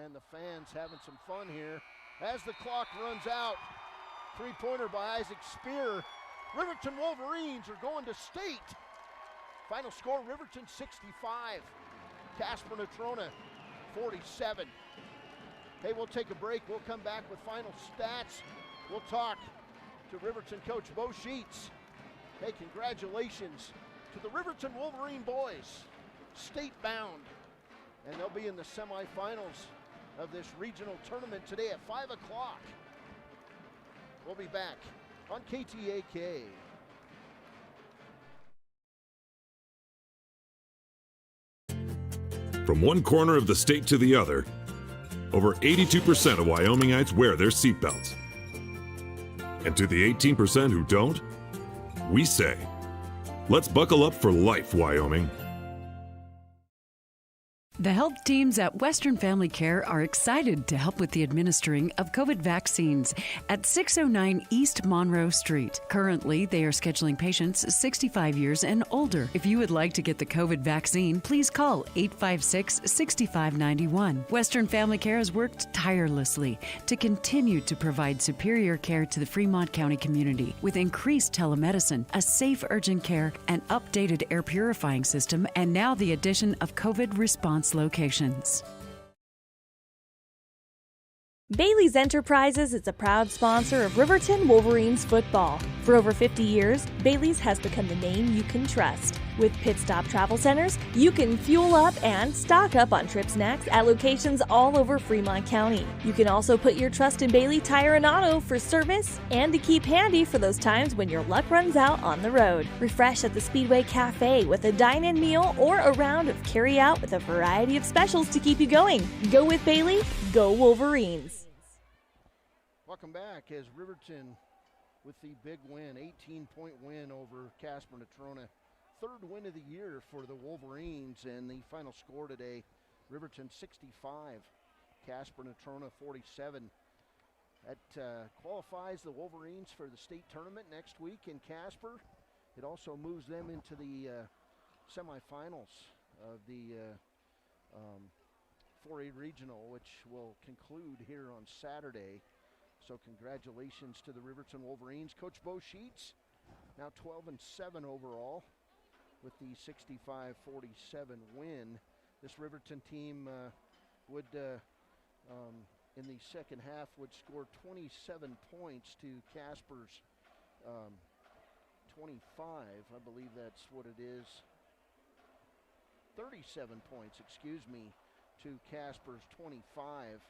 And the fans having some fun here. As the clock runs out, three-pointer by Isaac Spear. Riverton Wolverines are going to state. Final score, Riverton 65, Casper Natrona 47. Hey, we'll take a break. We'll come back with final stats. We'll talk to Riverton coach Bo Sheets. Hey, congratulations to the Riverton Wolverine boys, state bound. And they'll be in the semifinals of this regional tournament today at 5 o'clock. We'll be back on KTAK. From one corner of the state to the other, over 82% of Wyomingites wear their seatbelts. And to the 18% who don't, we say, let's buckle up for life, Wyoming. The health teams at Western Family Care are excited to help with the administering of COVID vaccines at 609 East Monroe Street. Currently, they are scheduling patients 65 years and older. If you would like to get the COVID vaccine, please call 856-6591. Western Family Care has worked tirelessly to continue to provide superior care to the Fremont County community with increased telemedicine, a safe urgent care, an updated air purifying system, and now the addition of COVID response locations. Bailey's Enterprises is a proud sponsor of Riverton Wolverines football. For over 50 years, Bailey's has become the name you can trust. With Pit Stop Travel Centers, you can fuel up and stock up on trip snacks at locations all over Fremont County. You can also put your trust in Bailey Tire and Auto for service and to keep handy for those times when your luck runs out on the road. Refresh at the Speedway Cafe with a dine-in meal or a round of carry-out with a variety of specials to keep you going. Go with Bailey, go Wolverines. Welcome back as Riverton with the big win, 18-point win over Casper Natrona. Third win of the year for the Wolverines, and the final score today, Riverton 65, Casper Natrona 47. That qualifies the Wolverines for the state tournament next week in Casper. It also moves them into the semifinals of the 4A regional, which will conclude here on Saturday. So congratulations to the Riverton Wolverines. Coach Bo Sheets, now 12-7 overall with the 65-47 win. This Riverton team would, in the second half, would score 27 points to Casper's 25. I believe that's what it is. 37 points, excuse me, to Casper's 25.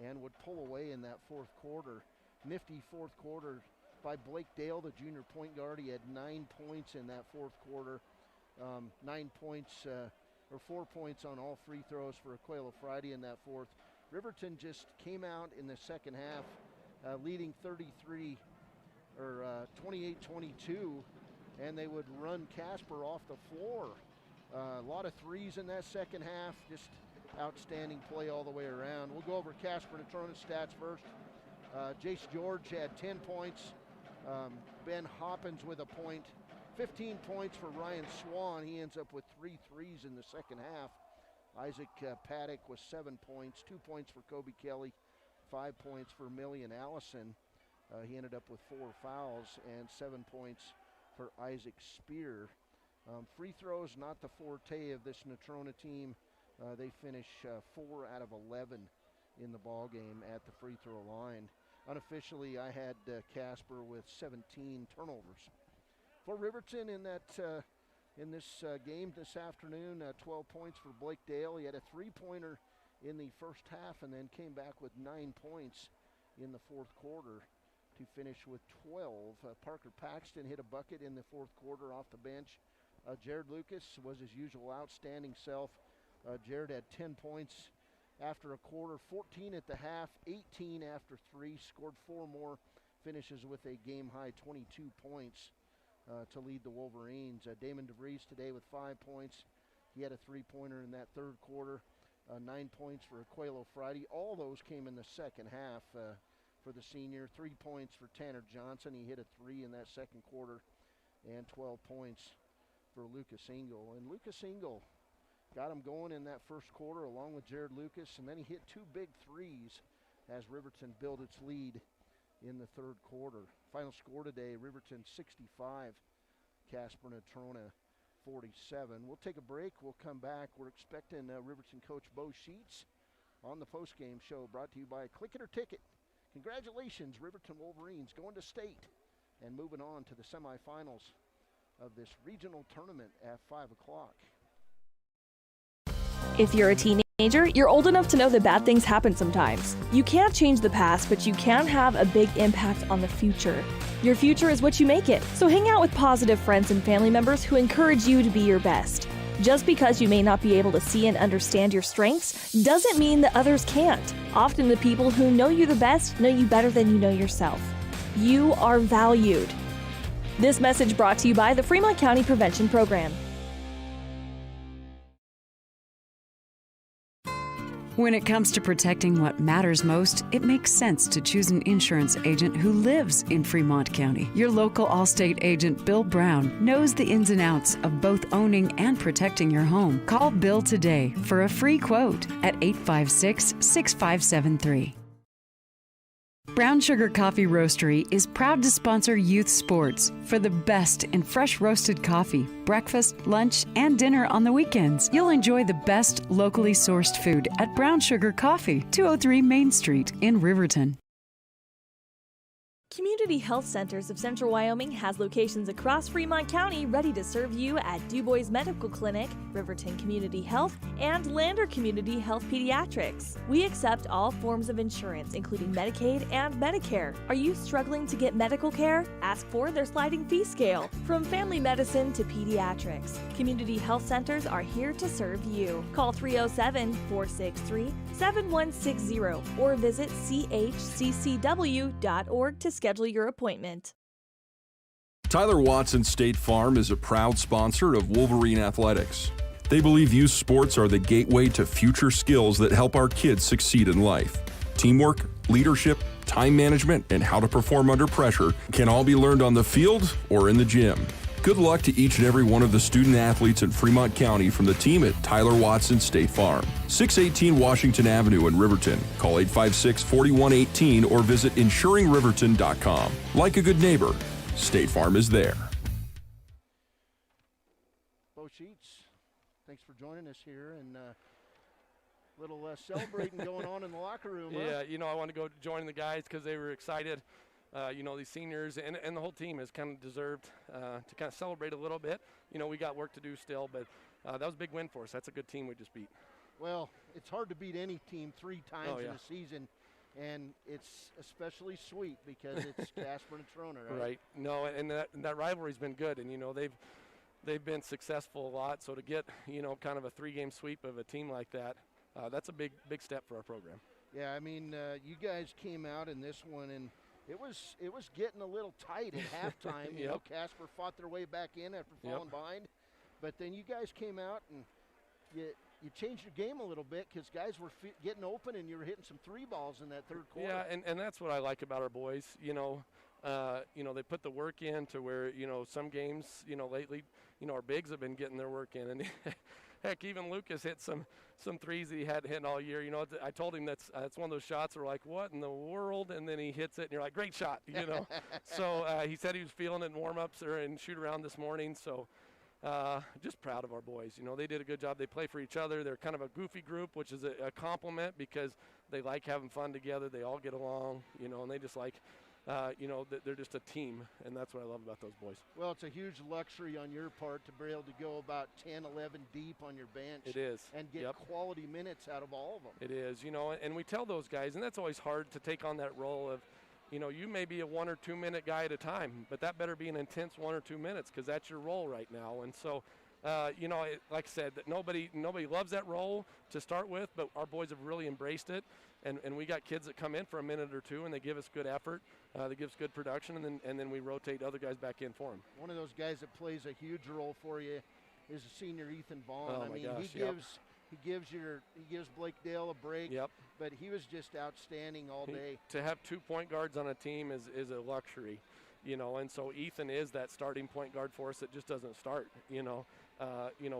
And would pull away in that fourth quarter. Nifty fourth quarter by Blake Dale, the junior point guard. He had 9 points in that fourth quarter. 9 points, or 4 points on all free throws for Aquila Friday in that fourth. Riverton just came out in the second half leading 28-22, and they would run Casper off the floor. A lot of threes in that second half, just outstanding play all the way around. We'll go over Casper Natrona's stats first. Jace George had 10 points. Ben Hoppins with a point. 15 points for Ryan Swan. He ends up with 3 threes in the second half. Isaac Paddock with 7 points. 2 points for Kobe Kelly. 5 points for Millian Allison. He ended up with 4 fouls and 7 points for Isaac Spear. Free throws, not the forte of this Natrona team. They finish 4 out of 11 in the ball game at the free throw line. Unofficially, I had Casper with 17 turnovers. For Riverton in this game this afternoon, 12 points for Blake Dale. He had a three-pointer in the first half and then came back with 9 points in the fourth quarter to finish with 12. Parker Paxton hit a bucket in the fourth quarter off the bench. Jared Lucas was his usual outstanding self. Jared had 10 points after a quarter, 14 at the half, 18 after 3, scored 4 more, finishes with a game-high 22 points. to lead the Wolverines. Damon DeVries today with 5 points. He had a three-pointer in that third quarter. 9 points for Aquelo Friday. All those came in the second half for the senior. 3 points for Tanner Johnson. He hit a three in that second quarter. And 12 points for Lucas Engel. And Lucas Engel got him going in that first quarter along with Jared Lucas. And then he hit 2 big threes as Riverton built its lead in the third quarter. Final score today, Riverton 65, Casper Natrona 47. We'll take a break. We'll come back. We're expecting Riverton coach Bo Sheets on the postgame show, brought to you by Click It or Ticket. Congratulations, Riverton Wolverines going to state and moving on to the semifinals of this regional tournament at 5 o'clock. If you're a teenager, you're old enough to know that bad things happen sometimes. You can't change the past, but you can have a big impact on the future. Your future is what you make it, so hang out with positive friends and family members who encourage you to be your best. Just because you may not be able to see and understand your strengths doesn't mean that others can't. Often the people who know you the best know you better than you know yourself. You are valued. This message brought to you by the Fremont County Prevention Program. When it comes to protecting what matters most, it makes sense to choose an insurance agent who lives in Fremont County. Your local Allstate agent, Bill Brown, knows the ins and outs of both owning and protecting your home. Call Bill today for a free quote at 856-6573. Brown Sugar Coffee Roastery is proud to sponsor youth sports for the best in fresh roasted coffee, breakfast, lunch, and dinner on the weekends. You'll enjoy the best locally sourced food at Brown Sugar Coffee, 203 Main Street in Riverton. Community Health Centers of Central Wyoming has locations across Fremont County ready to serve you at DuBois Medical Clinic, Riverton Community Health, and Lander Community Health Pediatrics. We accept all forms of insurance, including Medicaid and Medicare. Are you struggling to get medical care? Ask for their sliding fee scale. From family medicine to pediatrics, Community Health Centers are here to serve you. Call 307-463-7160 or visit chccw.org to schedule your appointment. Tyler Watson State Farm is a proud sponsor of Wolverine Athletics. They believe youth sports are the gateway to future skills that help our kids succeed in life. Teamwork, leadership, time management, and how to perform under pressure can all be learned on the field or in the gym. Good luck to each and every one of the student athletes in Fremont County from the team at Tyler Watson State Farm. 618 Washington Avenue in Riverton. Call 856-4118 or visit insuringriverton.com. Like a good neighbor, State Farm is there. Bo Sheets, thanks for joining us here, and little celebrating going on in the locker room. Yeah, I want to go join the guys because they were excited. These seniors and the whole team has kind of deserved to kind of celebrate a little bit. We got work to do still, but that was a big win for us. That's a good team we just beat. Well, it's hard to beat any team 3 times yeah. in a season, and it's especially sweet because it's Casper and Natrona, right? Right. No, and that rivalry's been good, and they've been successful a lot. So to get kind of a 3-game sweep of a team like that, that's a big step for our program. Yeah, I mean, you guys came out in this one and it was getting a little tight at halftime. Yep. Casper fought their way back in after falling behind, but then you guys came out and you changed your game a little bit because guys were getting open and you were hitting some 3 balls in that third quarter. Yeah, and that's what I like about our boys. They put the work in to where some games lately our bigs have been getting their work in, and heck, even Lucas hit some threes that he hadn't hit all year. I told him that's one of those shots where like, what in the world? And then he hits it, and you're like, great shot, So he said he was feeling it in warm-ups or in shoot-around this morning. So just proud of our boys. They did a good job. They play for each other. They're kind of a goofy group, which is a compliment because they like having fun together. They all get along, and they just like they're just a team, and that's what I love about those boys. Well, it's a huge luxury on your part to be able to go about 10, 11 deep on your bench. It is. And get quality minutes out of all of them. It is, and we tell those guys, and that's always hard to take on that role of, you may be a 1 or 2 minute guy at a time, but that better be an intense 1 or 2 minutes because that's your role right now. And so like I said, that nobody loves that role to start with, but our boys have really embraced it, and we got kids that come in for a minute or two, and they give us good effort, they give us good production, and then we rotate other guys back in for them. One of those guys that plays a huge role for you is the senior Ethan Vaughn. Oh, I my mean, gosh, he gives Blake Dale a break. Yep. But he was just outstanding all day. To have 2 point guards on a team is a luxury, and so Ethan is that starting point guard for us that just doesn't start.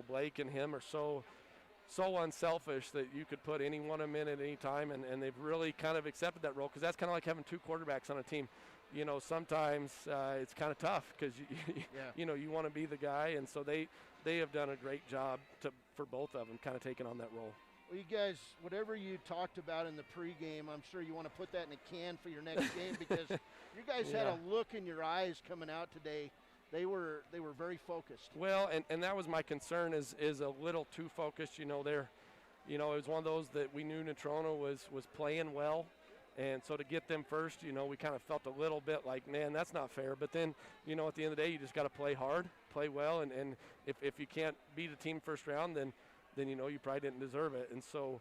Blake and him are so unselfish that you could put any one of them in at any time, and they've really kind of accepted that role, because that's kind of like having 2 quarterbacks on a team. Sometimes it's kind of tough because you want to be the guy, and so they have done a great job for both of them kind of taking on that role. Well, you guys, whatever you talked about in the pregame, I'm sure you want to put that in a can for your next game, because you guys had a look in your eyes coming out today. They were very focused. Well, and that was my concern, is a little too focused. It was one of those that we knew Natrona was playing well, and so to get them first, we kind of felt a little bit like, man, that's not fair. But then, at the end of the day, you just got to play hard, play well, and if you can't beat a team first round, then you probably didn't deserve it. And so,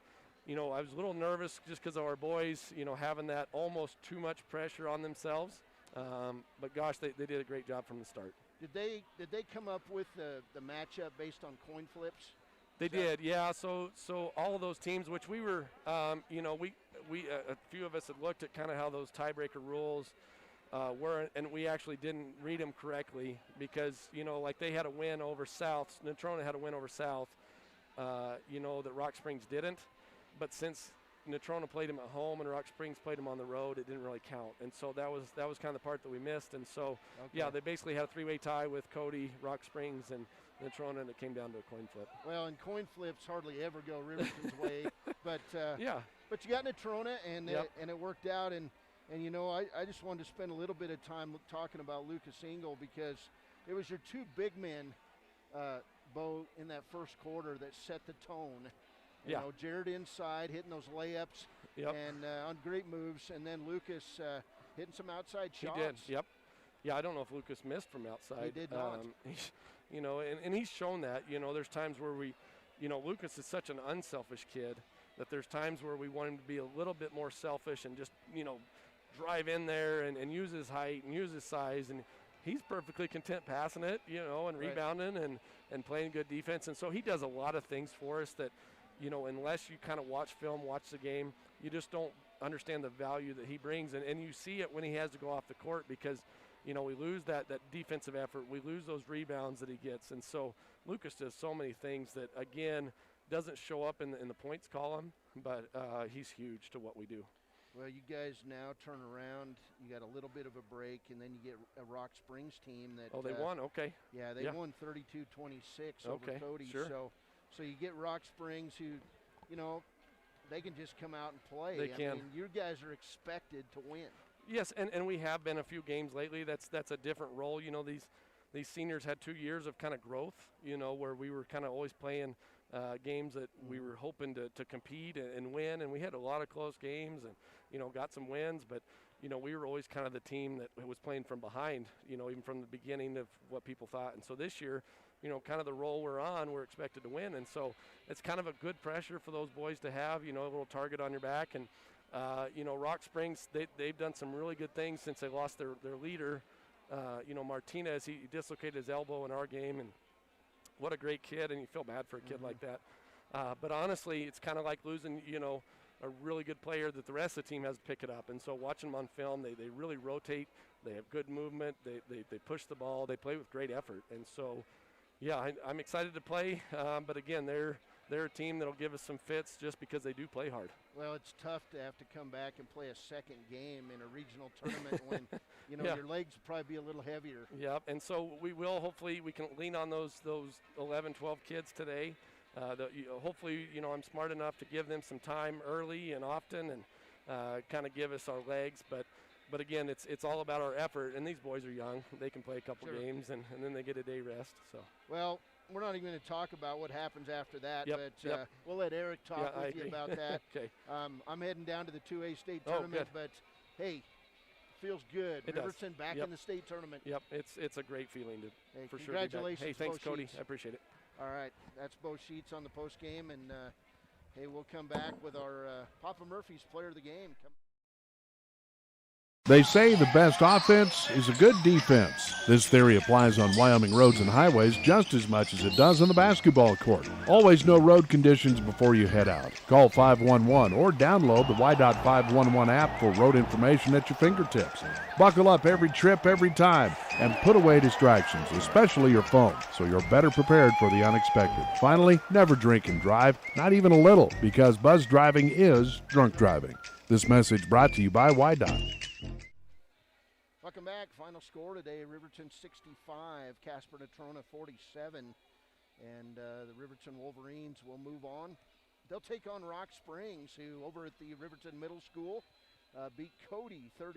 I was a little nervous just because of our boys, having that almost too much pressure on themselves. But gosh, they did a great job from the start. Did they come up with the matchup based on coin flips? They did, yeah. So all of those teams, which we were, we a few of us had looked at kind of how those tiebreaker rules were, and we actually didn't read them correctly, because like they had a win over South. Natrona had a win over South. That Rock Springs didn't, but since Natrona played him at home and Rock Springs played him on the road, it didn't really count, and so that was kind of the part that we missed. And so they basically had a 3-way tie with Cody, Rock Springs, and Natrona, and it came down to a coin flip. Well, and coin flips hardly ever go Riverton's way, but but you got Natrona, and it worked out, and I just wanted to spend a little bit of time talking about Lucas Engel, because it was your 2 big men, Bo, in that first quarter that set the tone. Jared inside hitting those layups and on great moves, and then Lucas hitting some outside shots. He did. Yep. Yeah, I don't know if Lucas missed from outside. He did not. And he's shown that. There's times where Lucas is such an unselfish kid that there's times where we want him to be a little bit more selfish and just drive in there and use his height and use his size, and he's perfectly content passing it, and rebounding and playing good defense. And so he does a lot of things for us that, unless you kind of watch film, watch the game, you just don't understand the value that he brings. And you see it when he has to go off the court, because, we lose that defensive effort. We lose those rebounds that he gets. And so Lucas does so many things that, again, doesn't show up in the points column, but he's huge to what we do. Well, you guys now turn around. You got a little bit of a break, and then you get a Rock Springs team that. Oh, they won. Okay. Yeah, they won 32-26 over Cody. Sure. So you get Rock Springs, who, they can just come out and play. They can. I mean, you guys are expected to win. Yes, and we have been a few games lately. That's a different role. These seniors had 2 years of kind of growth. Where we were kind of always playing games that we were hoping to compete and win, and we had a lot of close games and got some wins, but we were always kind of the team that was playing from behind, even from the beginning of what people thought. And so this year, kind of the role we're on, we're expected to win, and so it's kind of a good pressure for those boys to have, a little target on your back. And Rock Springs, they've done some really good things since they lost their leader. Martinez, he dislocated his elbow in our game, and what a great kid, and you feel bad for a kid like that. But honestly, it's kind of like losing, a really good player that the rest of the team has to pick it up. And so watching them on film, they really rotate. They have good movement. They push the ball. They play with great effort. And so, I'm excited to play. But again, they're a team that'll give us some fits just because they do play hard. Well, it's tough to have to come back and play a second game in a regional tournament when, your legs will probably be a little heavier. Yep, and so hopefully we can lean on those 11, 12 kids today. Hopefully, I'm smart enough to give them some time early and often and kind of give us our legs. But again, it's all about our effort, and these boys are young. They can play a couple games, and then they get a day rest. So. Well, we're not even going to talk about what happens after that, but we'll let Eric talk with you about that. Okay. I'm heading down to the 2A state tournament, but hey, feels good. Riverton back in the state tournament. Yep, it's a great feeling to for sure. Congratulations, hey, thanks, Cody. Sheets. I appreciate it. All right, that's Bo Sheets on the post game, and hey, we'll come back with our Papa Murphy's Player of the Game. They say the best offense is a good defense. This theory applies on Wyoming roads and highways just as much as it does on the basketball court. Always know road conditions before you head out. Call 511 or download the Y.511 app for road information at your fingertips. Buckle up every trip, every time, and put away distractions, especially your phone, so you're better prepared for the unexpected. Finally, never drink and drive, not even a little, because buzz driving is drunk driving. This message brought to you by Y.Dot. Welcome back. Final score today, Riverton 65, Casper Natrona 47. And the Riverton Wolverines will move on. They'll take on Rock Springs, who over at the Riverton Middle School beat Cody 32-26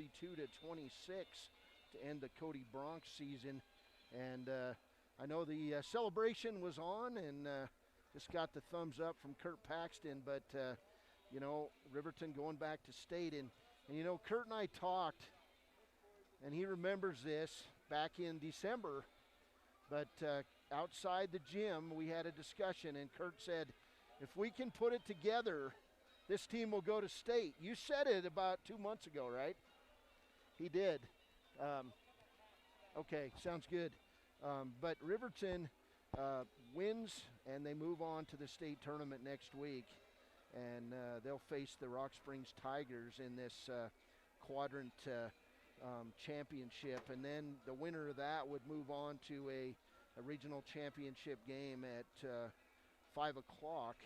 to end the Cody Bronx season. And I know the celebration was on, and just got the thumbs up from Kurt Paxton. But, you know, Riverton going back to state. And you know, Kurt and I talked, and he remembers this back in December, but outside the gym we had a discussion, and Kurt said, if we can put it together, this team will go to state. You said it about 2 months ago, right? He did. Okay, sounds good. But Riverton wins, and they move on to the state tournament next week, and they'll face the Rock Springs Tigers in this quadrant championship, and then the winner of that would move on to a regional championship game at 5 o'clock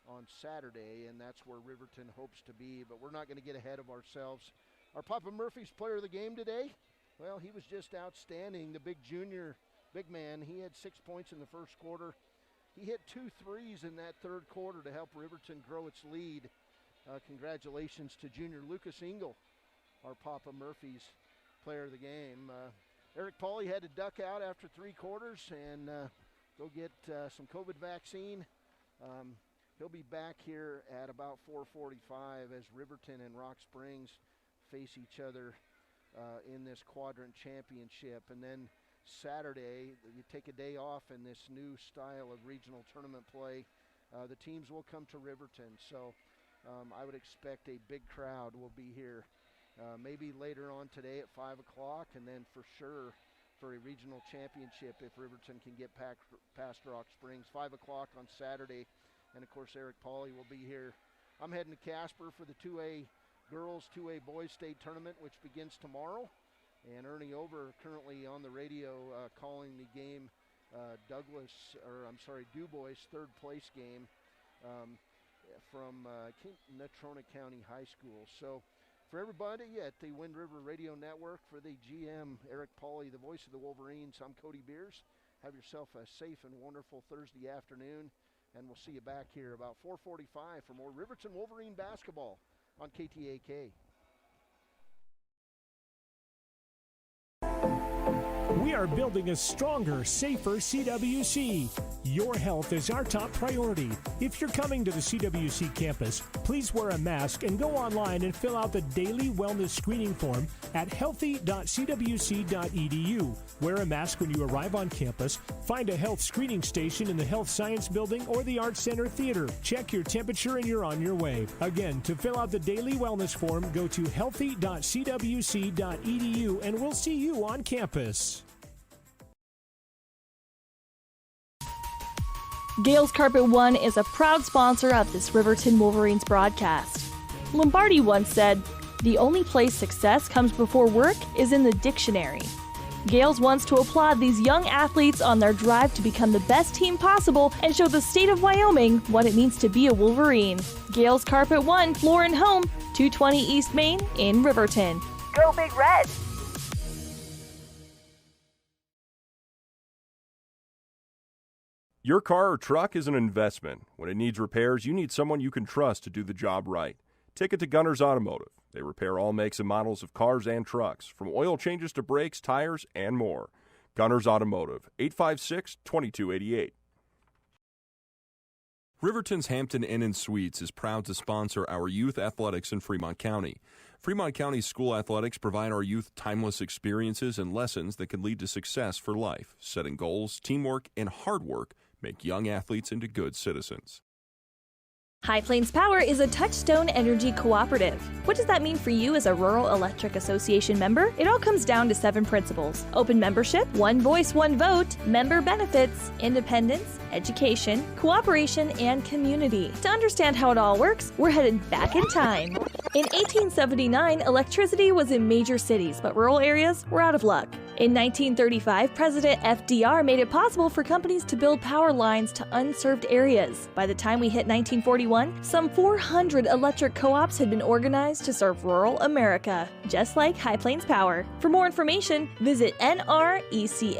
on Saturday, and that's where Riverton hopes to be. But we're not going to get ahead of ourselves. Our Papa Murphy's Player of the Game today, well, he was just outstanding. The big junior, big man, he had 6 points in the first quarter. He hit 2 threes in that third quarter to help Riverton grow its lead. Congratulations to junior Lucas Engel, our Papa Murphy's Player of the Game. Eric Pauly had to duck out after 3 quarters and go get some COVID vaccine. He'll be back here at about 4:45 as Riverton and Rock Springs face each other in this quadrant championship. And then Saturday, you take a day off in this new style of regional tournament play. The teams will come to Riverton, so I would expect a big crowd will be here. Maybe later on today at 5 o'clock, and then for sure for a regional championship if Riverton can get past Rock Springs. 5 o'clock on Saturday, and of course Eric Pauly will be here. I'm heading to Casper for the 2A girls, 2A boys state tournament, which begins tomorrow. And Ernie Over currently on the radio calling the game, Du Bois third place game from Natrona County High School. So for everybody at the Wind River Radio Network, for the GM, Eric Pauly, the voice of the Wolverines, I'm Cody Beers. Have yourself a safe and wonderful Thursday afternoon, and we'll see you back here about 4:45 for more Riverton Wolverine basketball on KTAK. We are building a stronger, safer CWC. Your health is our top priority. If you're coming to the CWC campus, please wear a mask and go online and fill out the daily wellness screening form at healthy.cwc.edu. Wear a mask when you arrive on campus. Find a health screening station in the Health Science Building or the Arts Center Theater. Check your temperature and you're on your way. Again, to fill out the daily wellness form, go to healthy.cwc.edu and we'll see you on campus. Gales Carpet One is a proud sponsor of this Riverton Wolverines broadcast. Lombardi once said, "The only place success comes before work is in the dictionary." Gales wants to applaud these young athletes on their drive to become the best team possible and show the state of Wyoming what it means to be a Wolverine. Gales Carpet One, floor and home, 220 East Main in Riverton. Go Big Red! Your car or truck is an investment. When it needs repairs, you need someone you can trust to do the job right. Take it to Gunners Automotive. They repair all makes and models of cars and trucks, from oil changes to brakes, tires, and more. Gunners Automotive, 856-2288. Riverton's Hampton Inn & Suites is proud to sponsor our youth athletics in Fremont County. Fremont County School Athletics provide our youth timeless experiences and lessons that can lead to success for life. Setting goals, teamwork, and hard work make young athletes into good citizens. High Plains Power is a Touchstone Energy cooperative. What does that mean for you as a Rural Electric Association member? It all comes down to 7 principles: open membership, one voice, one vote, member benefits, independence, education, cooperation, and community. To understand how it all works, we're headed back in time. In 1879, electricity was in major cities, but rural areas were out of luck. In 1935, President FDR made it possible for companies to build power lines to unserved areas. By the time we hit 1941, some 400 electric co-ops had been organized to serve rural America, just like High Plains Power. For more information, visit NRECA